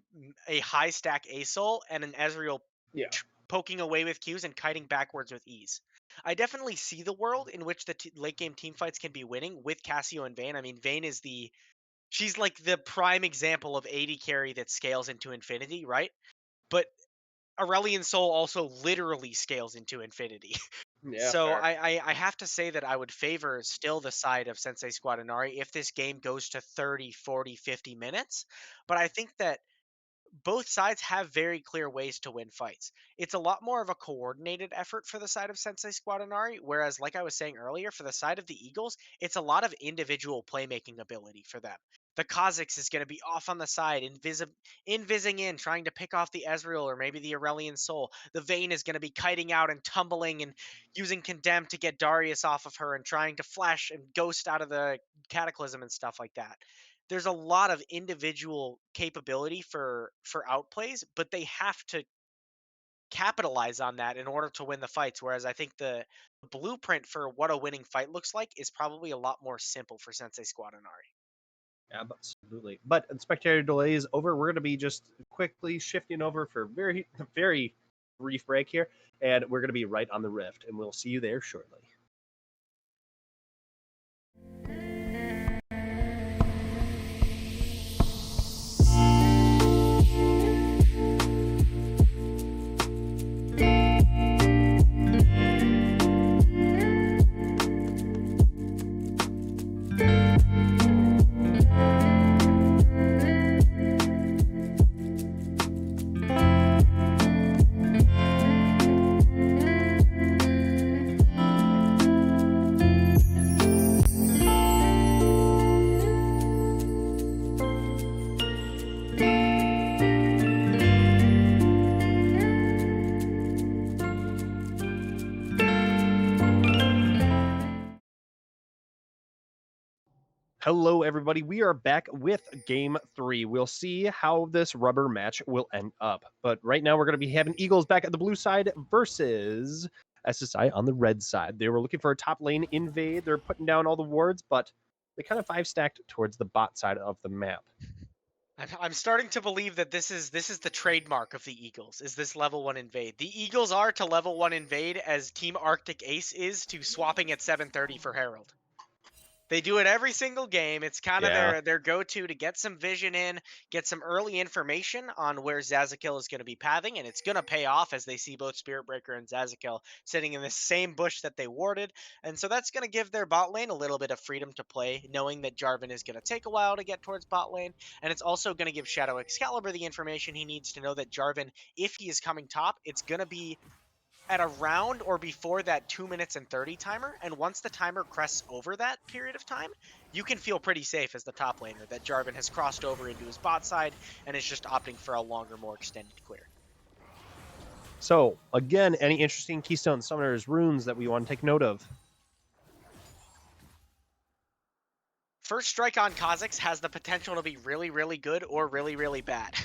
high stack Asol and an Ezreal Yeah. poking away with Qs and kiting backwards with ease. I definitely see the world in which the late game team fights can be winning with Cassio and Vayne. I mean, Vayne is she's like the prime example of AD carry that scales into infinity, right? But Aurelion Sol also literally scales into infinity. Yeah. So Fair. I have to say that I would favor still the side of Sensei Squad Inari if this game goes to 30, 40, 50 minutes. But I think that both sides have very clear ways to win fights. It's a lot more of a coordinated effort for the side of Sensei Squad Inari, whereas, like I was saying earlier, for the side of the Eagles, it's a lot of individual playmaking ability for them. The Kha'Zix is going to be off on the side, invising in, trying to pick off the Ezreal or maybe the Aurelion Soul. The Vayne is going to be kiting out and tumbling and using Condemn to get Darius off of her and trying to flash and ghost out of the Cataclysm and stuff like that. There's a lot of individual capability for outplays, but they have to capitalize on that in order to win the fights. Whereas I think the blueprint for what a winning fight looks like is probably a lot more simple for Sensei Squad Inari. Absolutely. But the spectator delay is over. We're going to be just quickly shifting over for a very, very brief break here. And we're going to be right on the Rift. And we'll see you there shortly. Hello, everybody. We are back with Game 3. We'll see how this rubber match will end up. But right now, we're going to be having Eagles back at the blue side versus SSI on the red side. They were looking for a top lane invade. They're putting down all the wards, but they kind of 5-stacked towards the bot side of the map. I'm starting to believe that this is the trademark of the Eagles, is this level 1 invade. The Eagles are to level 1 invade as Team Arctic Ace is to swapping at 730 for Herald. They do it every single game. It's kind of their go-to to get some vision in, get some early information on where Zazakil is going to be pathing, and it's going to pay off as they see both Spiritbreaker and Zazakil sitting in the same bush that they warded. And so that's going to give their bot lane a little bit of freedom to play, knowing that Jarvan is going to take a while to get towards bot lane. And it's also going to give Shadow Excalibur the information he needs to know that Jarvan, if he is coming top, it's going to be at around or before that 2 minutes and 30 timer, and once the timer crests over that period of time, you can feel pretty safe as the top laner that Jarvan has crossed over into his bot side and is just opting for a longer, more extended clear. So, again, any interesting Keystone Summoners runes that we want to take note of? First Strike on Kha'Zix has the potential to be really, really good or really, really bad.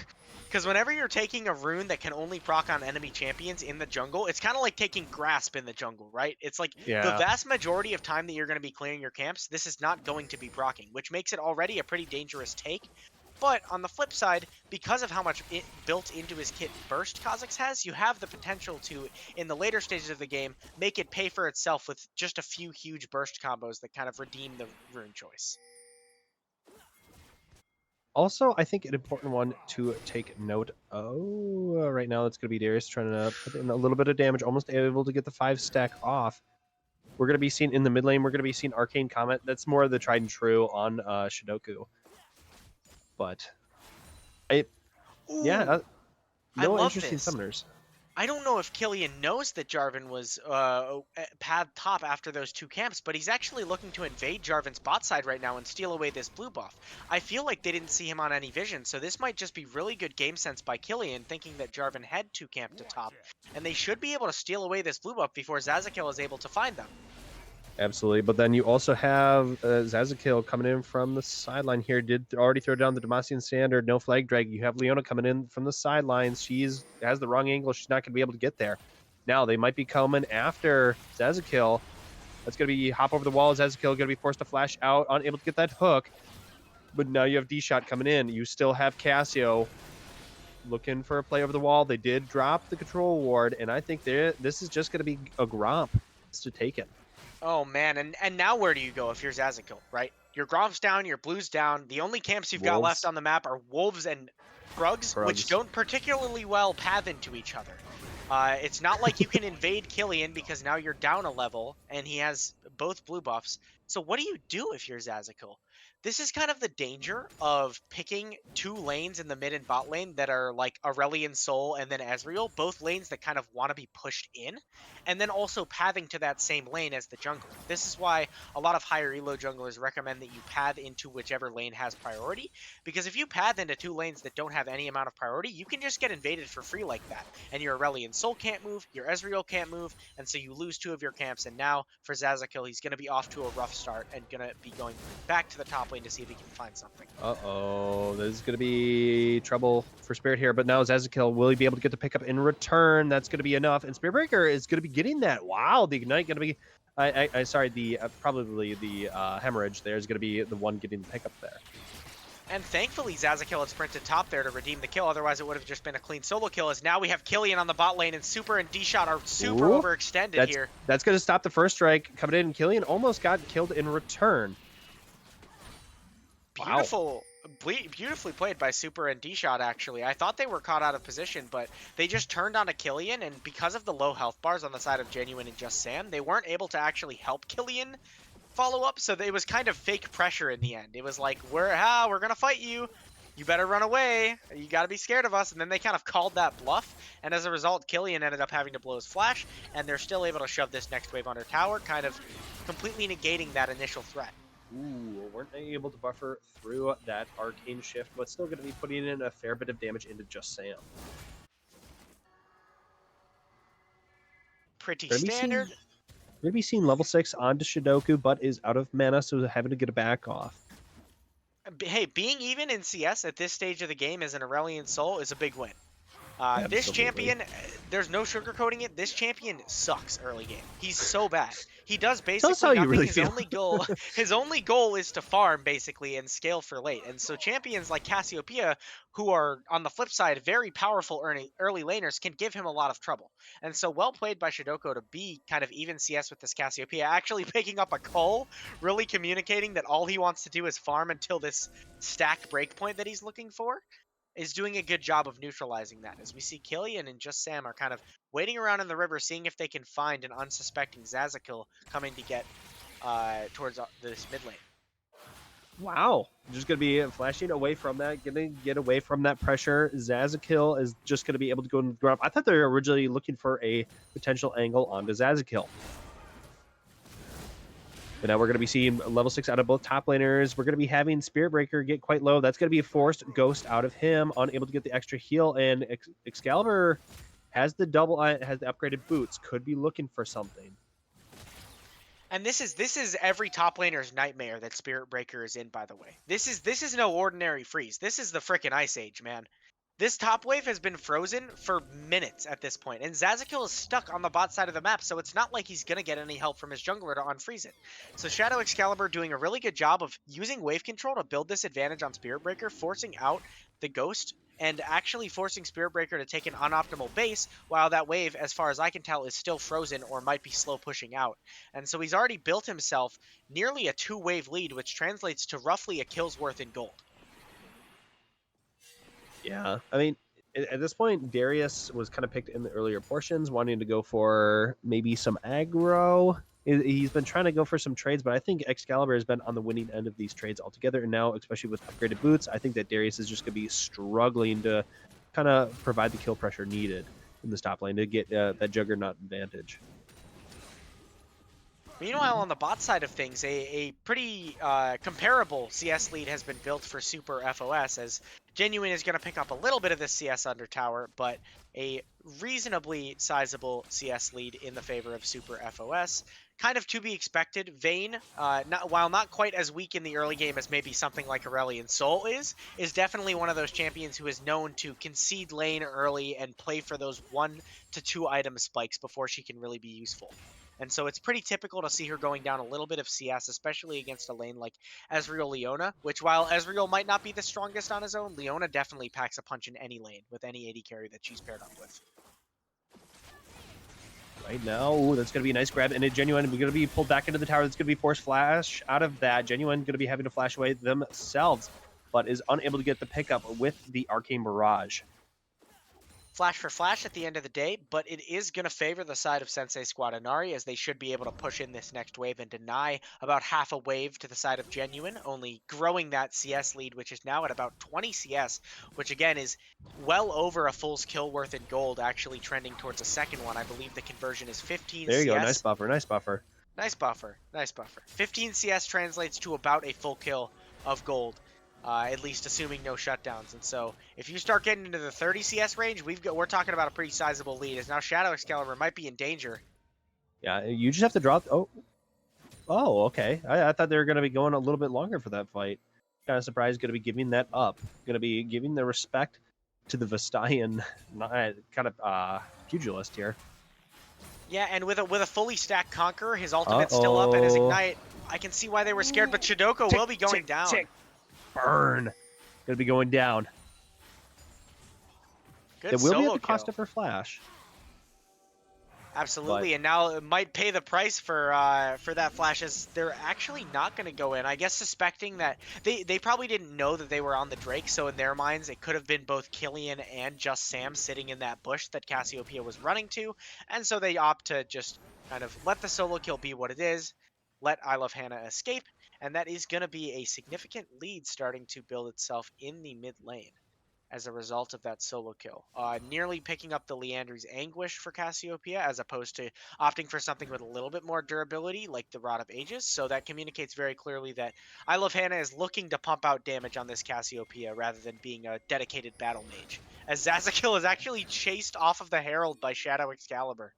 Because whenever you're taking a rune that can only proc on enemy champions in the jungle, it's kind of like taking Grasp in the jungle, right? It's like the vast majority of time that you're going to be clearing your camps, this is not going to be proccing, which makes it already a pretty dangerous take. But on the flip side, because of how much built into his kit burst Kha'Zix has, you have the potential to, in the later stages of the game, make it pay for itself with just a few huge burst combos that kind of redeem the rune choice. Also, I think an important one to take note. Right now it's going to be Darius trying to put in a little bit of damage, almost able to get the 5-stack off. We're going to be seeing in the mid lane, we're going to be seeing Arcane Comet. That's more of the tried and true on Shidoku. But, no interesting summoners. I don't know if Killian knows that Jarvan was pad top after those two camps, but he's actually looking to invade Jarvan's bot side right now and steal away this blue buff. I feel like they didn't see him on any vision, so this might just be really good game sense by Killian, thinking that Jarvan had two camp to top, and they should be able to steal away this blue buff before Zazakil is able to find them. Absolutely, but then you also have Zazakil coming in from the sideline here. Did already throw down the Demacian Standard, no flag drag. You have Leona coming in from the sidelines. She has the wrong angle. She's not going to be able to get there. Now they might be coming after Zazakil. That's going to be hop over the wall. Ezekiel going to be forced to flash out, unable to get that hook. But now you have D-Shot coming in. You still have Cassio looking for a play over the wall. They did drop the control ward, and I think this is just going to be a Gromp to take it. Oh man, and now where do you go if you're Zazakill, right? Your Gromp's down, your Blue's down. The only camps you've got left on the map are Wolves and Krugs, which don't particularly well path into each other. It's not like you can invade Killian because now you're down a level and he has both blue buffs. So what do you do if you're Zazakill? This is kind of the danger of picking two lanes in the mid and bot lane that are like Aurelion Sol and then Ezreal, both lanes that kind of want to be pushed in, and then also pathing to that same lane as the jungler. This is why a lot of higher elo junglers recommend that you path into whichever lane has priority, because if you path into two lanes that don't have any amount of priority, you can just get invaded for free like that, and your Aurelion Sol can't move, your Ezreal can't move, and so you lose two of your camps, and now for Zazakill, he's going to be off to a rough start and going to be going back to the top lane to see if he can find something. Uh-oh, this is going to be trouble for Spirit here, but now Zazakill, will he be able to get the pickup in return? That's going to be enough, and Spirit Breaker is going to be getting that. Wow, the Ignite going to be, probably the Hemorrhage there is going to be the one getting the pickup there. And thankfully, Zazakill had sprinted top there to redeem the kill. Otherwise, it would have just been a clean solo kill, as now we have Killian on the bot lane, and Super and D-Shot are super overextended here. That's going to stop the first strike coming in. Killian almost got killed in return. Beautiful. Wow. Beautifully played by Super and D-Shot, actually. I thought they were caught out of position, but they just turned on a Killian, and because of the low health bars on the side of Genuine and Just Sam, they weren't able to actually help Killian follow up, so it was kind of fake pressure in the end. It was like, we're gonna fight you. You better run away. You gotta be scared of us. And then they kind of called that bluff, and as a result, Killian ended up having to blow his flash, and they're still able to shove this next wave under tower, kind of completely negating that initial threat. Ooh, weren't they able to buffer through that arcane shift, but still going to be putting in a fair bit of damage into Just Sam. Pretty standard. We're going to be seeing level 6 onto Shidoku, but is out of mana, so having to get a back off. Hey, being even in CS at this stage of the game as an Aurelion Sol is a big win. This champion, there's no sugarcoating it. This champion sucks early game. He's so bad. He does basically nothing. Really his only goal is to farm basically and scale for late. And so champions like Cassiopeia, who are on the flip side very powerful early laners, can give him a lot of trouble. And so well played by Shidoko to be kind of even CS with this Cassiopeia, actually picking up a cull, really communicating that all he wants to do is farm until this stack breakpoint that he's looking for. Is doing a good job of neutralizing that, as we see Killian and Just Sam are kind of waiting around in the river, seeing if they can find an unsuspecting Zazakill coming to get towards this mid lane. Wow. Just going to be flashing away from that, going to get away from that pressure. Zazakill is just going to be able to go into the ground. I thought they were originally looking for a potential angle onto Zazakill. But now we're going to be seeing level 6 out of both top laners. We're going to be having Spirit Breaker get quite low. That's going to be a forced ghost out of him, unable to get the extra heal. And Excalibur has the upgraded boots. Could be looking for something. And this is every top laner's nightmare that Spirit Breaker is in, by the way. This is no ordinary freeze. This is the frickin' Ice Age, man. This top wave has been frozen for minutes at this point, and Zazakill is stuck on the bot side of the map, so it's not like he's going to get any help from his jungler to unfreeze it. So Shadow Excalibur doing a really good job of using wave control to build this advantage on Spirit Breaker, forcing out the Ghost, and actually forcing Spirit Breaker to take an unoptimal base, while that wave, as far as I can tell, is still frozen or might be slow pushing out. And so he's already built himself nearly a 2-wave lead, which translates to roughly a kill's worth in gold. Yeah, I mean, at this point, Darius was kind of picked in the earlier portions, wanting to go for maybe some aggro. He's been trying to go for some trades, but I think Excalibur has been on the winning end of these trades altogether. And now, especially with upgraded boots, I think that Darius is just going to be struggling to kind of provide the kill pressure needed in this top lane to get that Juggernaut advantage. Meanwhile, on the bot side of things, a pretty comparable CS lead has been built for Super FOS, as Genuine is going to pick up a little bit of the CS under tower, but a reasonably sizable CS lead in the favor of Super FOS. Kind of to be expected. Vayne, while not quite as weak in the early game as maybe something like Aurelion Sol is definitely one of those champions who is known to concede lane early and play for those 1 to 2 item spikes before she can really be useful. And so it's pretty typical to see her going down a little bit of CS, especially against a lane like Ezreal Leona, which while Ezreal might not be the strongest on his own, Leona definitely packs a punch in any lane with any AD carry that she's paired up with. Right now, ooh, that's going to be a nice grab, and a Genuine going to be pulled back into the tower. That's going to be forced flash out of that. Genuine going to be having to flash away themselves, but is unable to get the pickup with the Arcane Barrage. Flash for flash at the end of the day, but it is going to favor the side of Sensei Squad Inari, as they should be able to push in this next wave and deny about half a wave to the side of Genuine, only growing that CS lead, which is now at about 20 CS, which again is well over a full's kill worth in gold, actually trending towards a second one. I believe the conversion is 15 There you CS. go, nice buffer, nice buffer. Nice buffer, nice buffer. 15 CS translates to about a full kill of gold. At least assuming no shutdowns. And so if you start getting into the 30 CS range, we're talking about a pretty sizable lead, as now Shadow Excalibur might be in danger. Yeah, you just have to drop... Oh, okay. I thought they were going to be going a little bit longer for that fight. Kind of surprised going to be giving that up. Going to be giving the respect to the Vestayan kind of pugilist here. Yeah, and with a fully stacked Conqueror, his ultimate's still up and his Ignite. I can see why they were scared, but Shidoko will be going down. Burn. Gonna be going down. Good it will solo be at the cost kill. of her flash. Absolutely, and now it might pay the price for that flash, as they're actually not going to go in. I guess suspecting that they probably didn't know that they were on the Drake, so in their minds it could have been both Killian and just Sam sitting in that bush that Cassiopeia was running to, and so they opt to just kind of let the solo kill be what it is, let I Love Hannah escape, and that is going to be a significant lead starting to build itself in the mid lane as a result of that solo kill. Nearly picking up the Leandry's Anguish for Cassiopeia, as opposed to opting for something with a little bit more durability, like the Rod of Ages. So that communicates very clearly that I Love Hannah is looking to pump out damage on this Cassiopeia rather than being a dedicated battle mage, as Zazakil is actually chased off of the Herald by Shadow Excalibur.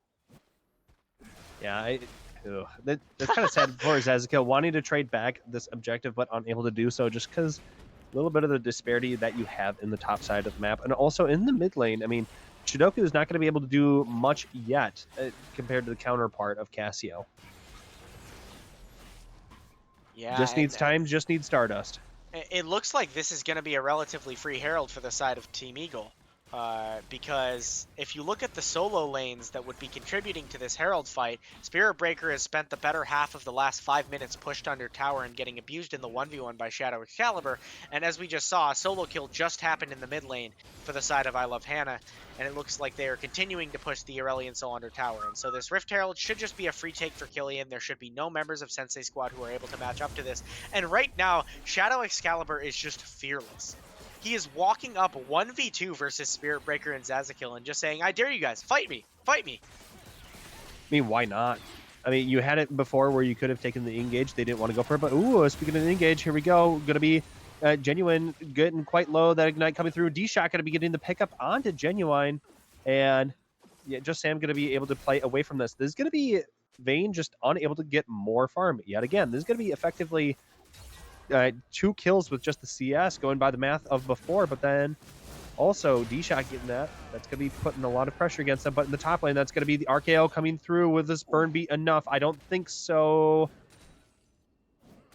Yeah, that's kind of sad for Zazakil, wanting to trade back this objective, but unable to do so just because a little bit of the disparity that you have in the top side of the map. And also in the mid lane, I mean, Shidoku is not going to be able to do much yet compared to the counterpart of Cassio. Yeah, just needs time, just needs Stardust. It looks like this is going to be a relatively free Herald for the side of Team Eagle. Because if you look at the solo lanes that would be contributing to this Herald fight, Spirit Breaker has spent the better half of the last 5 minutes pushed under tower and getting abused in the 1v1 by Shadow Excalibur, and as we just saw, a solo kill just happened in the mid lane for the side of I Love Hannah, and it looks like they are continuing to push the Aurelion Soul under tower, and so this Rift Herald should just be a free take for Killian. There should be no members of Sensei Squad who are able to match up to this, and right now, Shadow Excalibur is just fearless. He is walking up 1v2 versus Spirit Breaker and Zazakil and just saying, I dare you guys, fight me, fight me. I mean, why not? I mean, you had it before where you could have taken the engage. They didn't want to go for it, but ooh, speaking of the engage, here we go. Going to be Genuine getting quite low. That Ignite coming through. D-Shot going to be getting the pickup onto Genuine. And yeah, just Sam going to be able to play away from this. This is going to be Vayne just unable to get more farm yet again. This is going to be effectively 2 kills with just the CS, going by the math of before, but then also D-Shot getting that. That's going to be putting a lot of pressure against them, but in the top lane, that's going to be the RKO coming through. With this burn beat enough? I don't think so.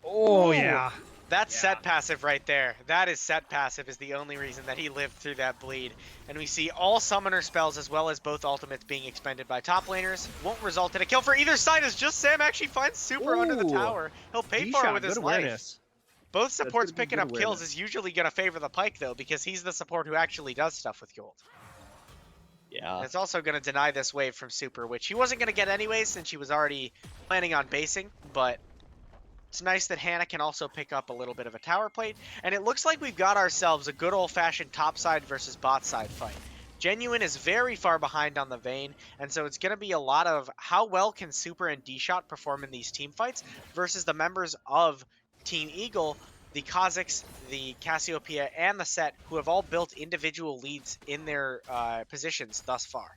Oh, yeah. That's set passive right there. That is set passive, is the only reason that he lived through that bleed. And we see all summoner spells as well as both ultimates being expended by top laners. Won't result in a kill for either side, as just Sam actually finds Super under the tower. He'll pay for it with his life. Both supports picking up kills is usually going to favor the Pyke, though, because he's the support who actually does stuff with gold. Yeah. And it's also going to deny this wave from Super, which he wasn't going to get anyways since he was already planning on basing, but it's nice that Hannah can also pick up a little bit of a tower plate, and it looks like we've got ourselves a good old-fashioned top side versus bot side fight. Genuine is very far behind on the Vayne, and so it's going to be a lot of how well can Super and D-Shot perform in these team fights versus the members of Team Eagle, the Kha'Zix, the Cassiopeia, and the Set, who have all built individual leads in their positions thus far.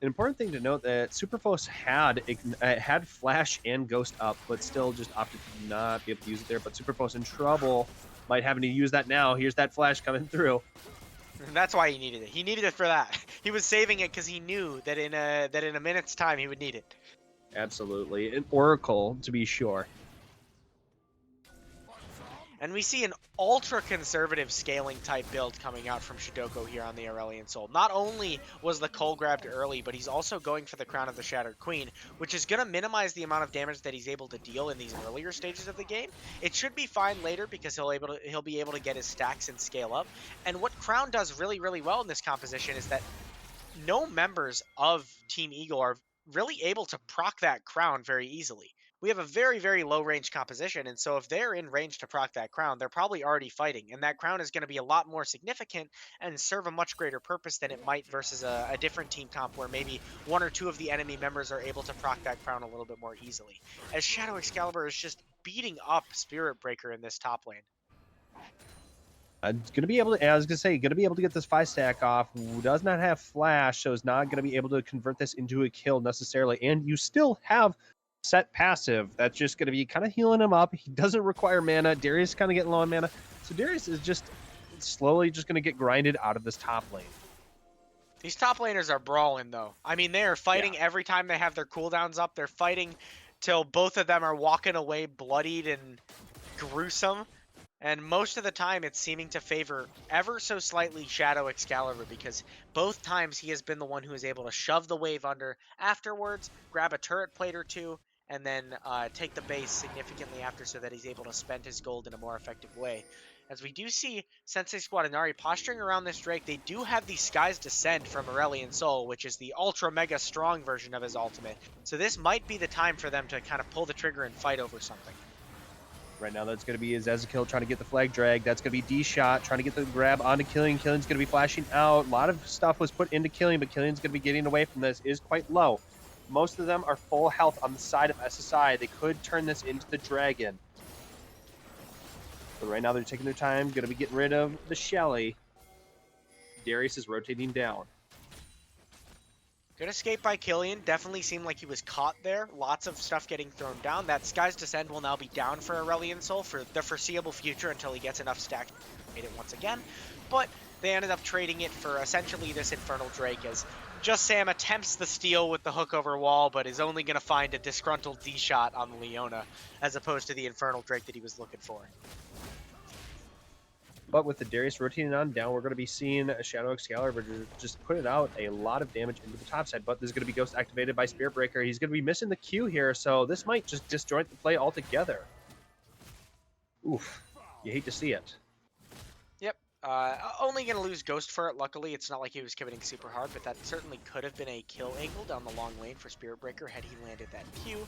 An important thing to note that Superfos had Flash and Ghost up, but still just opted to not be able to use it there. But Superfos in trouble, might having to use that now. Here's that Flash coming through. And that's why he needed it. He needed it for that. He was saving it because he knew that in a minute's time he would need it. Absolutely. An oracle, to be sure. And we see an ultra-conservative scaling type build coming out from Shidoko here on the Aurelion Soul. Not only was the Cull grabbed early, but he's also going for the Crown of the Shattered Queen, which is going to minimize the amount of damage that he's able to deal in these earlier stages of the game. It should be fine later because he'll be able to get his stacks and scale up. And what Crown does really, really well in this composition is that no members of Team Eagle are really able to proc that crown very easily. We have a very, very low range composition, and so if they're in range to proc that crown, they're probably already fighting, and that crown is going to be a lot more significant and serve a much greater purpose than it might versus a different team comp where maybe one or two of the enemy members are able to proc that crown a little bit more easily. As Shadow Excalibur is just beating up Spirit Breaker in this top lane. Gonna be able to, I was gonna say, gonna be able to get this 5-stack off. Does not have flash, so is not gonna be able to convert this into a kill necessarily. And you still have set passive. That's just gonna be kind of healing him up. He doesn't require mana. Darius is kind of getting low on mana, so Darius is just slowly just gonna get grinded out of this top lane. These top laners are brawling, though. I mean, they are fighting every time they have their cooldowns up. They're fighting till both of them are walking away bloodied and gruesome. And most of the time, it's seeming to favor ever so slightly Shadow Excalibur because both times he has been the one who is able to shove the wave under afterwards, grab a turret plate or two, and then take the base significantly after so that he's able to spend his gold in a more effective way. As we do see Sensei Squad Inari posturing around this Drake, they do have the Sky's Descent from Aurelion Sol, which is the ultra mega strong version of his ultimate. So this might be the time for them to kind of pull the trigger and fight over something. Right now, that's going to be Ezekiel trying to get the flag drag. That's going to be D-Shot trying to get the grab onto Killian. Killian's going to be flashing out. A lot of stuff was put into Killian, but Killian's going to be getting away from this. Is quite low. Most of them are full health on the side of SSI. They could turn this into the Dragon. But right now, they're taking their time. Going to be getting rid of the Shelly. Darius is rotating down. Good escape by Killian. Definitely seemed like he was caught there. Lots of stuff getting thrown down. That Sky's Descent will now be down for Aurelion Sol for the foreseeable future until he gets enough stacks to trade it once again. But they ended up trading it for essentially this Infernal Drake as Just Sam attempts the steal with the hook over wall, but is only going to find a disgruntled D-Shot on Leona as opposed to the Infernal Drake that he was looking for. But with the Darius rotating on down, we're going to be seeing Shadow Excalibur just putting out a lot of damage into the top side. But there's going to be Ghost activated by Spirit Breaker. He's going to be missing the Q here, so this might just disjoint the play altogether. Oof. You hate to see it. Yep. Only going to lose Ghost for it. Luckily, it's not like he was committing super hard, but that certainly could have been a kill angle down the long lane for Spirit Breaker had he landed that Q.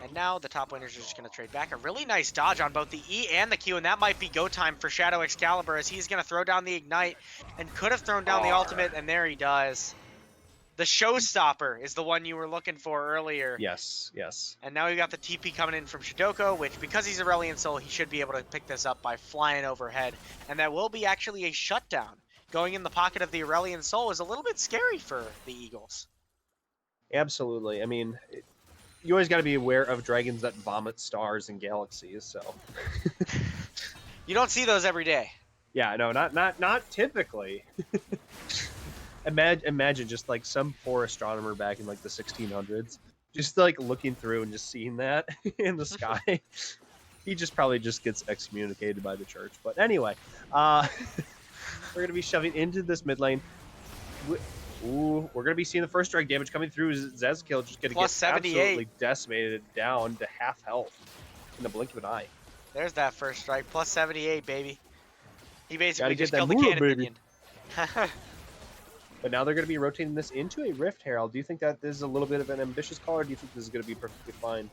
And now the top laners are just going to trade back. A really nice dodge on both the E and the Q, and that might be go time for Shadow Excalibur as he's going to throw down the Ignite and could have thrown down the ultimate, and there he does. The Showstopper is the one you were looking for earlier. Yes, yes. And now we got the TP coming in from Shidoko, which because he's Aurelion Sol, he should be able to pick this up by flying overhead. And that will be actually a shutdown. Going in the pocket of the Aurelion Sol is a little bit scary for the Eagles. Absolutely. I mean, you always got to be aware of dragons that vomit stars and galaxies, so. You don't see those every day. Yeah, no, not typically. Imagine just like some poor astronomer back in like the 1600s, just like looking through and just seeing that in the sky. He just probably just gets excommunicated by the church. But anyway, we're gonna be shoving into this mid lane. Ooh, we're gonna be seeing the first strike damage coming through. Zezkiel just gonna Plus get 78. absolutely decimated down to half health in the blink of an eye. There's that first strike. Plus 78, baby. He basically just that killed the Mura, cannon baby. minion. But now they're going to be rotating this into a Rift Herald. Do you think that this is a little bit of an ambitious call, or do you think this is going to be perfectly fine?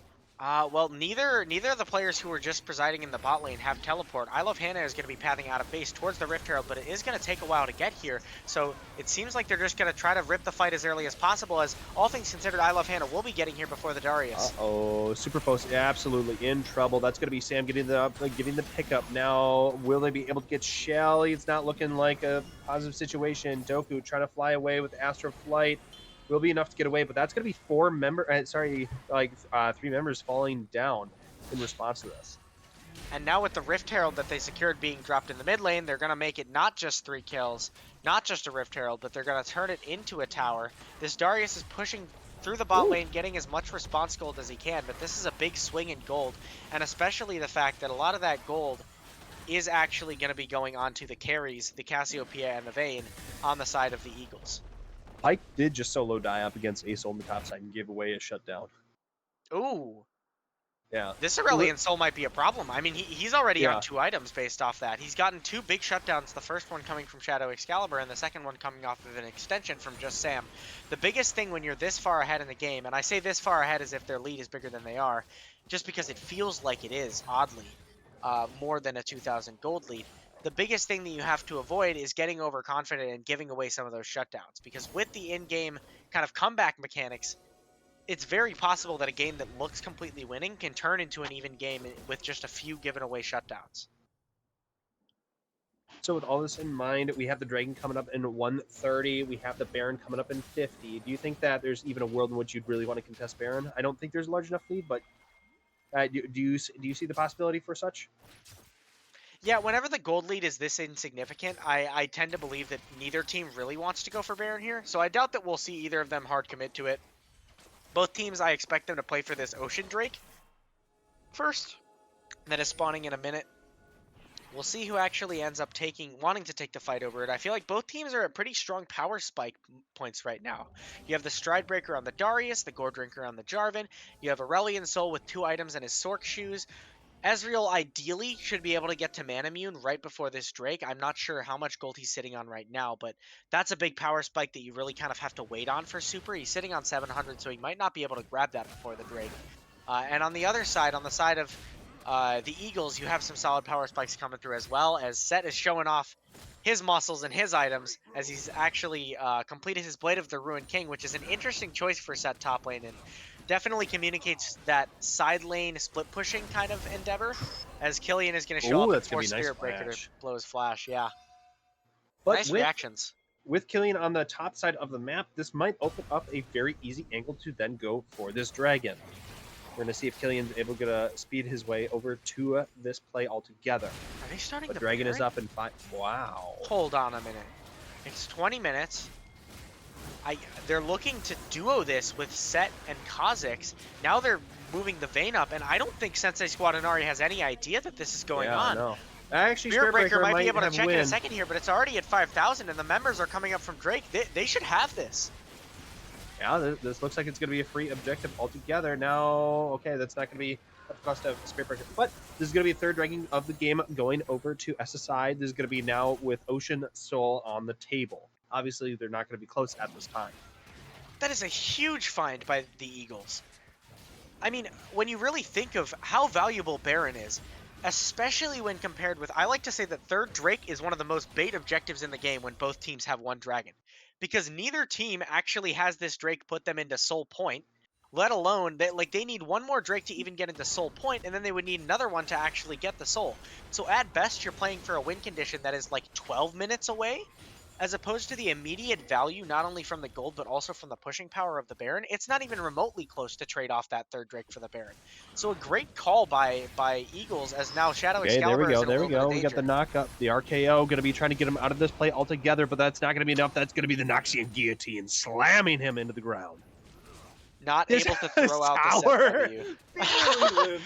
Well, neither of the players who were just presiding in the bot lane have teleport. I Love Hannah is going to be pathing out of base towards the Rift Herald, but it is going to take a while to get here. So it seems like they're just going to try to rip the fight as early as possible, as all things considered, I Love Hannah will be getting here before the Darius. Uh-oh, Super Post absolutely in trouble. That's going to be Sam getting the pickup. Now, will they be able to get Shelly? It's not looking like a positive situation. Doku trying to fly away with Astro Flight. Will be enough to get away, but that's going to be 3 members falling down in response to this. And now with the Rift Herald that they secured being dropped in the mid lane, they're going to make it not just 3 kills, not just a Rift Herald, but they're going to turn it into a tower. This Darius is pushing through the bot lane, getting as much response gold as he can, but this is a big swing in gold, and especially the fact that a lot of that gold is actually going to be going on to the carries, the Cassiopeia and the Vayne, on the side of the Eagles. Pike did just solo die up against Ace on the top side and give away a shutdown. Ooh. Yeah. This Aurelion Soul might be a problem. I mean, he's already on Yeah. 2 items based off that. He's gotten 2 big shutdowns, the first one coming from Shadow Excalibur and the second one coming off of an extension from Just Sam. The biggest thing when you're this far ahead in the game, and I say this far ahead as if their lead is bigger than they are, just because it feels like it is, oddly, more than a 2,000 gold lead. The biggest thing that you have to avoid is getting overconfident and giving away some of those shutdowns, because with the in-game kind of comeback mechanics, it's very possible that a game that looks completely winning can turn into an even game with just a few given away shutdowns. So with all this in mind, we have the Dragon coming up in 130. We have the Baron coming up in 50. Do you think that there's even a world in which you'd really want to contest Baron? I don't think there's a large enough lead, but do you see the possibility for such? Yeah, whenever the gold lead is this insignificant, I tend to believe that neither team really wants to go for Baron here. So I doubt that we'll see either of them hard commit to it. Both teams, I expect them to play for this Ocean Drake first, that is spawning in a minute. We'll see who actually ends up wanting to take the fight over it. I feel like both teams are at pretty strong power spike points right now. You have the Stride Breaker on the Darius, the Gore Drinker on the Jarvan. You have Aurelion Soul with 2 items and his Sork Shoes. Ezreal ideally should be able to get to Manamune right before this Drake. I'm not sure how much gold he's sitting on right now, but that's a big power spike that you really kind of have to wait on for Super. He's sitting on 700, so he might not be able to grab that before the Drake. And on the other side, on the side of the Eagles, you have some solid power spikes coming through as well, as Set is showing off his muscles and his items as he's actually completed his Blade of the Ruined King, which is an interesting choice for Set top lane, and definitely communicates that side lane split pushing kind of endeavor, as Killian is going to show up and force Spirit Breaker to blow his flash. Yeah, but nice reactions. With Killian on the top side of the map, this might open up a very easy angle to then go for this Dragon. We're going to see if Killian's able to speed his way over to this play altogether. Are they starting the the Dragon Baron? Is up in 5. Wow. Hold on a minute. It's 20 minutes. They're looking to duo this with Set and Kha'Zix. Now they're moving the Vayne up, and I don't think Sensei Squad Inari has any idea that this is going on. No. Actually, Spirit Breaker might be able to check in a second here, but it's already at 5,000, and the members are coming up from Drake. They should have this. Yeah, this looks like it's going to be a free objective altogether. Now, okay, that's not going to be at the cost of Spirit Breaker, but this is going to be a third Dragon of the game going over to SSI. This is going to be now with Ocean Soul on the table. Obviously, they're not going to be close at this time. That is a huge find by the Eagles. I mean, when you really think of how valuable Baron is, especially when compared with, I like to say that third Drake is one of the most bait objectives in the game when both teams have one Dragon. Because neither team actually has this Drake put them into Soul Point, let alone, they need one more Drake to even get into Soul Point, and then they would need another one to actually get the Soul. So at best, you're playing for a win condition that is like 12 minutes away, as opposed to the immediate value, not only from the gold, but also from the pushing power of the Baron. It's not even remotely close to trade off that third Drake for the Baron. So a great call by Eagles, as now Shadow Excalibur is in a little bit of danger. We got the knockup. The RKO going to be trying to get him out of this play altogether, but that's not going to be enough. That's going to be the Noxian Guillotine slamming him into the ground. Not able to throw out the Set W.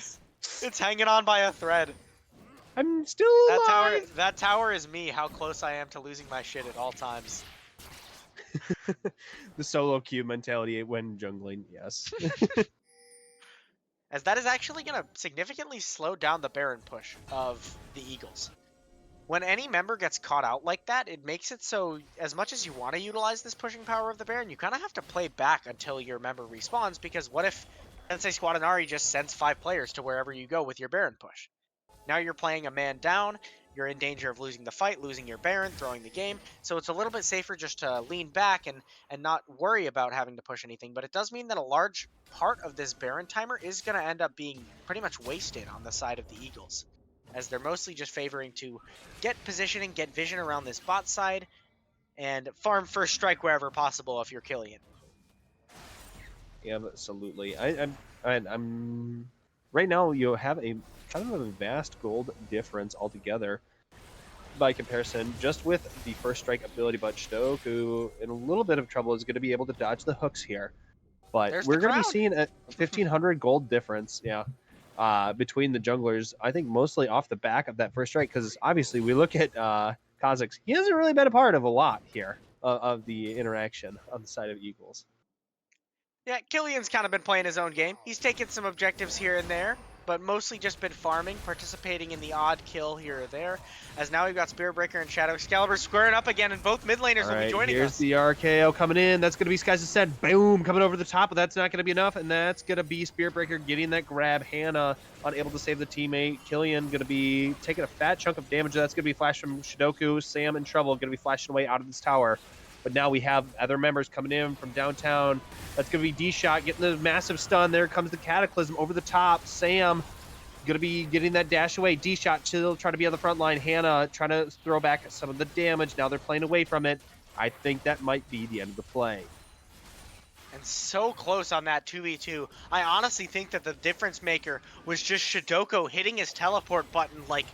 It's hanging on by a thread. I'm still alive. That tower is me, how close I am to losing my shit at all times. The solo queue mentality when jungling, yes. As that is actually going to significantly slow down the Baron push of the Eagles. When any member gets caught out like that, it makes it so, as much as you want to utilize this pushing power of the Baron, you kind of have to play back until your member respawns, because what if Sensei Squad Inari just sends 5 players to wherever you go with your Baron push? Now you're playing a man down, you're in danger of losing the fight, losing your Baron, throwing the game, so it's a little bit safer just to lean back and not worry about having to push anything, but it does mean that a large part of this Baron timer is going to end up being pretty much wasted on the side of the Eagles, as they're mostly just favoring to get positioning, get vision around this bot side, and farm first strike wherever possible if you're Killian. Yeah, absolutely. I'm right now you have a kind of a vast gold difference altogether by comparison, just with the first strike ability. But Shdoku, in a little bit of trouble, is going to be able to dodge the hooks here. But There's the we're going to be crown. seeing a 1,500 gold difference, between the junglers. I think mostly off the back of that first strike, because obviously we look at Kha'Zix. He hasn't really been a part of a lot here of the interaction on the side of Eagles. Yeah, Killian's kind of been playing his own game. He's taken some objectives here and there, but mostly just been farming, participating in the odd kill here or there. As now we've got Spearbreaker and Shadow Excalibur squaring up again, and both mid laners All will be right, joining here's us. the RKO coming in. That's going to be Skies Ascent. Boom, coming over the top, but that's not going to be enough, and that's going to be Spearbreaker getting that grab. Hannah unable to save the teammate. Killian going to be taking a fat chunk of damage. That's going to be flash from Shdoku. Sam in trouble, going to be flashing away out of this tower. But now we have other members coming in from downtown. That's going to be D-Shot getting the massive stun. There comes the Cataclysm over the top. Sam going to be getting that dash away. D-Shot still trying to be on the front line. Hannah trying to throw back some of the damage. Now they're playing away from it. I think that might be the end of the play. And so close on that 2v2. I honestly think that the difference maker was just Shidoko hitting his teleport button like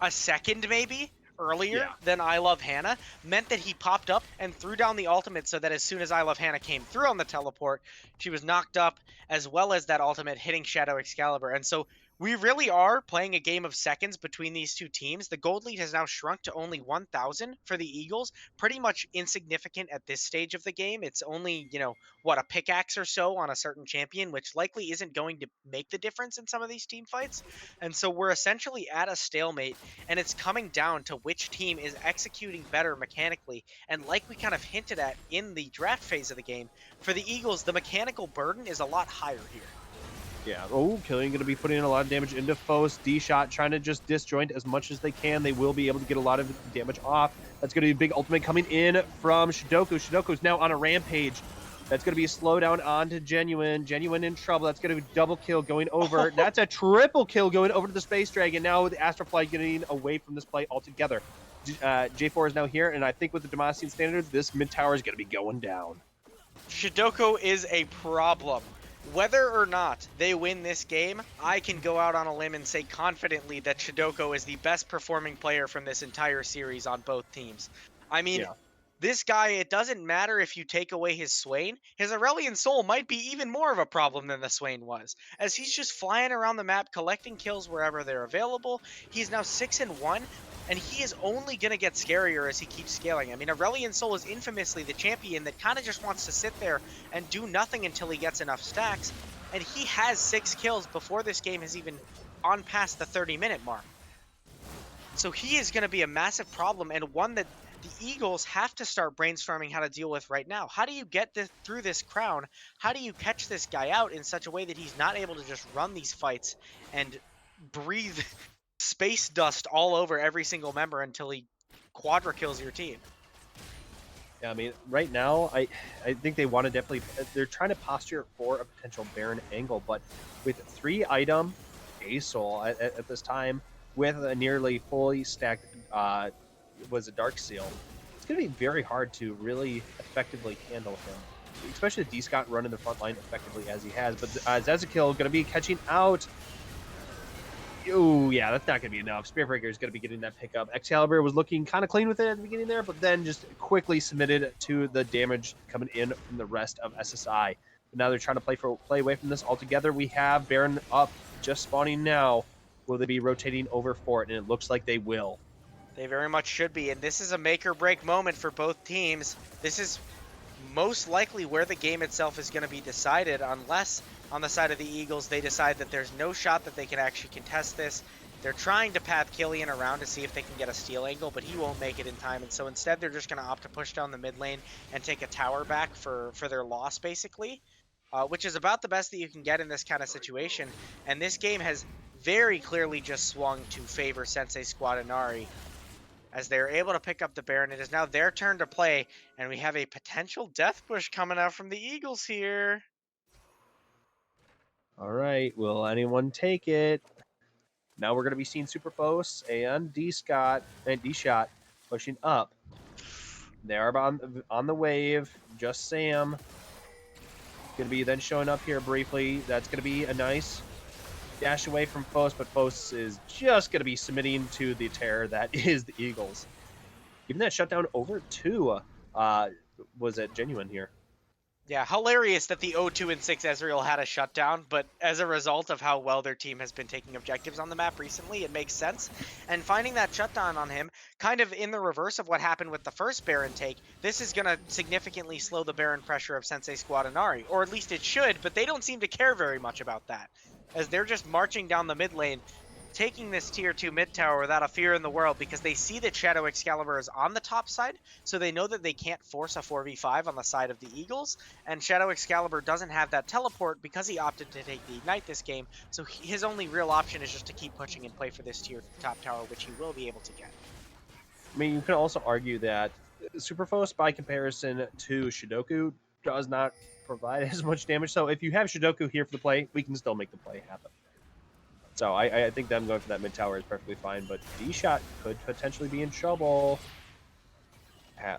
a second maybe earlier than I Love Hannah, meant that he popped up and threw down the ultimate so that as soon as I Love Hannah came through on the teleport, she was knocked up, as well as that ultimate hitting Shadow Excalibur. And so we really are playing a game of seconds between these two teams. The gold lead has now shrunk to only 1,000 for the Eagles, pretty much insignificant at this stage of the game. It's only, a pickaxe or so on a certain champion, which likely isn't going to make the difference in some of these team fights. And so we're essentially at a stalemate, and it's coming down to which team is executing better mechanically. And like we kind of hinted at in the draft phase of the game, for the Eagles, the mechanical burden is a lot higher here. Yeah. Oh, Killian going to be putting in a lot of damage into Fos. D-Shot trying to just disjoint as much as they can. They will be able to get a lot of damage off. That's going to be a big ultimate coming in from Shdoku. Shdoku's now on a rampage. That's going to be a slowdown on to Genuine. Genuine in trouble. That's going to be double kill going over. That's a triple kill going over to the Space Dragon. Now the Astrofly getting away from this play altogether. J4 is now here, and I think with the Damascene standards, this mid tower is going to be going down. Shidoko is a problem. Whether or not they win this game, I can go out on a limb and say confidently that Shidoko is the best performing player from this entire series on both teams. I mean, this guy, it doesn't matter if you take away his Swain. His Aurelion Soul might be even more of a problem than the Swain was, as he's just flying around the map, collecting kills wherever they're available. He's now 6-1, and he is only going to get scarier as he keeps scaling. I mean, Aurelion Soul is infamously the champion that kind of just wants to sit there and do nothing until he gets enough stacks, and he has 6 kills before this game has even gone past the 30-minute mark. So he is going to be a massive problem, and one that the Eagles have to start brainstorming how to deal with right now. How do you get through this crown? How do you catch this guy out in such a way that he's not able to just run these fights and breathe space dust all over every single member until he quadra kills your team? Yeah, I mean, right now, I think they want to definitely, they're trying to posture for a potential Baron angle, but with 3 item A Soul at this time, with a nearly fully stacked was a Dark Seal, it's going to be very hard to really effectively handle him, especially with D-Scott running the front line effectively as he has. But Zezekil going to be catching out. Oh, yeah, that's not going to be enough. Spearbreaker is going to be getting that pickup. Excalibur was looking kind of clean with it at the beginning there, but then just quickly submitted to the damage coming in from the rest of SSI. But now they're trying to play away from this altogether. We have Baron up, just spawning now. Will they be rotating over for it? And it looks like they will. They very much should be, and this is a make or break moment for both teams. This is most likely where the game itself is going to be decided, unless on the side of the Eagles they decide that there's no shot that they can actually contest this. They're trying to path Killian around to see if they can get a steal angle, but he won't make it in time, and so instead they're just going to opt to push down the mid lane and take a tower back for their loss, basically, which is about the best that you can get in this kind of situation. And this game has very clearly just swung to favor Sensei Squad Inari, as they're able to pick up the Baron. It is now their turn to play, and we have a potential death push coming out from the Eagles here. All right, will anyone take it? Now we're going to be seeing Superfos and D-Shot pushing up. They are on the wave. Just Sam going to be then showing up here briefly. That's going to be a nice dash away from Fos, but Fos is just going to be submitting to the terror that is the Eagles. Even that shutdown over to, was it Genuine here? Yeah, hilarious that the 0-2 and 6 Ezreal had a shutdown, but as a result of how well their team has been taking objectives on the map recently, it makes sense. And finding that shutdown on him, kind of in the reverse of what happened with the first Baron take, this is going to significantly slow the Baron pressure of Sensei Squad Inari, or at least it should, but they don't seem to care very much about that, as they're just marching down the mid lane, taking this tier 2 mid tower without a fear in the world because they see that Shadow Excalibur is on the top side, so they know that they can't force a 4v5 on the side of the Eagles, and Shadow Excalibur doesn't have that teleport because he opted to take the Ignite this game, so his only real option is just to keep pushing and play for this tier top tower, which he will be able to get. I mean, you can also argue that Superfos, by comparison to Shidoku, does not provide as much damage. So if you have Shidoku here for the play, we can still make the play happen. So I think them going for that mid tower is perfectly fine, but D-Shot could potentially be in trouble.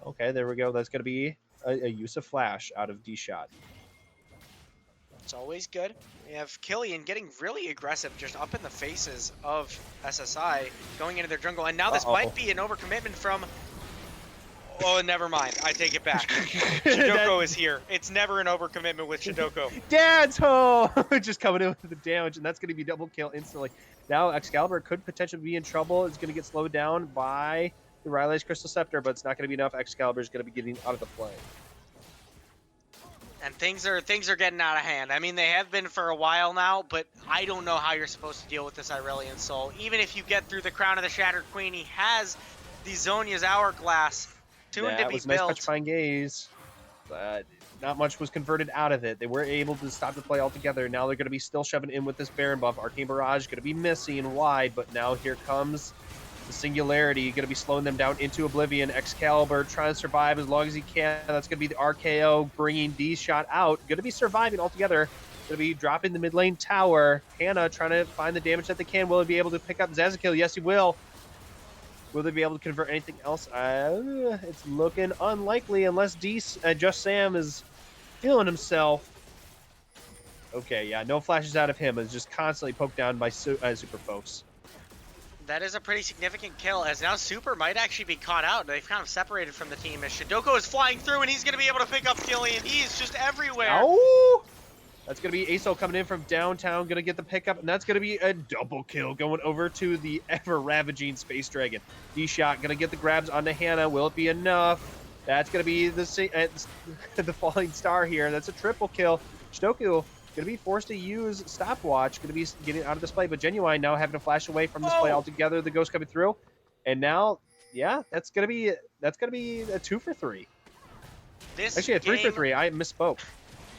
Okay, there we go. That's going to be a use of Flash out of D-Shot. It's always good. We have Killian getting really aggressive, just up in the faces of SSI, going into their jungle. And now this might be an overcommitment from... Oh, never mind. I take it back. Shidoko is here. It's never an overcommitment with Shidoko. Dad's home! Just coming in with the damage, and that's going to be double kill instantly. Now Excalibur could potentially be in trouble. It's going to get slowed down by the Riley's Crystal Scepter, but it's not going to be enough. Excalibur is going to be getting out of the play. And things are getting out of hand. I mean, they have been for a while now, but I don't know how you're supposed to deal with this Irelia Soul. Even if you get through the Crown of the Shattered Queen, he has the Zhonya's Hourglass tuned to be built. That was nice Petrifying Gaze, but not much was converted out of it. They were able to stop the play altogether. Now they're going to be still shoving in with this Baron buff. Arcane Barrage going to be missing wide, but now here comes the Singularity. Going to be slowing them down into Oblivion. Excalibur trying to survive as long as he can. That's going to be the RKO bringing D-Shot out. Going to be surviving altogether. Going to be dropping the mid lane tower. Hannah trying to find the damage that they can. Will he be able to pick up Zazakill? Yes, he will. Will they be able to convert anything else? It's looking unlikely unless Just Sam is feeling himself. Okay, yeah, no flashes out of him. It's just constantly poked down by Super Folks. That is a pretty significant kill, as now Super might actually be caught out. They've kind of separated from the team as Shidoko is flying through, and he's going to be able to pick up Killian. He is just everywhere. Oh! That's going to be Aso coming in from downtown, going to get the pickup, and that's going to be a double kill going over to the ever-ravaging Space Dragon. D-Shot going to get the grabs onto Hannah. Will it be enough? That's going to be the falling star here. That's a triple kill. Shitoku going to be forced to use Stopwatch, going to be getting out of this play, but Genuine now having to flash away from this play altogether. The Ghost coming through, and now, yeah, that's going to be a 2 for 3. Actually, a 3 for 3. I misspoke.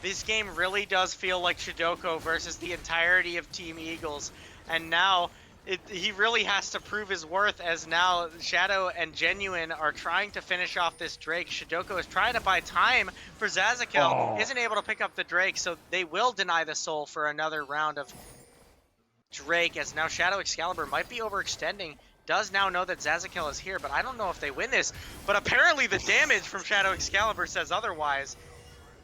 This game really does feel like Shidoko versus the entirety of Team Eagles, and now he really has to prove his worth, as now Shadow and Genuine are trying to finish off this Drake. Shidoko is trying to buy time for Zazakill, isn't able to pick up the Drake, so they will deny the soul for another round of Drake, as now Shadow Excalibur might be overextending. Does now know that Zazakill is here, but I don't know if they win this. But apparently the damage from Shadow Excalibur says otherwise.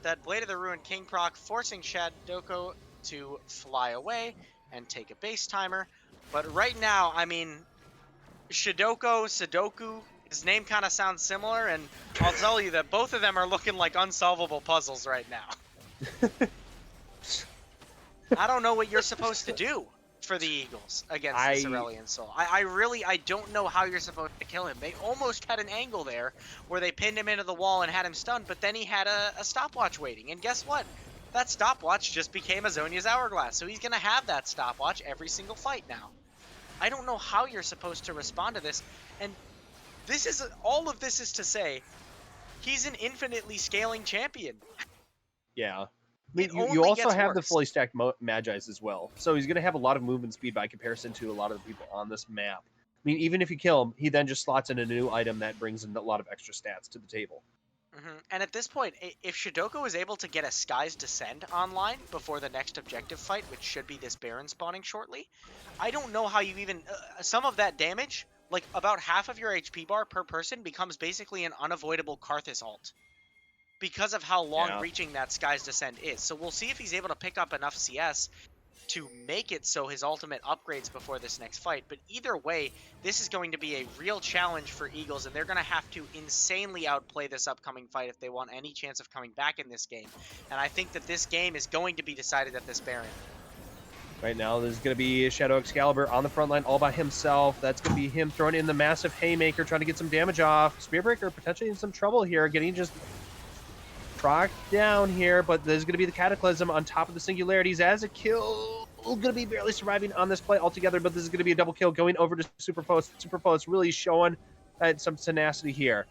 That Blade of the Ruined King proc forcing Shadoko to fly away and take a base timer. But right now, I mean, Sudoku, his name kind of sounds similar, and I'll tell you that both of them are looking like unsolvable puzzles right now. I don't know what you're supposed to do for the Eagles against this Aurelian Soul. I don't know how you're supposed to kill him. They almost had an angle there where they pinned him into the wall and had him stunned, but then he had a stopwatch waiting. And guess what? That stopwatch just became a Zhonya's Hourglass, so he's going to have that stopwatch every single fight now. I don't know how you're supposed to respond to this, and all of this is to say, he's an infinitely scaling champion. Yeah. I mean, you also have the fully stacked Magi's as well. So he's going to have a lot of movement speed by comparison to a lot of the people on this map. I mean, even if you kill him, he then just slots in a new item that brings in a lot of extra stats to the table. And at this point, if Shidoko is able to get a Sky's Descent online before the next objective fight, which should be this Baron spawning shortly, I don't know how you even... some of that damage, like about half of your HP bar per person, becomes basically an unavoidable Karthus ult, because of how long-reaching that Sky's Descent is. So we'll see if he's able to pick up enough CS to make it so his ultimate upgrades before this next fight. But either way, this is going to be a real challenge for Eagles, and they're going to have to insanely outplay this upcoming fight if they want any chance of coming back in this game. And I think that this game is going to be decided at this Baron. Right now, there's going to be Shadow Excalibur on the front line all by himself. That's going to be him throwing in the massive Haymaker, trying to get some damage off. Spearbreaker potentially in some trouble here, getting just proc down here, but there's going to be the Cataclysm on top of the Singularities as a kill. Going to be barely surviving on this play altogether, but this is going to be a double kill going over to Superpost. Superpost really showing some tenacity here.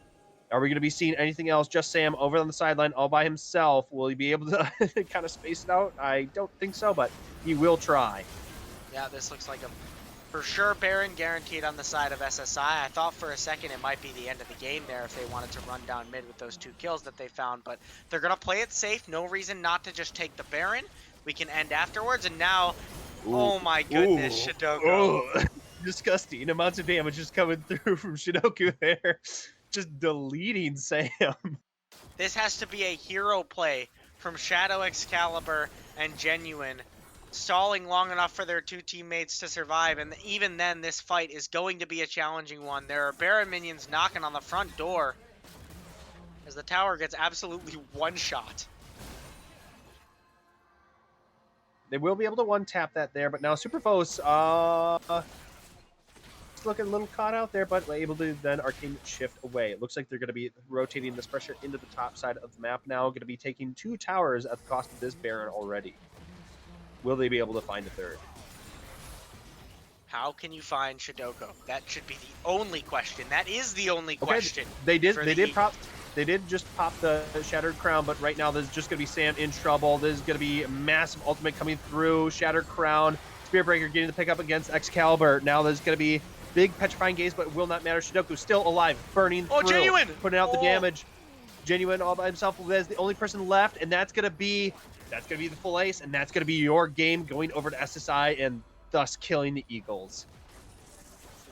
Are we going to be seeing anything else? Just Sam over on the sideline all by himself. Will he be able to kind of space it out? I don't think so, but he will try. Yeah, this looks like a for sure Baron guaranteed on the side of SSI. I thought for a second it might be the end of the game there if they wanted to run down mid with those 2 kills that they found, but they're going to play it safe. No reason not to just take the Baron. We can end afterwards, and now, Ooh, oh my goodness, Shidoko. Disgusting amounts of damage just coming through from Shidoku there. Just deleting Sam. This has to be a hero play from Shadow Excalibur and Genuine, stalling long enough for their 2 teammates to survive, and even then this fight is going to be a challenging one. There are Baron minions knocking on the front door as the tower gets absolutely one-shot. They will be able to one-tap that there, but now Superfos, looking a little caught out there, but able to then arcane shift away. It looks like they're going to be rotating this pressure into the top side of the map now. Going to be taking 2 towers at the cost of this Baron already. Will they be able to find a third? How can you find Shidoko? That should be the only question. That is the only question. They did just pop the Shattered Crown, but right now there's just going to be Sam in trouble. There's going to be a massive ultimate coming through. Shattered Crown, Spearbreaker getting the pickup against Excalibur. Now there's going to be big petrifying gaze, but it will not matter. Shidoku still alive, burning through, Genuine! putting out the damage. Genuine all by himself as the only person left, and that's gonna be the full ace, and that's gonna be your game going over to SSI and thus killing the Eagles.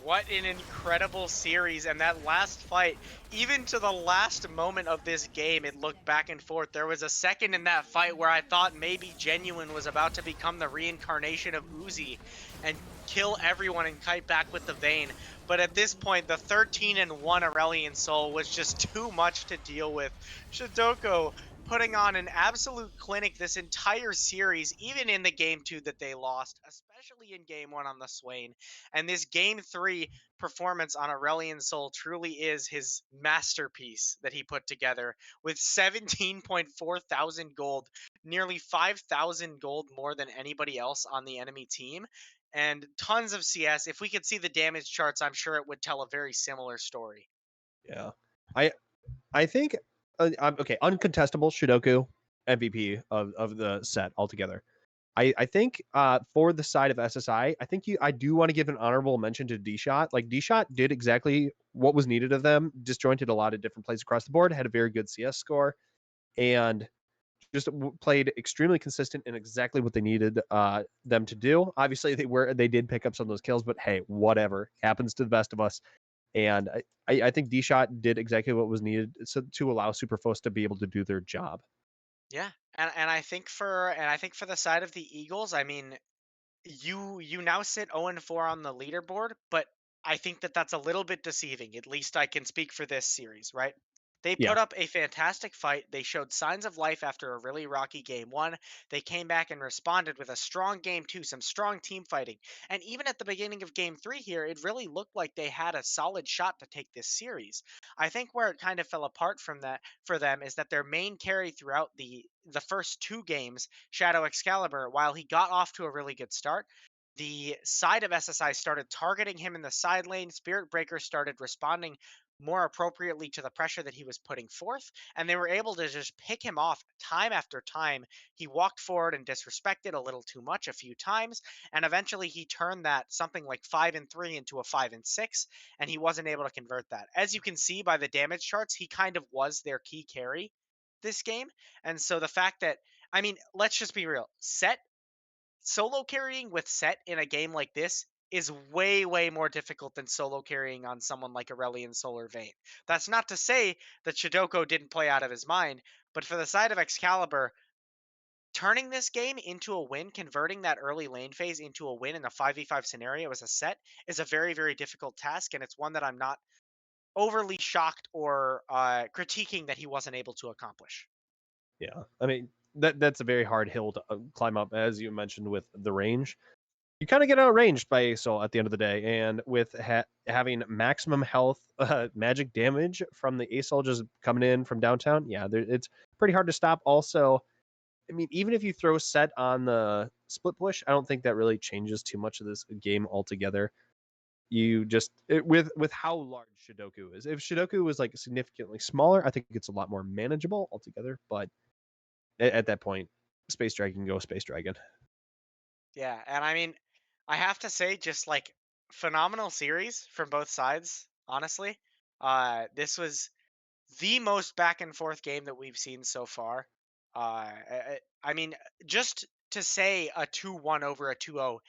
What an incredible series, and that last fight, even to the last moment of this game, it looked back and forth. There was a second in that fight where I thought maybe Genuine was about to become the reincarnation of Uzi and kill everyone and kite back with the Vayne. But at this point, the 13-1 Aurelion Soul was just too much to deal with. Shidoko putting on an absolute clinic this entire series, even in the game 2 that they lost, especially in game 1 on the Swain. And this game 3 performance on Aurelion Soul truly is his masterpiece that he put together with 17.4 thousand gold, nearly 5,000 gold more than anybody else on the enemy team, and tons of CS. If we could see the damage charts, I'm sure it would tell a very similar story. Yeah, I think okay, uncontestable Shidoku MVP of the set altogether. I think for the side of SSI, I do want to give an honorable mention to D-Shot. Like D-Shot did exactly what was needed of them, disjointed a lot of different plays across the board, had a very good CS score, and just played extremely consistent in exactly what they needed them to do. Obviously, they did pick up some of those kills, but hey, whatever happens to the best of us. And I think D-Shot did exactly what was needed to allow Superfos to be able to do their job. Yeah, and I think for the side of the Eagles, I mean, you now sit 0-4 on the leaderboard, but I think that that's a little bit deceiving. At least I can speak for this series, right? They Yeah. put up a fantastic fight. They showed signs of life after a really rocky game 1. They came back and responded with a strong game 2, some strong team fighting. And even at the beginning of game 3 here, it really looked like they had a solid shot to take this series. I think where it kind of fell apart from that for them is that their main carry throughout the first 2 games, Shadow Excalibur, while he got off to a really good start, the side of SSI started targeting him in the side lane. Spirit Breaker started responding more appropriately to the pressure that he was putting forth, and they were able to just pick him off time after time. He walked forward and disrespected a little too much a few times, and eventually he turned that something like 5-3 into a 5-6, and he wasn't able to convert that. As you can see by the damage charts, he kind of was their key carry this game, and so the fact that, I mean, let's just be real, solo carrying with Set in a game like this is way, way more difficult than solo carrying on someone like Aurelion Solar Vayne. That's not to say that Shidoko didn't play out of his mind, but for the side of Excalibur, turning this game into a win, converting that early lane phase into a win in a 5v5 scenario as a set is a very, very difficult task. And it's one that I'm not overly shocked or critiquing that he wasn't able to accomplish. Yeah, I mean that's a very hard hill to climb up, as you mentioned with the range. You kind of get outranged by Asol at the end of the day, and with having maximum health, magic damage from the Asol just coming in from downtown, yeah, it's pretty hard to stop. Also, I mean, even if you throw set on the split push, I don't think that really changes too much of this game altogether. You just with how large Shidoku is. If Shidoku was like significantly smaller, I think it's a lot more manageable altogether. But at that point, Space Dragon go Space Dragon. Yeah, and I mean, I have to say, just like phenomenal series from both sides. Honestly, this was the most back and forth game that we've seen so far. I mean, just to say a 2-1 over a 2-0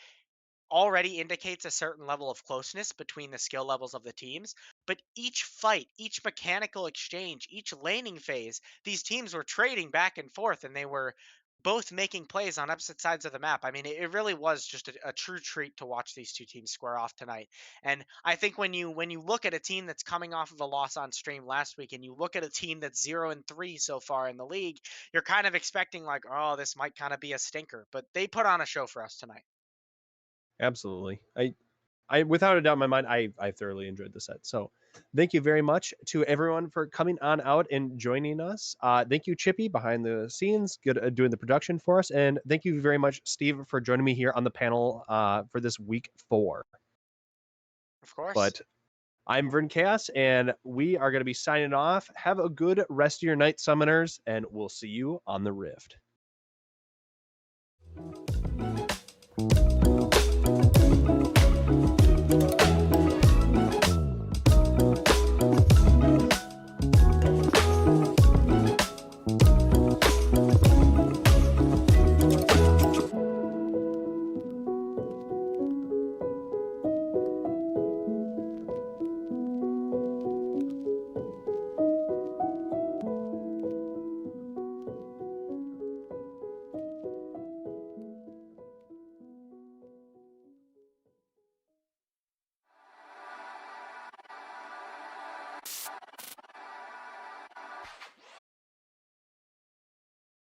already indicates a certain level of closeness between the skill levels of the teams. But each fight, each mechanical exchange, each laning phase, these teams were trading back and forth, and they were both making plays on opposite sides of the map. I mean, it really was just a true treat to watch these two teams square off tonight. And I think when you look at a team that's coming off of a loss on stream last week, and you look at a team that's 0-3 so far in the league, you're kind of expecting like, oh, this might kind of be a stinker. But they put on a show for us tonight. Absolutely. I without a doubt in my mind, I thoroughly enjoyed the set. So thank you very much to everyone for coming on out and joining us. Thank you, Chippy, behind the scenes, good doing the production for us. And thank you very much, Steve, for joining me here on the panel for this week 4. Of course. But I'm Vern Chaos, and we are going to be signing off. Have a good rest of your night, Summoners, and we'll see you on the Rift.